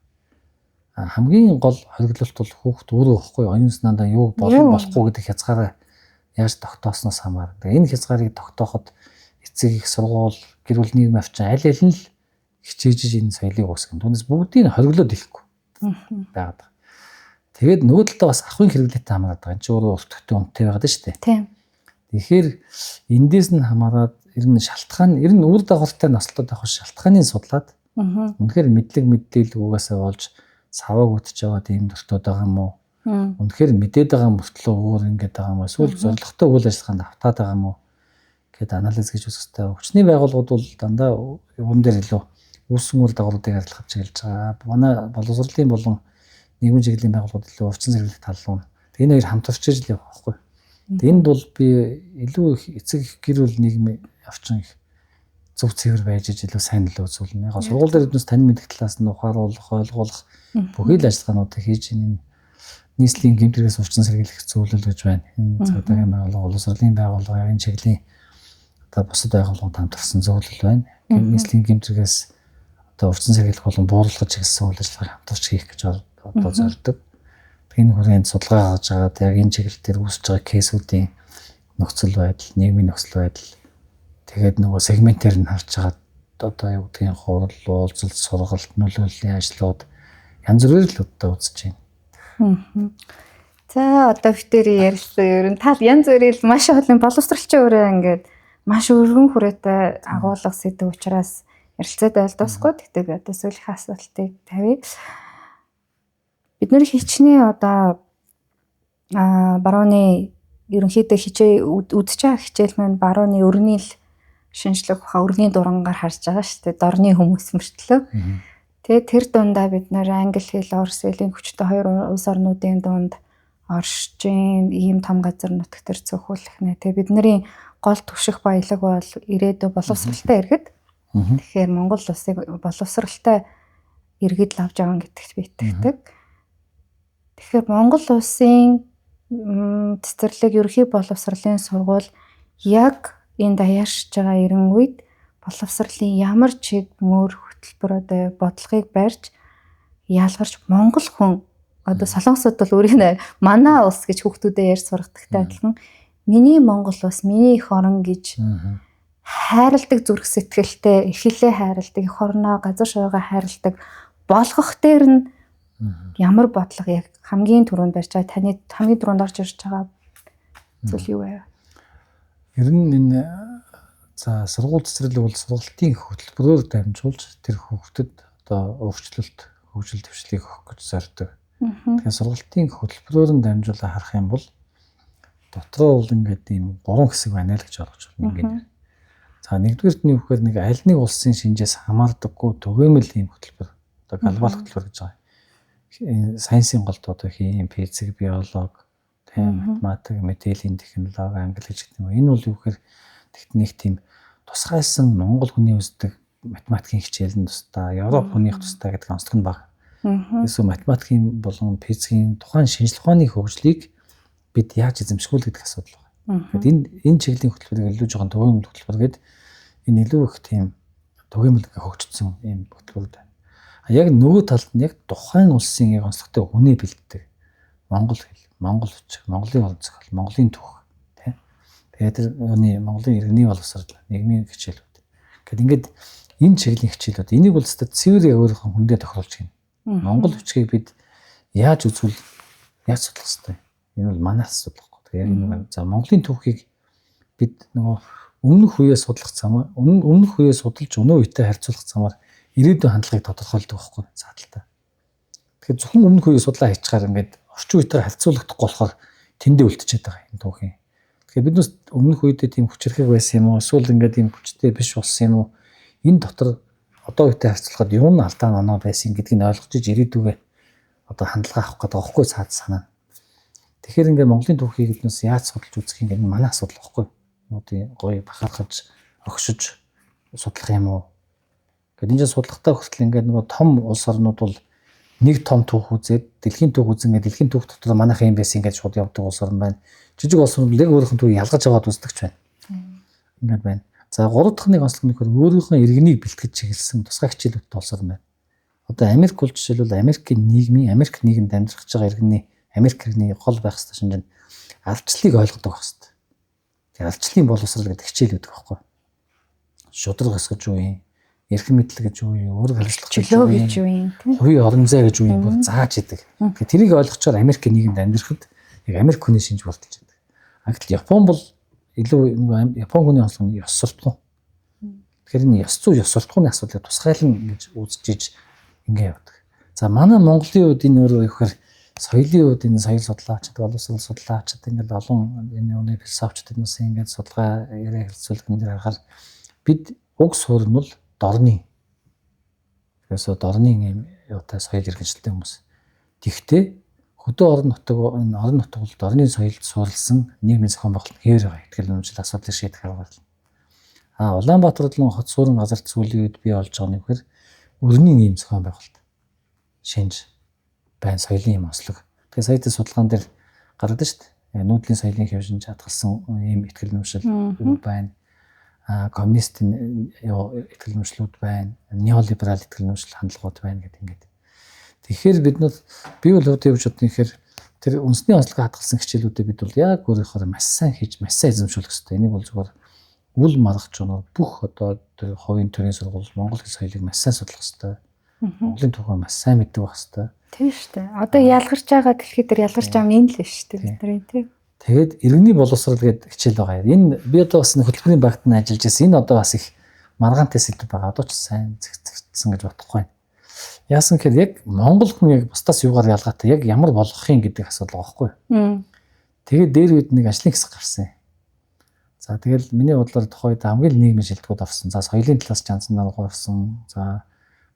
Хамгийн гол хориглолт бол хүүхд өөрөө ихгүй оюун санаандаа юу болохгүй гэдэг хязгаараа яаж тогтоосноос хамаарна. Энэ хязгаарыг тогтооход эцэг их сургууль, гэр бүл нийгэм авчин аль аль нь л хичээж энэ соёлыг уусгах. Түүнээс бүгдийг хориглоод ихгүй байгаад. Тэгээд нөгөө талдаа бас ахын хэрэглээтэй хамаарат байгаа. Энд чинь өөрөө өвтгтэй үнэтэй байгаад шүү дээ. Тийм. Тэгэхээр эндээс нь хамаарат ер нь шалтгаан ер нь үр дагавартай наслууд авах шалтгааныг судлаад үнэхээр мэдээлэл угаасаа болж саваг үтж яваад ийм дуртууд байгаа юм уу? Үнэхээр мэдээд байгаа мөртлөө өөр ингэж байгаа юм уу? Эсвэл зорилготой үйл ажиллагаанд автаад байгаа юм уу? Гэт анализ гэж үзэх хэрэгтэй. Хүчний байгууллагууд бол дандаа юун дээр илүү үүсгэн үр дагавруудыг арилгахад чиглэж байгаа. Манай боловсролын болон нийгмийн чиглэлийн байгууллагууд илүү урьдчилан сэргийлэх тал руу. Энэ хоёр хамт орчиж л явах байхгүй. Энд бол би илүү их эцэг их гэр бүл нийгмийн орчин их зөв цэвэр байж илүү сайн л үзүүлнэ. Яг сургууль дээр биднээс тань мэдэх талаас нь ухааруулах, ойлгуулах бүхий л ажиллагаануудыг хийж энэ нийслэлийн гэмтрээс урьдчилан сэргийлэх зөвлөл гэж байна. Энэ цагдаагийн байгууллага, улс орны байгууллага, энэ чиглэлийн одоо бусад байгууллагууд хамтарсан зөвлөл байна. Нийслэлийн гэмтрээс одоо урьдчилан сэргийлэх болон бууруулах чиглэсэн үйл ажиллагааг хамтарч хийх гэж одоо зорддог. Энэ хүрээнд судалгаа хийж агаад яг энэ чиглэл дээр үүсэж байгаа кейсүүдийн нөхцөл байдал, нийгмийн нөхцөл байдал тэгээд нөгөө сегментээр нь харж агаад одоо юу гэдгийг хурал, уулзалт, сургалт, нөлөөллийн ажлууд янз бүрээр л одоо үзэж байна. За одоо битэрий ярьсан ер нь тал янз бүрээр маш олон боловсролчин өөрөө ингээд маш өргөн хүрээтэй агуулга сэдв учраас ярилцаад байлдасгүй. Тэгтээ би одоо сүүлийн асуултыг тавья. Бид нэр хичнээн одоо барууны ерөнхийдөө хичээ үдчихэж байгаа хичээл маань барууны өрний л шинжлэх ухаан өрний дурангаар харж байгаа шүү дээ. Дорны хүмүүс мөртлөө. Тэгээ тэр дундаа бид нэр англи хэл, орос хэлний хүчтэй хоёр улс орнуудын дунд оршин ийм том газар нутаг төр цөөхүүлэх нэ. Тэгээ бидний гол түвших баялаг бол ирээдүйн боловсралтай иргэд. Тэгэхээр Монгол улсыг боловсралтай иргэд авч явна гэдэгт би итгэдэг. Тэгэхээр Монгол улсын цэцэрлэг ерөнхий боловсролын сургууль яг энэ даяаршиж байгаа эрен үед боловсролын ямар чиг мөр хөтөлбөр одоо бодлогыг барьж яалгарч Монгол хүн одоо солонгосууд бол өөрийнх нь манай улс гэж хүүхдүүдэд ярьж сургадагтай адилхан миний Монгол улс миний эх орон гэж хайрладаг зүрх сэтгэлтэй эхлээ хайрладаг эх орноо газар шуурга хайрладаг болгох дээр нь ямар бодлого яг хамгийн түрүүнд барьж байгаа таны хамгийн түрүүнд орж ирж байгаа зүйл юу вэ? Ер нь энэ за сургууль цэцэрлэг бол сургалтын хөтөлбөрөөр дамжуулж тэр хүүхдэд одоо өөрчлөлт, хөгжил дэвшлийг өгөх гэж зорддог. Тэгэхээр сургалтын хөтөлбөрөөр нь дамжуулаад харах юм бол дотроо бол ингээд ийм гурван хэсэг байна л гэж ойлгож байна ингээд. За нэгдүгээрт нь юу гэхээр нэг аль нэг улсын шинжээс хамаардаггүй түгээмэл ийм хөтөлбөр одоо глобал хөтөлбөр гэж байгаа. Сайенсийн голд одоо хим, физик, биологи, математик, мэдээллийн технологи, англи гэж гэдэг юм. Энэ бол юу гэхээр тэгт нэг тийм тусгайсан монгол хүний үздэг математикийн хичээл нь тусдаа, Европ хүнийх тусдаа гэдэг онцлог нь бага. Эсвэл математикийн болон физикийн тухайн шинжлэх ухааны хөгжлийг бид яаж эзэмшгүүл гэдэг асуудал байна. Тэгэхэд энэ чиглэлийн хөтөлбөрийг илүү жоохон төвөөрөмж хөтөлбөр гэдэг энэ илүү их тийм төвөөрөмж хөгжсөн юм хөтөлбөр байна. Яг нөгөө талд нь яг тухайн улсын яг онцлогтой хүнээ бэлддэг. Монгол хэл, монгол хүч, монголын олон зохиол, монголын түүх, тийм. Тэгээд тэр монголын иргэний боловсрол, нийгмийн хичээлүүд. Гэт ингээд энэ чиглэлийн хичээлүүд энийг бол зөвхөн цэвэр өөрийнхөө хүндээ тохируулж гин. Монгол хүчгийг бид яаж үзвэл яаж судлах ёстой. Энэ бол манай асуудал байхгүй. Тэгээд яг энэ за монголын түүхийг бид нөгөө өмнөх үеэ судлах замаар, өмнөх үеэ судалж өнөө үетэй харьцуулах замаар ирээдүйн хандлагыг тодорхойлдог байхгүй заалтаа. Тэгэхээр зөвхөн өмнөх үеийг судлаа хийчихээр ингээд орчин үетэй харьцуулагдахгүй болохоор тэндээ үлдчихэд байгаа энэ түүхийн. Тэгэхээр биднээс өмнөх үедээ тийм хүчрхэг байсан юм уу? Эсвэл ингээд тийм хүчтэй биш болсон юм уу? Энэ дотор одоо үетэй харьцуулахад юу н алдаа оноо байсан гэдгийг ойлгож иж ирээдүгээ одоо хандлага авах гэдэг байхгүй цаад санаа. Тэгэхээр ингээд Монголын түүхийг биднээс яаж судалж үзэх юм гээд манай асуудал байхгүй. Нуудын гоё бахархаж огшиж судлах юм уу? Гэтэл энэ судалгатай хүртэл ингээд нөгөө том улс орнууд бол нэг том түүх үзээд дэлхийн түүх үзэн ингээд дэлхийн түүх дотор манайх юм байсан гэж шууд явдаг улс орн байна. Жижиг улс орнууд яг өөрийнх нь түүхийг ялгаж аваад үздэгч байна. Ингээд байна. За гурав дахь нэг онцлог нөхөр өөрийнхөө иргэнийг бэлтгэж чиглэсэн тусгай хичээлүүд улс орн байна. Одоо Америк бол жишээлбэл Америкийн нийгмийн Америк нийгэмд амьдрах гэж байгаа иргэний Америк иргэний гол байх ёстой шинж нь ардчлалыг ойлгодог байх ёстой. Тэгээ ардчлалын боловсрол гэдэг хичээл үүдэг байхгүй. Шудраг өсгөж юу юм? Эрхэм мэдэл гэж юу юм? Өөрөөр хэлбэл чөлөө гэж юу юм? Хувийн орон зай гэж юу юм бол зааж идэг. Тэгээ тэрийг ойлгочоор Америкийн нийгэмд амьдрахад яг Америк хүний шинж болтож идэг. Гэтэл Япон бол илүү Япон хүний онцлог нь ёс суртахуун. Тэгэхээр энэ ёс зүй ёс суртахууны асуудлыг тусгайлан гэж үзэж иж ингэ явдаг. За манай Монголын үед энэ өөрөө ихээр соёлын үед энэ соёл судлаач, боловсрол судлаач, ингээд олон энэ оны философчдын хүмүүс ингээд судалгаа яриа хэлцүүлэх юм дээр харахаар бид уг суурь нь бол дорны. Тэрээс дорны юм юутай соёл иргэншилтэй хүмүүс. Тэгтээ хөдөө орон нутгад орны соёлд суурилсан нийгмийн зохион байгуулалт хэвээр байгаа ихтгэл үнэмшил асуудлыг шийдэх арга барил. Улаанбаатар болон хот суурин газарт сүүлийн үед бий болж байгаа нь вэхээр өрний ийм зохион байгуулалт шинж байн соёлын юм онцлог. Тэгэхээр саяны судалгаан дээр гардаг шүү дээ. Нүүдлийн соёлын хэв шинж хадгалсан ийм ихтгэл үнэмшил байна. Коммунистийн ихтгэл үнэмшлүүд байна. Неолиберал ихтгэл үнэмшил хандлагууд байна гэдэг ингээд. Тэгэхээр бид нар бие боловтой явж бодно гэхээр тэр үндэсний онцлогоо хадгалсан хичээлүүдэд бид бол яг өөрийнхөө маш сайн хийж, маш сайн эзэмшүүлэх хэрэгтэй. Энийг бол зүгээр үл маргаж байгаа бүх одоо хувийн төрийн сургууль Монгол хэл соёлыг маш сайн судлах хэрэгтэй. Монголын тухай маш сайн мэддэг байх хэрэгтэй. Тийм шүү дээ. Одоо ялгарч байгаа дэлхийд дээр ялгарч байгаа юм л л шүү дээ бидний тийм. Тэгээд иргэний боловсрол гэдэг хичээл байгаа. Энэ би одоо бас хөтөлбөрийн багт нь ажиллаж байсан. Энэ одоо бас их маргаантай сэдв байгаа. Одоо ч сайн зэгцсэн гэж бодохгүй. Яасан гэхээр яг Монгол хүн яг бусдаас юугаар ялгаатай яг ямар болгох юм гэдэг асуудал байгаа байхгүй. Тэгээд дээр үед нэг ажлын хэсэг гарсан. За тэгэл миний бодлоор тухайд хамгийн нийгмийн шилдэгүүд орсон. За соёлын талаас Жансан наргуу орсон. За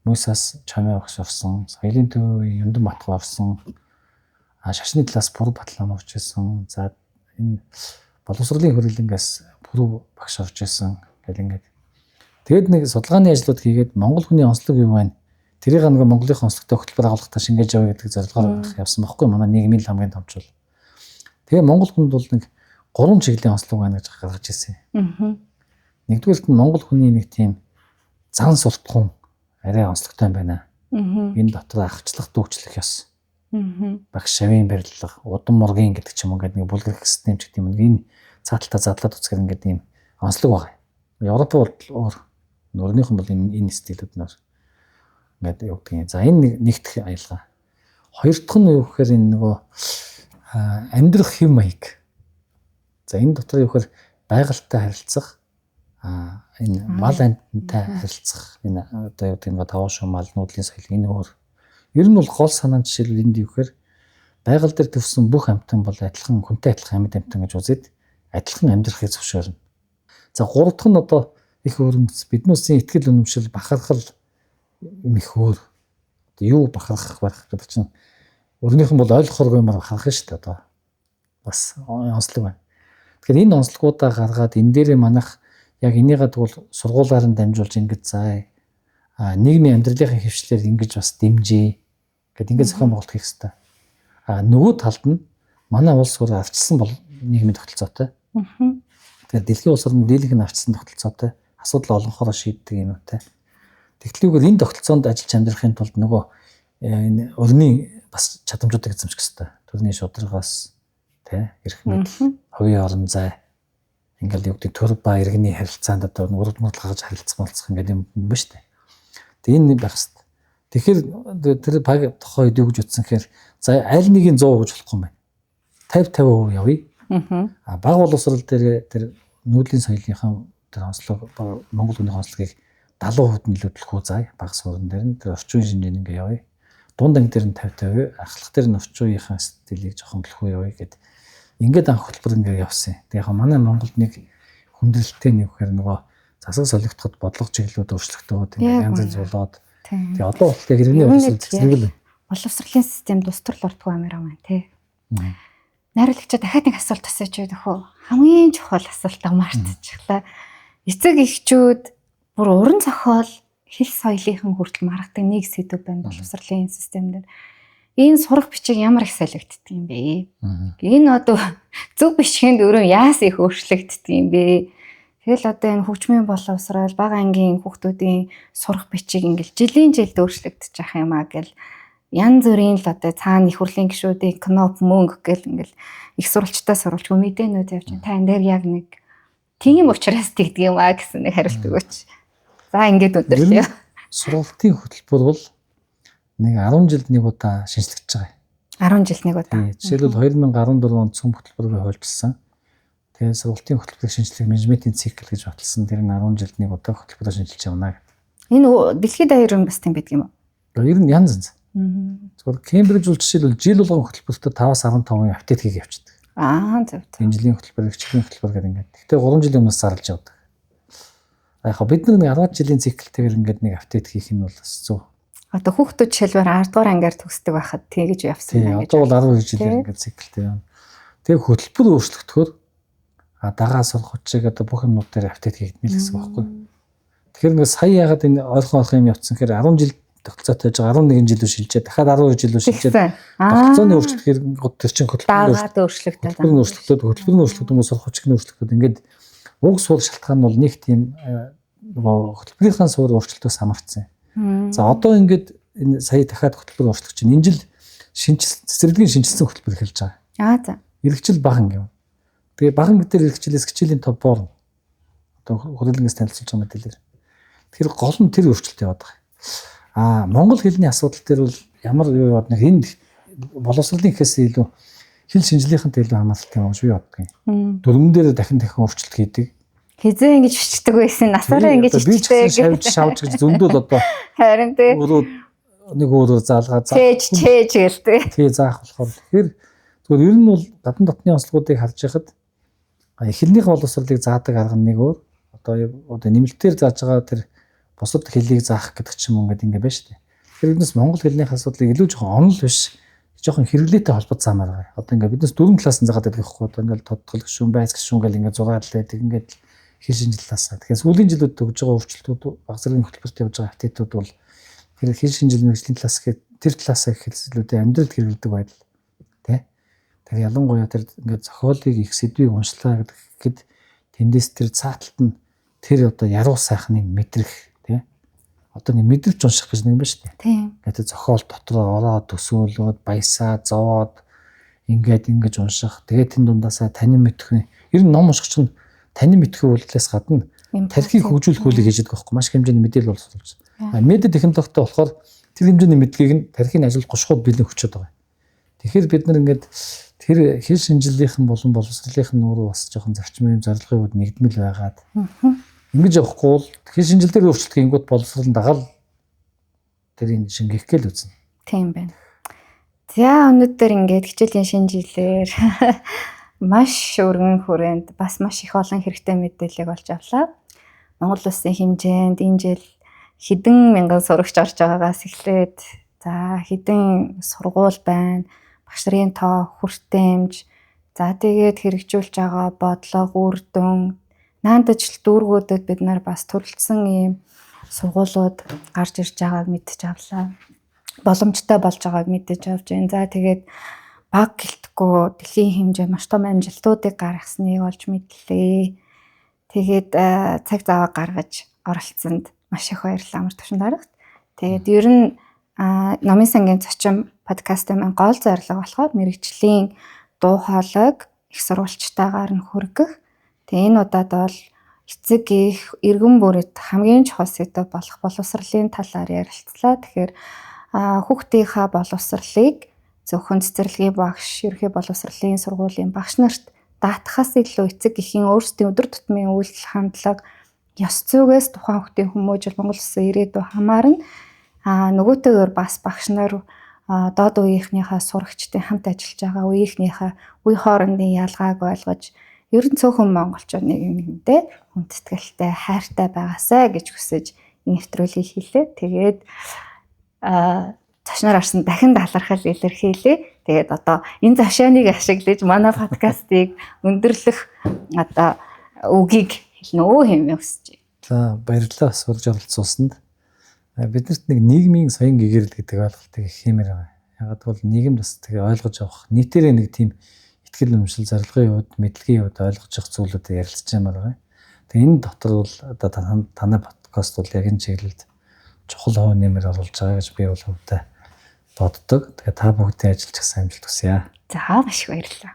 Муйсаас Чамээ багш орсон. Соёлын төв Юндан Батгуу орсон. Шашны талаас Пүрэв Батлан орж ирсэн. За энэ боловсролын хөрөлнгөөс Пүрэв багш орж ирсэн гэл ингээд. Тэгэд нэг судалгааны ажлууд хийгээд Монгол хүний онцлог юу байна? Тэрийг нэг Монголын онцлогтой хөтөлбөр агуулгатаа шингээж авъя гэдэг зорилгоор явсан байхгүй манай нийгмийн хамгийн томчул. Тэгээ Монгол хүнд бол нэг 3 чиглэлийн онцлог байна гэж гаргаж ирсэн. Нэгдүгээрт нь Монгол хүний нэг тийм зан суртахуун арай онцлогтой юм байна. Энэ дотор ахчлах дүүчлэх ёс. Багш шавийн барилга, удам мургийн гэдэг ч юм уу гэдэг нэг бүлгэрх систем ч гэдэг юм. Энэ цааталтаа задлаад үзэхээр ингээд ийм онцлог байгаа. Европ бол өөрнийх нь бол энэ стилүүд нэр ингээд юу гэдэг юм. За энэ нэгдэх аялгаа. Хоёр дахь нь юу гэхээр энэ нөгөө амьдрах хэв маяг. За энэ дотор юу гэхээр байгальтай харилцах энэ мал амьтантай харилцах энэ одоо юу гэдэг нь таван шум мал нүүдлийн соёл энэ өөр. Ер нь бол гол санаа жишээл энд юу гэхээр байгаль дээр төвсөн бүх амьтан бол адилхан хүнтэй адилхан амьд амьтан гэж үзээд адилхан амьдрахыг зөвшөөрнө. За гурав дахь нь одоо их өөрөмц бидний улсын ихтгэл үнэмшил бахархал их өөр. Одоо юу бахархах байх гэдэг чинь өөрнийх нь бол ойлгохоор юмар бахархах шүү дээ одоо. Бас онцлог байна. Тэгэхээр энэ онцлогуудаа гаргаад энэ дээрээ манайх яг энийгээ тэгвэл сургуулаар нь дамжуулж ингэж заа. Нийгмийн амьдралын хөвчлэр ингэж бас дэмжээ гэд ингэж зохион байгуулалт хийх хэрэгтэй. Нөгөө талд нь манай улс өөр авчилсан бол нийгмийн тогтолцоотой. Тэгэхээр дэлхийн улс орны дийлэнх нь авчилсан тогтолцоотой. Асуудал олонхоор шийддэг юмтай. Тэгтлүүгээр энэ тогтолцоонд ажиллаж амьдрахын тулд нөгөө энэ өрний бас чадамжуудыг эзэмших хэрэгтэй. Төрний шударгаас эрх мэдэл, хувийн орон зай ингээл юу гэдэг төр ба иргэний харилцаанд одоо урд мөрдөл гаргаж харилцах ингээд юм ба штэ. Тэгээ энэ байх хэрэгтэй. Тэгэхээр тэр баг тохойд юу гэж утсан гэхээр за аль нэгийг 100% гэж болохгүй юм байна. 50-50% явъя. Баг боловсрол дээр тэр нүүдлийн соёлынхаа тэр онцлог Монгол хүний онцлогийг 70% нь илүүдэх үү заа. Баг суурин дээр нь тэр орчин үеийн шинжээн ингээ явъя. Дунд анги дээр нь 50-50, ахлах дээр нь орчин үеийнхаа стилийг жоохон төлөх үү явъя гэд ингээд анх хөтөлбөр ингээ явсан. Тэгээ яг манай Монголд нэг хүндрэлтэй нэг гэхээр нөгөө засаг солигдоход бодлого чиглэлүүд өөрчлөгдөөд ингээ янз янз болоод тэгээ одоо бол яг иргэний боловсролын систем дустал ордгоо амир байна тий. Найруулагчаа дахиад нэг асуулт асууж байдаг хөө. Хамгийн чухал асуултаа мартчихлаа. Эцэг эхчүүд бүр уран зохиол хэл соёлынхан хүртэл маргадаг нэг сэдв байна боловсролын системээр. Энэ сурах бичиг ямар их солигддаг юм бэ? Энэ одоо зөв бичгийн дөрөв яас их өөрчлөгддөг юм бэ? Тэгэл одоо энэ хөгжмийн боловсрол бага ангийн хүүхдүүдийн сурах бичиг ингээл жилийн жилд өөрчлөгдөж явах юм аа гэл янз бүрийн л одоо цаана их хурлын гишүүдийн кноп мөнгө гэл ингээл их сурвалжтай сурвалжгүй мэдээнүүд явж байна. Та энэ дээр яг нэг тийм учраас тэгдэг юм аа гэсэн нэг хариулт өгөөч. За ингээд өдөрлөө. Сургалтын хөтөлбөр бол нэг 10 жилд нэг удаа шинжлэгдэж байгаа. 10 жилд нэг удаа. Жишээлбэл 2014 онд цөм хөтөлбөрөөр хуульчилсан. Тэгээ сургалтын хөтөлбөрийн шинжилгээ менежментийн цикл гэж баталсан. Тэр нь 10 жилд нэг удаа хөтөлбөрөөр шинжилж явна гэдэг. Энэ дэлхийд даяар юм бас тийм байдаг юм уу? Ер нь янз янз. Зөвхөн Кембриж бол жишээлбэл жил болгон хөтөлбөртөө 5-15% апдейт хийгээ явчихдаг. Зөв. Энэ жилийн хөтөлбөр, хичээлийн хөтөлбөр гэдэг ингээд. Гэхдээ 3 жилийн өмнөөс зарлж явдаг. Яг бид нэг 10 жилийн циклтэйгээр ингээд нэг апдейт хийх нь бол бас зөв. Одоо хүүхдүүд жишээлбэл 10 дугаар ангиар төгсдөг байхад тэгэж явсан Тийм. Одоо бол 12 жилээр ингээд циклтэй байна. Тэгээ хөтөлбөр өөрчлөгдөхөөр дагаа сурах хүчийг одоо бүх юмнууд дээр апдейт хийгдмэл гэсэн үг байхгүй. Тэгэхээр ингээд сая ягаад энэ ойлгох юм явцсан гэхээр 10 жил тогтолцоотой байж байгаа 11 жилүү шилжээ. Дахиад 12 жилүү шилжээд тогтолцооны өөрчлөлт гот тэр чин хөтөлбөрийн өөрчлөгдөд хүмүүс сурах хүчийг өөрчлөгдөд ингээд уг суурь шалтгаан нь бол нэг тийм нөгөө хөтөлбөрийнхаа суурь өөрчлөлтөөс хамаарсан. За одоо ингээд энэ сая дахиад хөтөлбөр өөрчлөх чинь энэ жил цэцэрлэгийн шинжилсэн хөтөлбөр эхэлж байгаа. За. Иргэжил баган гэв. Тэгээ баган гэдэг иргэжлээс хичээлийн топ боорно. Одоо хүрээлэнгээс танилцуулж байгаа мэдээлэл. Тэгэхээр гол нь тэр өөрчлөлт яваад байгаа. Монгол хэлний асуудал дээр бол ямар юу яваад нэг энд боловсролын гэхээс илүү хэл шинжлэхэнтэй илүү хамааралтай юм гэж би боддог юм. Дөрмөн дээр дахин өөрчлөлт хийдэг. Хизээ ингэж бичдэг байсан насаараа ингэж бичдэг шавж гэж зөндөл одоо харин тий нэг өөрөөр заалгаа чээж гэлтэй тий заах болохоор тэгэхээр зүгээр ер нь бол гадна дотны онцлогуудыг харж байхад эхлэлнийх боловсролыг заадаг арга нь нэг өөр одоо нэмэлтээр зааж байгаа тэр бусад хэлийг заах гэдэг ч юм ингээд байна шүү дээ. Тэгэхээр биднес монгол хэлнийх асуудлыг илүү жоохон онол биш жоохон хэрэглээтэй холбоод заамаар байгаа. Одоо ингээд биднес 4 классан заагаад байдаг байхгүй одоо ингээд тодтгол гişүн байц гişүн гэл ингээд зугааллаа ингээд хэл шинжилэлээс. Тэгэхээр сүүлийн жилүүд төгж байгаа өөрчлөлтүүд баг зэргийн хөтөлбөрт явж байгаа апдейтүүд бол тэр хэл шинжилгээ мэргэжлийн талаас гэхэд тэр талаасаа хэлслүүдээ амьдралд хэрэглэдэг байдал тий. Тэр ялангуяа тэр ингээд зохиолыг их сэдвийг уншлаа гэхэд тэндээс тэр цааталт нь тэр одоо яруу сайхныг мэдрэх тий. Одоо нэг мэдрэгч унших гэж нэг юм ба шүү дээ. Тийм. Ингээд зохиол дотроо ороод төсөөлөөд баясаа зовоод ингээд ингэж унших. Тэгээд тэн дундаасаа танин мэдэх ер нь ном унших чинь танин мэдхүй үйлдэлээс гадна тархийг хөгжүүлэх үйлийг хийж байгаа байхгүй маш их хэмжээний мэдээлэл боловсруулж байна. Медиа технологитой болохоор тэр хэмжээний мэдлэгийг нь тархины ажилд гушгууд бэлэн хүчээд байгаа. Тэгэхээр бид нар ингээд тэр хэл шинжилгийнхэн болон боловсролынх нь өөрөө бас жоохон зарчмын зорилгын үед нэгдмэл байгаад ингэж явахгүй бол хэл шинжил дээр өөрчлөлт хийнгүүт боловсрол дагаал тэрийг шингээх гээл үзнэ. Тийм байна. За өнөөдөр ингээд хичээлийн шинжилгээр маш өргөн хүрээнд бас маш их олон хэрэгтэй мэдээлэл олж авлаа. Монгол Улсын хэмжээнд энэ жил хэдэн мянган сурагч орж байгаагаас эхлээд за хэдэн сургууль байна, багш нарын тоо, хүртээмж, за тэгээд хэрэгжүүлж байгаа бодлого, үр дүн, наандажл дүүргүүдэд бид нар бас төрөлцсөн ийм сургуулиуд гарч ирж байгааг мэдж авлаа. Боломжтой болж байгааг мэдэж авч байна. За тэгээд баг гэлтгүй дэлхийн хэмжээ маш том амжилтуудыг гаргасныг олж мэдлээ. Тэгээд цаг зав гаргаж оролцсонд маш их баярлалаа амар төвшин дарагт. Тэгээд ер нь номын сангийн зочин подкастын маань гол зорилго болохоор мэрэгжлийн дуу хоолойг их сурвалжтайгаар нь хүргэх. Тэгээд энэ удаад бол эцэг их эргэн бүрээд хамгийн чухал сэдэв болох боловсролын талаар ярилцлаа. Тэгэхээр хүүхдийнхаа боловсролыг зөвхөн цэцэрлэгийн багш, ерхий боловсролын сургуулийн багш нарт даатахаас илүү эцэг эхийн өөрсдийн өдөр тутмын үйлдэл хандлага, ёс зүйгээс тухайн хүүхдийн хүмүүжил Монгол Улсын ирээдүй хамаарна. Нөгөөтэйгээр бас багш нар доод үеийнхнийхээ сурагчдын хамт ажиллаж байгаа үеийнхнийхээ үе хоорондын ялгааг ойлгож ер нь цөөхөн монголчууд нэгэнтэй хүндэтгэлтэй, хайртай байгаасай гэж хүсэж нэвтрүүлгийг хийлээ. Тэгээд цашнаар орсон дахин талархал илэрхийлье. Тэгээд одоо энэ завшааныг ашиглаж манай подкастыг өндөрлөх одоо үгийг хэлнэ хэмээн хүсэж байна. За баярлалаа сурж оролцуулсанд. Биднэрт нэг нийгмийн соён гэгэрэл гэдэг ойлголтыг хиймээр байгаа. Ягаад гэвэл нийгэмд бас тэгээ ойлгож авах нийтээрээ нэг тийм ихтгэл үнэмшил зорилгын хувьд, мэдлэгийн хувьд ойлгож авах зүйлүүдийг ярилцж юмар байгаа. Тэгээ энэ дотор бол одоо танай подкаст бол яг энэ чиглэлд чухал хувь нэмэр оруулж байгаа гэж би бол хөвдөө боддог. Тэгээ та бүгдийн ажилч гэсэн амжилт хүсье. За маш их баярлалаа.